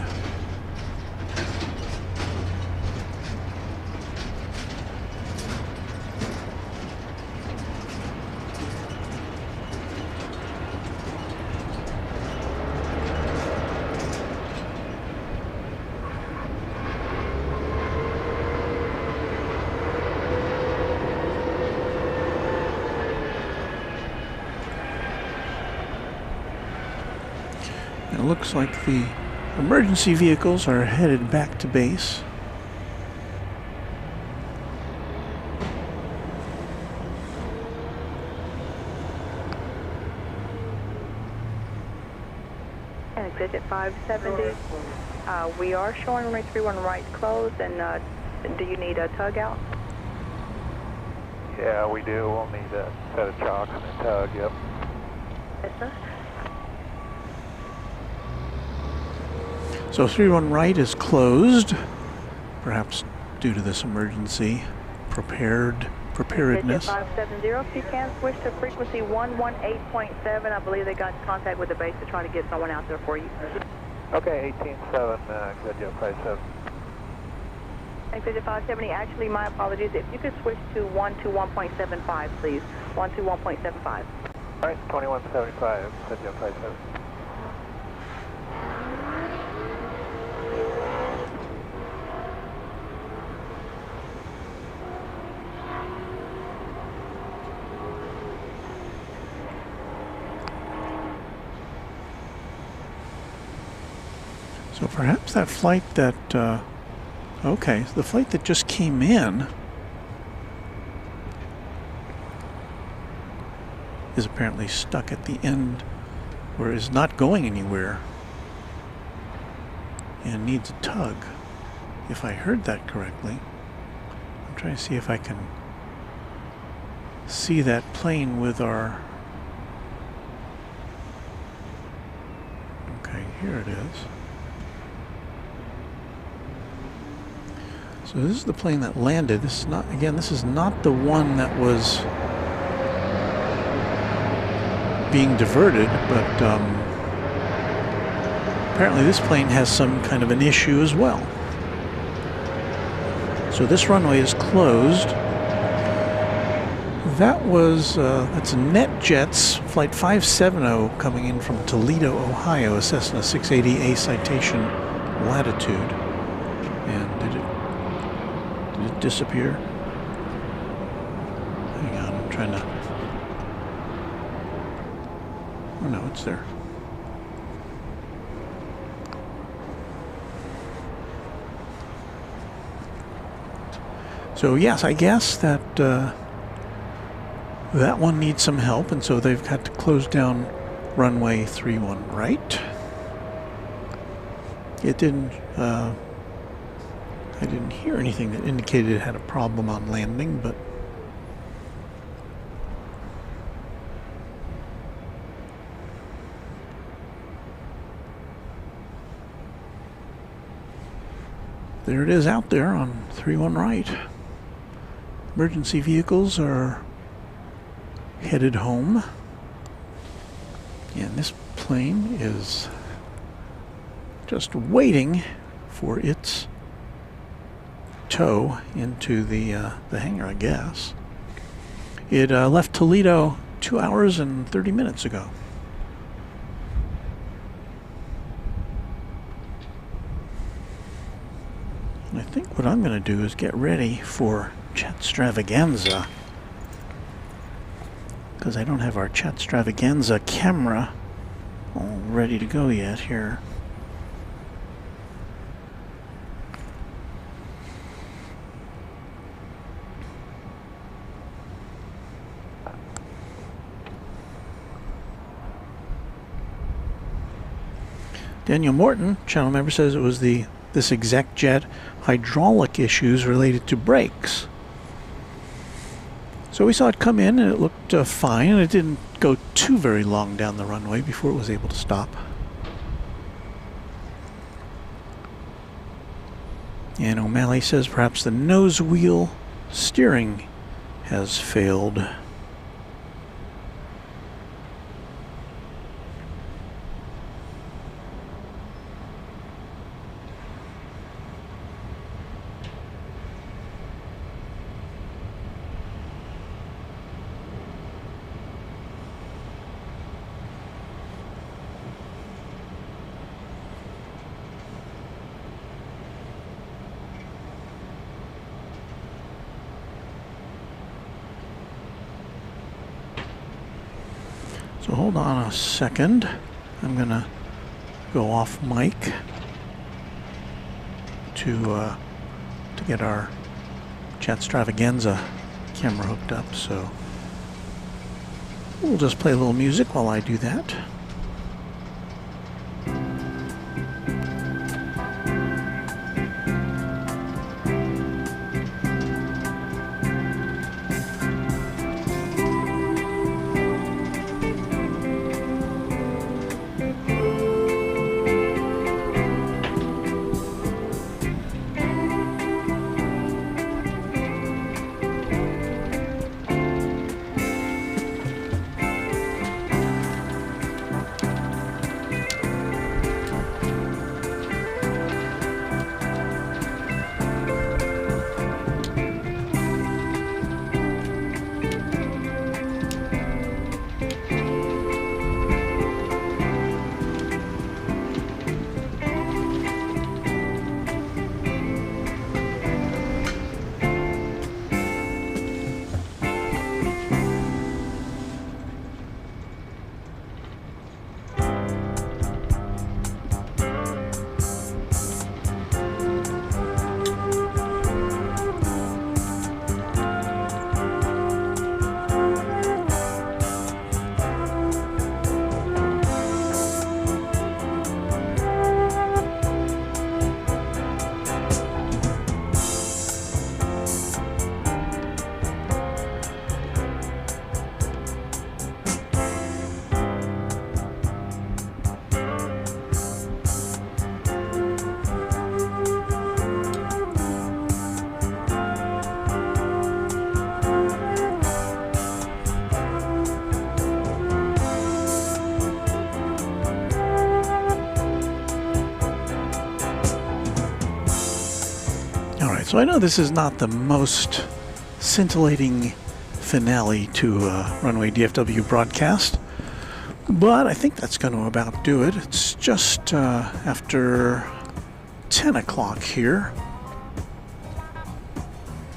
It looks like the emergency vehicles are headed back to base.
And exit 570. We are showing runway 31 right closed, and do you need a tug out?
Yeah, we do. We'll need a set of chocks and a tug, yep.
Yes, sir.
So 31 right is closed, perhaps due to this emergency preparedness.
570, if you can switch to frequency 118.7. I believe they got in contact with the base to try to get someone out there for you.
Okay, 18.7, good job, 57.
Exit 570, actually my apologies, if you could switch to 121.75 please, 121.75.
All right, 2175, good job, 57.
So perhaps that flight that, okay, the flight that just came in is apparently stuck at the end, or is not going anywhere, and needs a tug, if I heard that correctly. I'm trying to see if I can see that plane with our... Okay, here it is. So this is the plane that landed. This is not, again, this is not the one that was being diverted, but apparently this plane has some kind of an issue as well. So this runway is closed. That was, that's NetJets Flight 570 coming in from Toledo, Ohio, a Cessna 680A citation latitude. And did it disappear? Hang on, I'm trying to... Oh no, it's there. So yes, I guess that that one needs some help, and so they've had to close down runway 31 right. It didn't... I didn't hear anything that indicated it had a problem on landing, but there it is out there on 31 right. Emergency vehicles are headed home, and this plane is just waiting for its tow into the hangar, I guess. It left Toledo 2 hours and 30 minutes ago. And I think what I'm going to do is get ready for Chatstravaganza, because I don't have our Chatstravaganza camera all ready to go yet here. Daniel Morton, channel member, says it was this exec jet hydraulic issues related to brakes. So we saw it come in and it looked fine, and it didn't go too very long down the runway before it was able to stop. And O'Malley says perhaps the nose wheel steering has failed. So hold on a second. I'm gonna go off mic to get our Chatstravaganza camera hooked up. So we'll just play a little music while I do that. So I know this is not the most scintillating finale to a Runway DFW broadcast, but I think that's going to about do it. It's just after 10 o'clock here.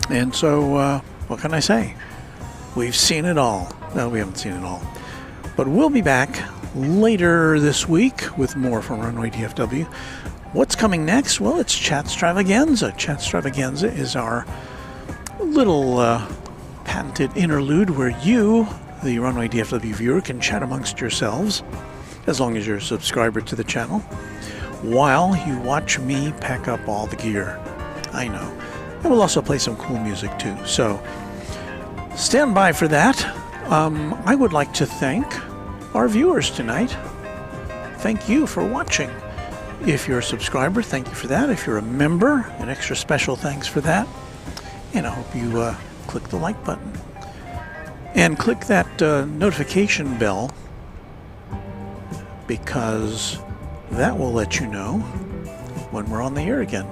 And so, what can I say? We've seen it all. Well, we haven't seen it all. But we'll be back later this week with more from Runway DFW. What's coming next? Well, it's Chatstravaganza. Chatstravaganza is our little patented interlude where you, the Runway DFW viewer, can chat amongst yourselves, as long as you're a subscriber to the channel, while you watch me pack up all the gear. I know. And we'll also play some cool music too. So stand by for that. I would like to thank our viewers tonight. Thank you for watching. If you're a subscriber, thank you for that. If you're a member, an extra special thanks for that. And I hope you click the like button. And click that notification bell, because that will let you know when we're on the air again.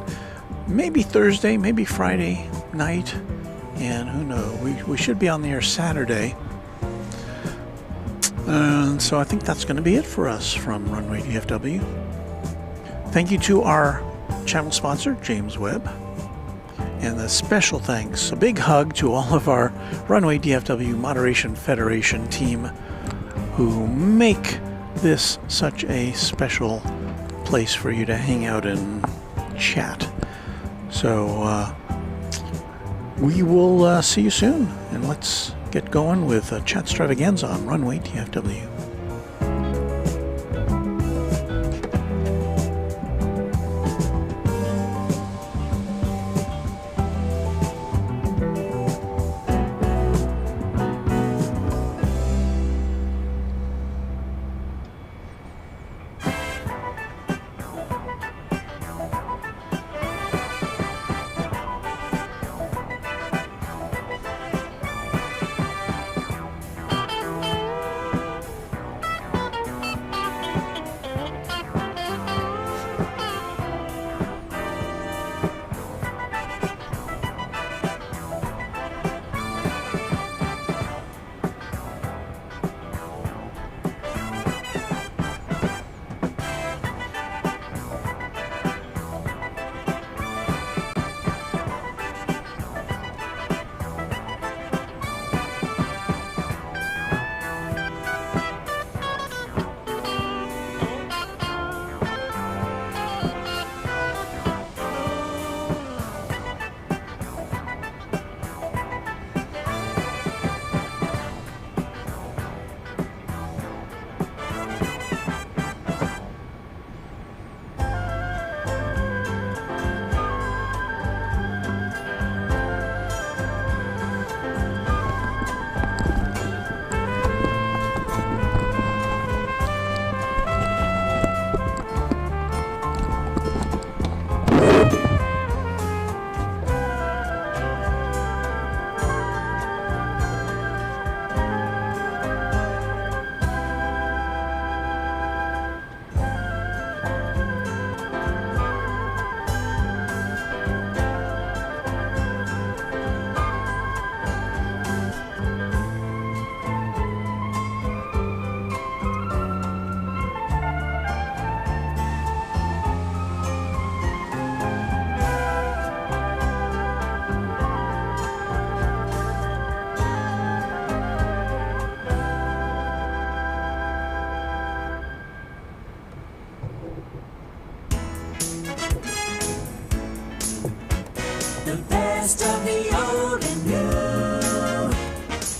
Maybe Thursday, maybe Friday night, and who knows, we should be on the air Saturday. And so I think that's going to be it for us from Runway DFW. Thank you to our channel sponsor, James Webb. And a special thanks, a big hug to all of our Runway DFW Moderation Federation team who make this such a special place for you to hang out and chat. So we will see you soon, and let's get going with Chatstravaganza on Runway DFW.
The best of the old and new.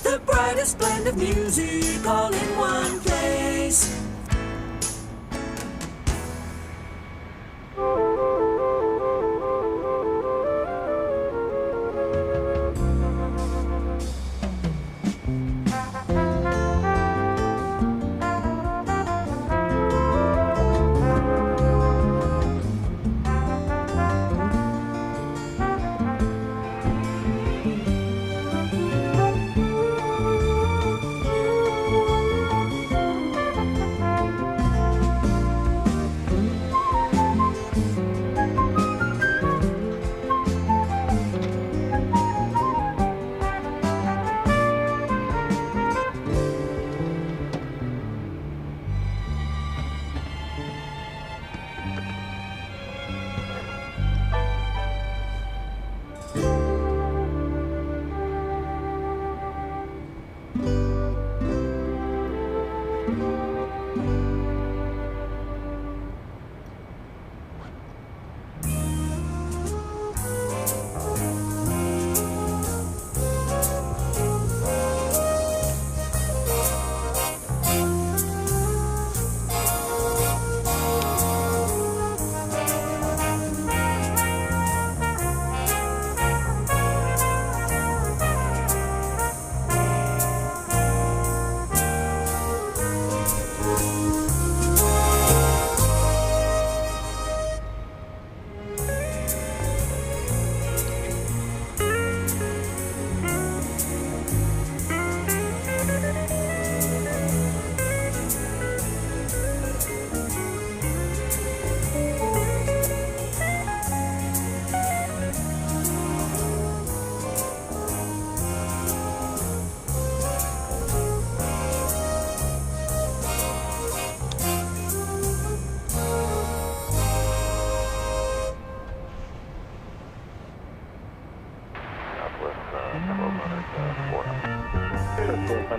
The brightest blend of music all in one place.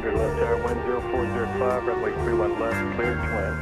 Left tower, wind 0405, runway 31 left, clear twin.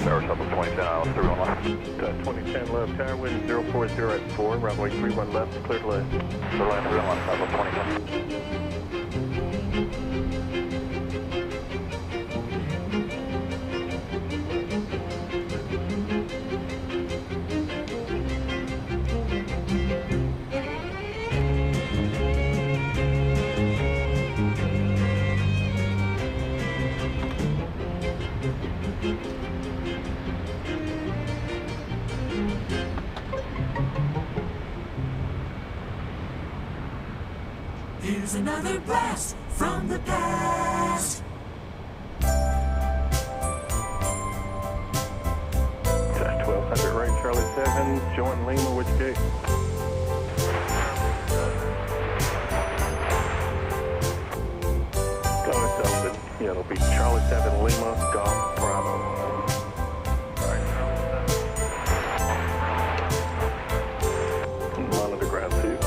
Tower Shuttle 2010, Island 31 2010 left, tower wind 0404, runway 31 left, clear to land. Clear land 31 left, Shuttle 2010.
Here's another blast from the past.
1200 right, Charlie 7, join Lima, which gate? Go to yeah, it'll be Charlie 7, Lima, Golf, Bravo. Monitor ground 2.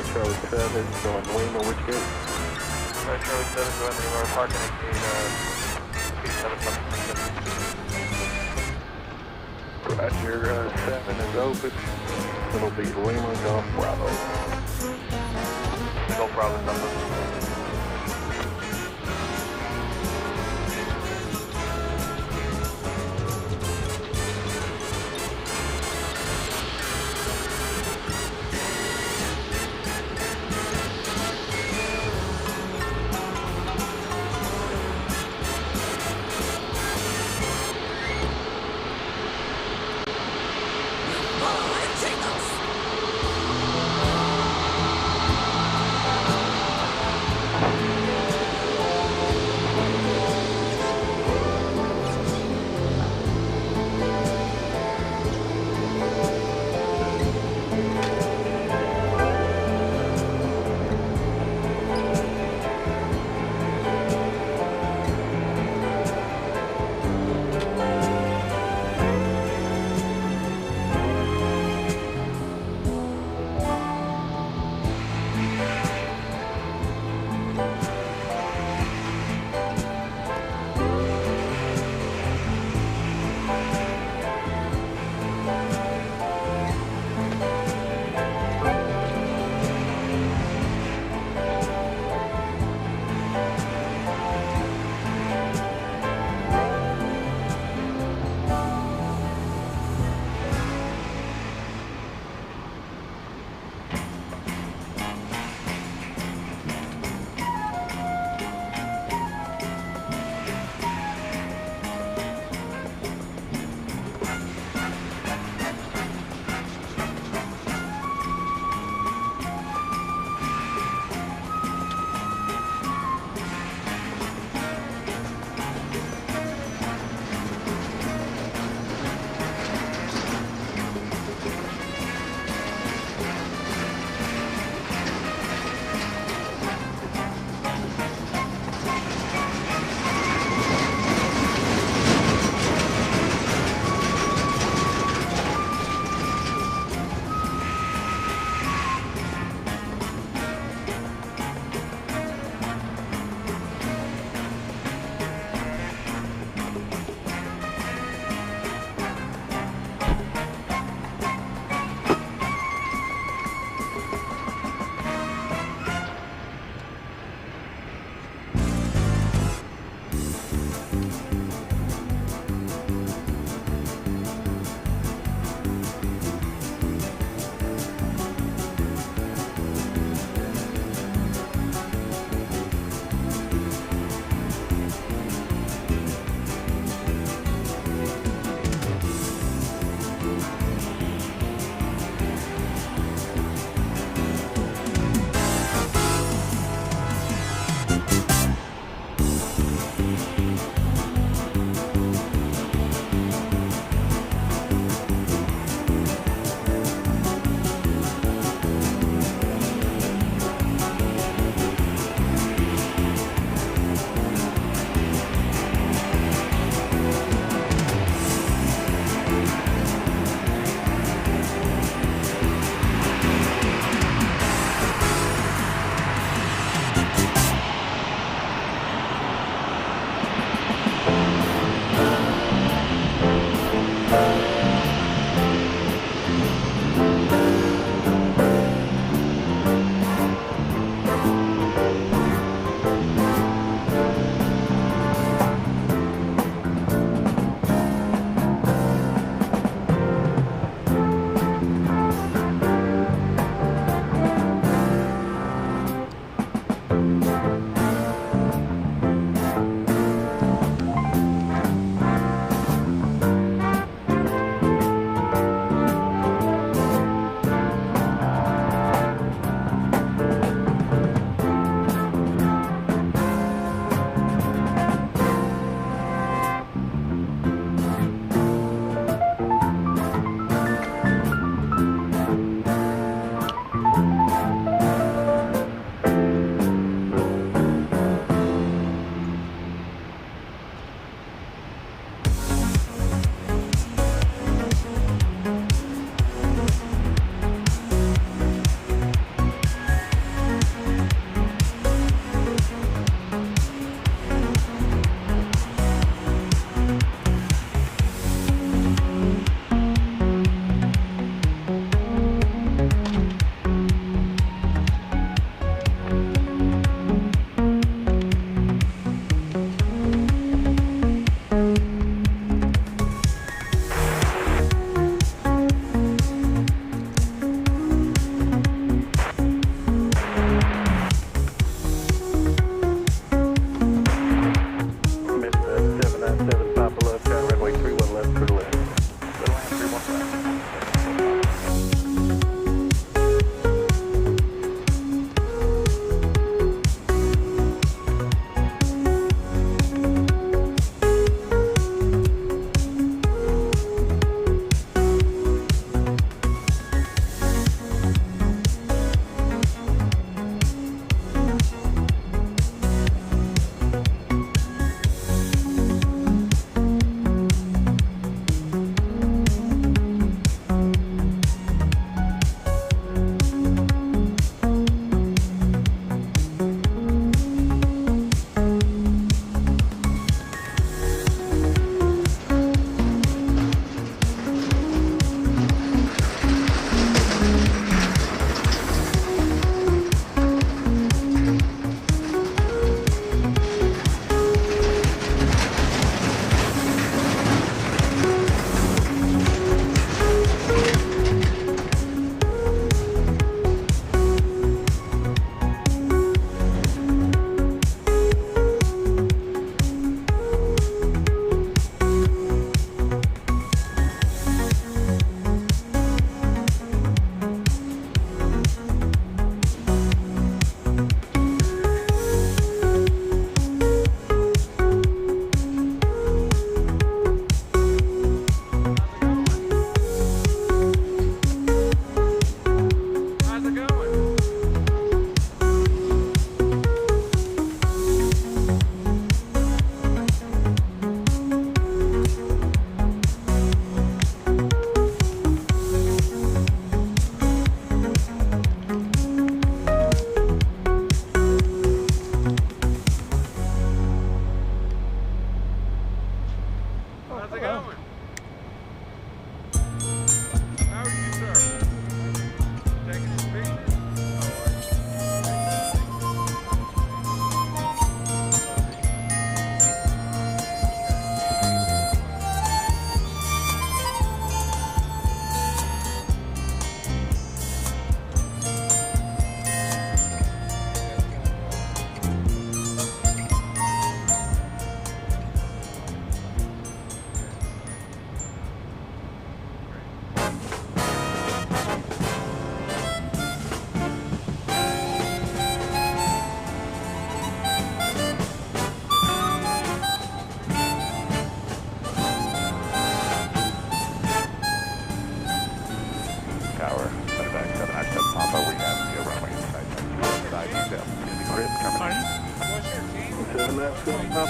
Runway Charlie 7, going Lima, which gate?
Runway Charlie 7, going Lima, we're parking at gate 7.
Roger, 7 is open. It'll be Lima, Golf Bravo.
Golf Bravo, something.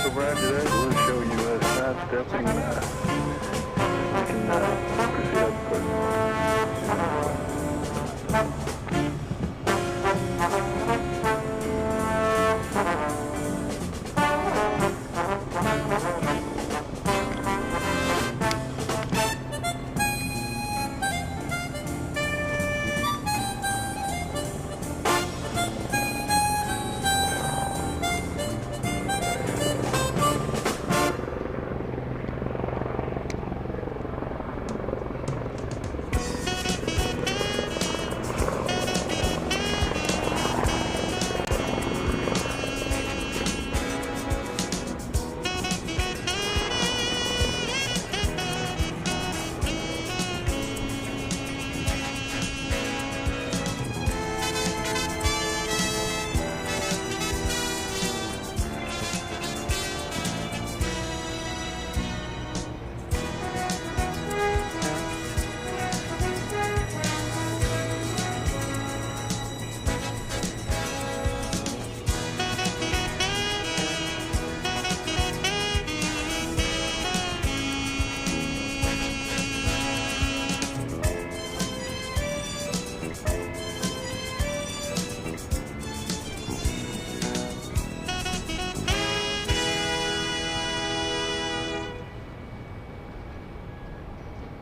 Alpha, roger that. We'll show you sidestepping. We can proceed up quick.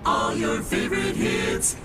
All your favorite hits.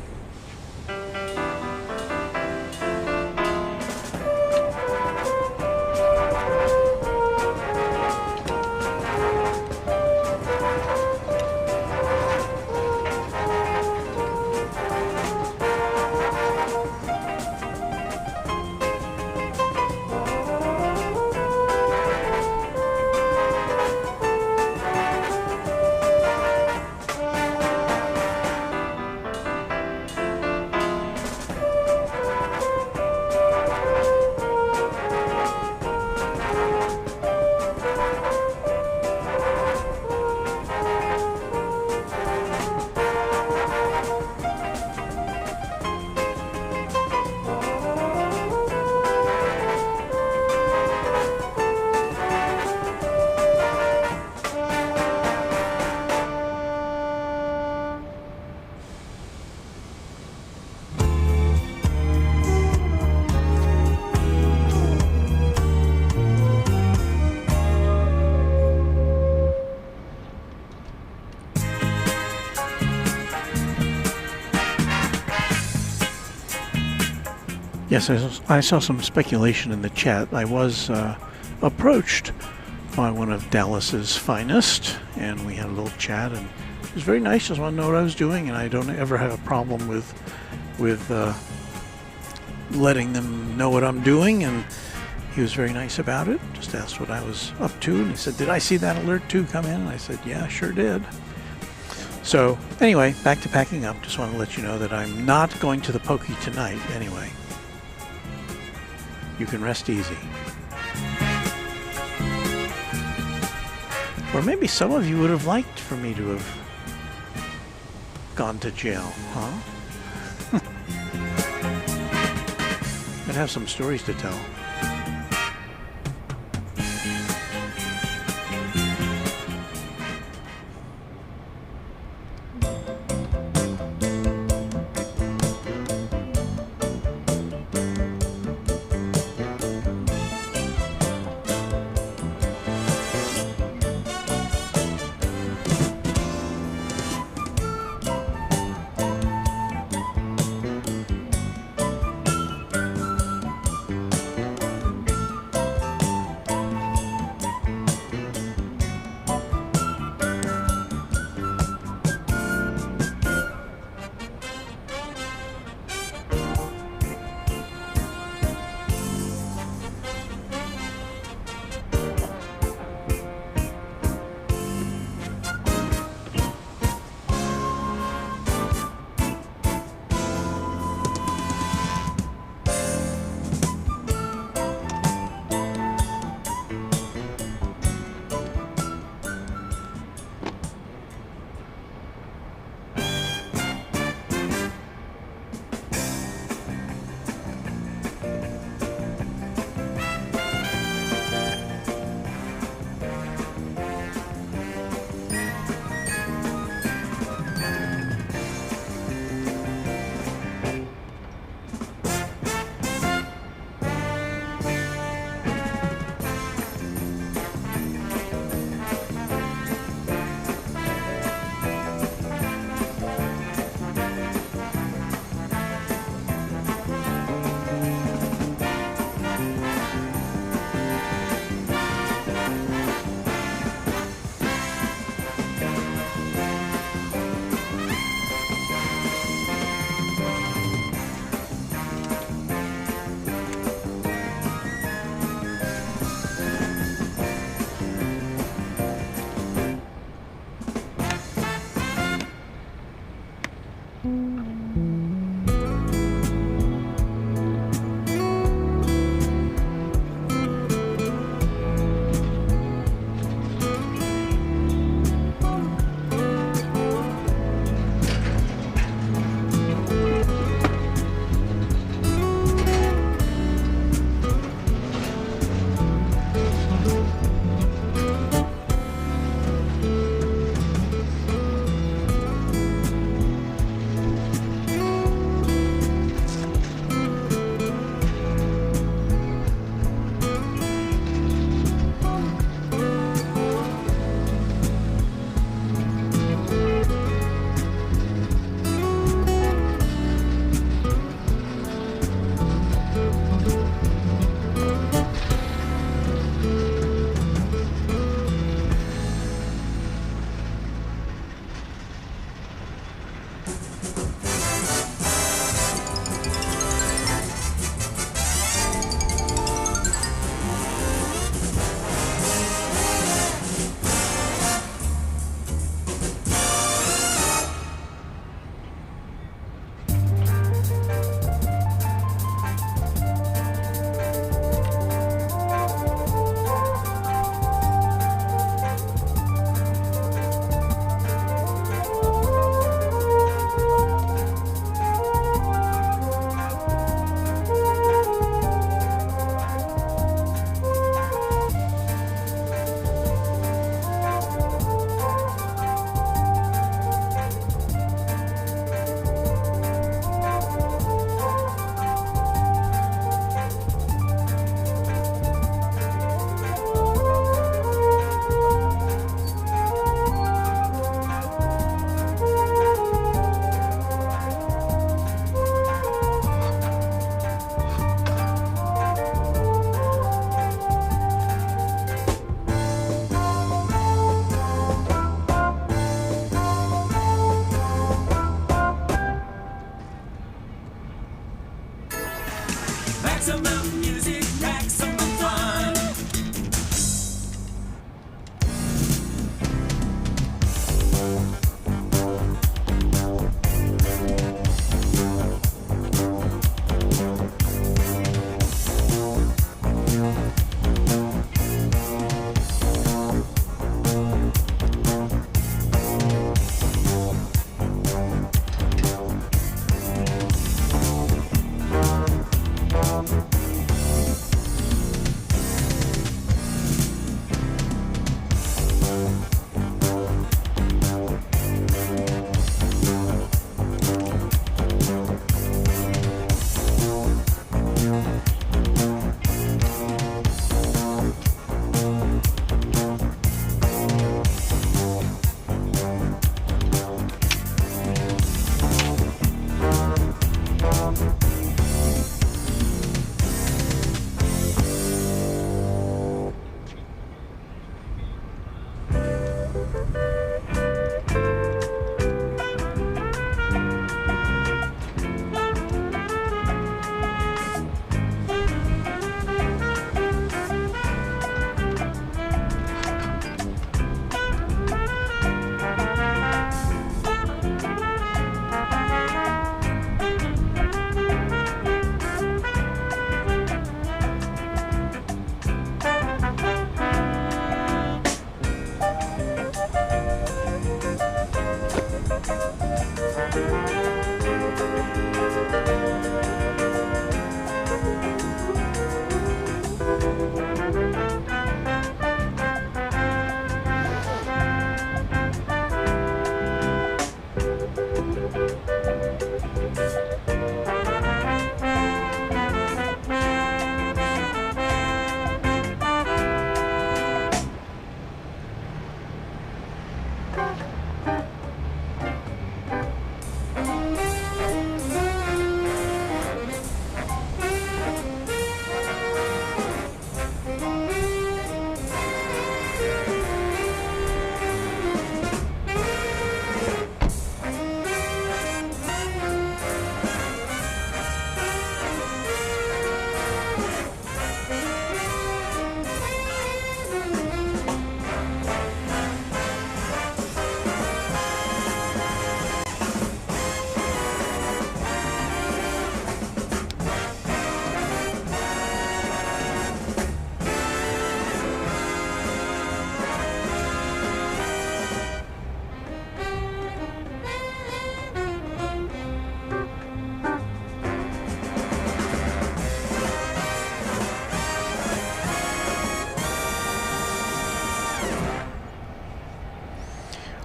Yes, I saw some speculation in the chat. I was approached by one of Dallas's finest, and we had a little chat, and it was very nice. Just want to know what I was doing, and I don't ever have a problem with letting them know what I'm doing, and he was very nice about it. Just asked what I was up to, and he said, "Did I see that alert 2 come in?" And I said, "Yeah, sure did." So anyway, back to packing up. Just want to let you know that I'm not going to the Pokey tonight anyway. You can rest easy. Or maybe some of you would have liked for me to have gone to jail, huh? I'd have some stories to tell.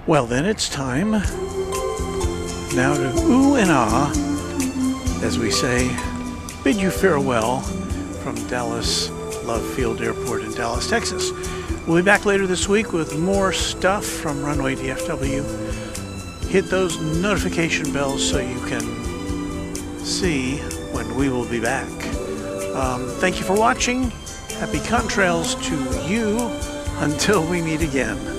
Well, then it's time now to ooh and ah, as we say, bid you farewell from Dallas Love Field Airport in Dallas, Texas. We'll be back later this week with more stuff from Runway DFW. Hit those notification bells so you can see when we will be back. Thank you for watching. Happy contrails to you until we meet again.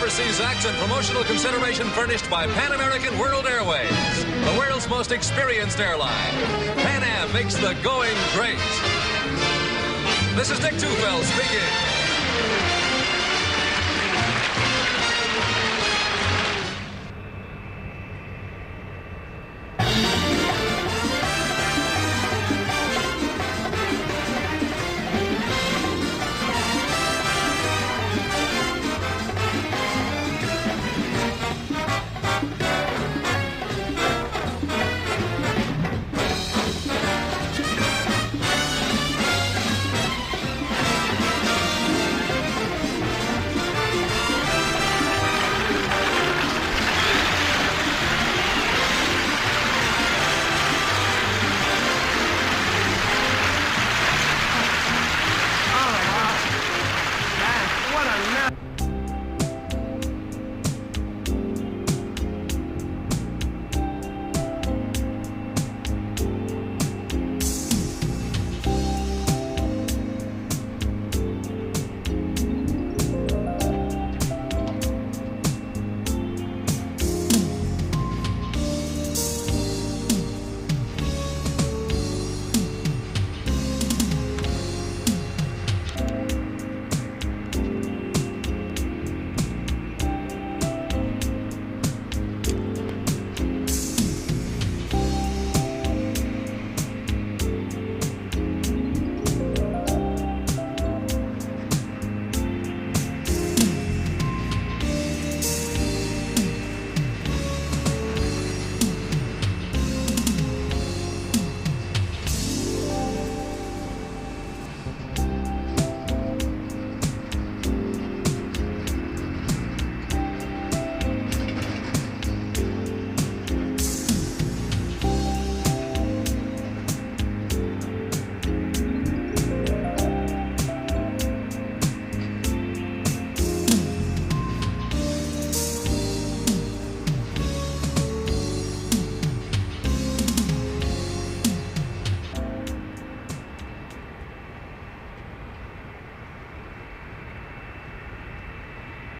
Overseas acts and promotional consideration furnished by Pan American World Airways, the world's most experienced airline. Pan Am makes the going great. This is Dick Tufeld speaking.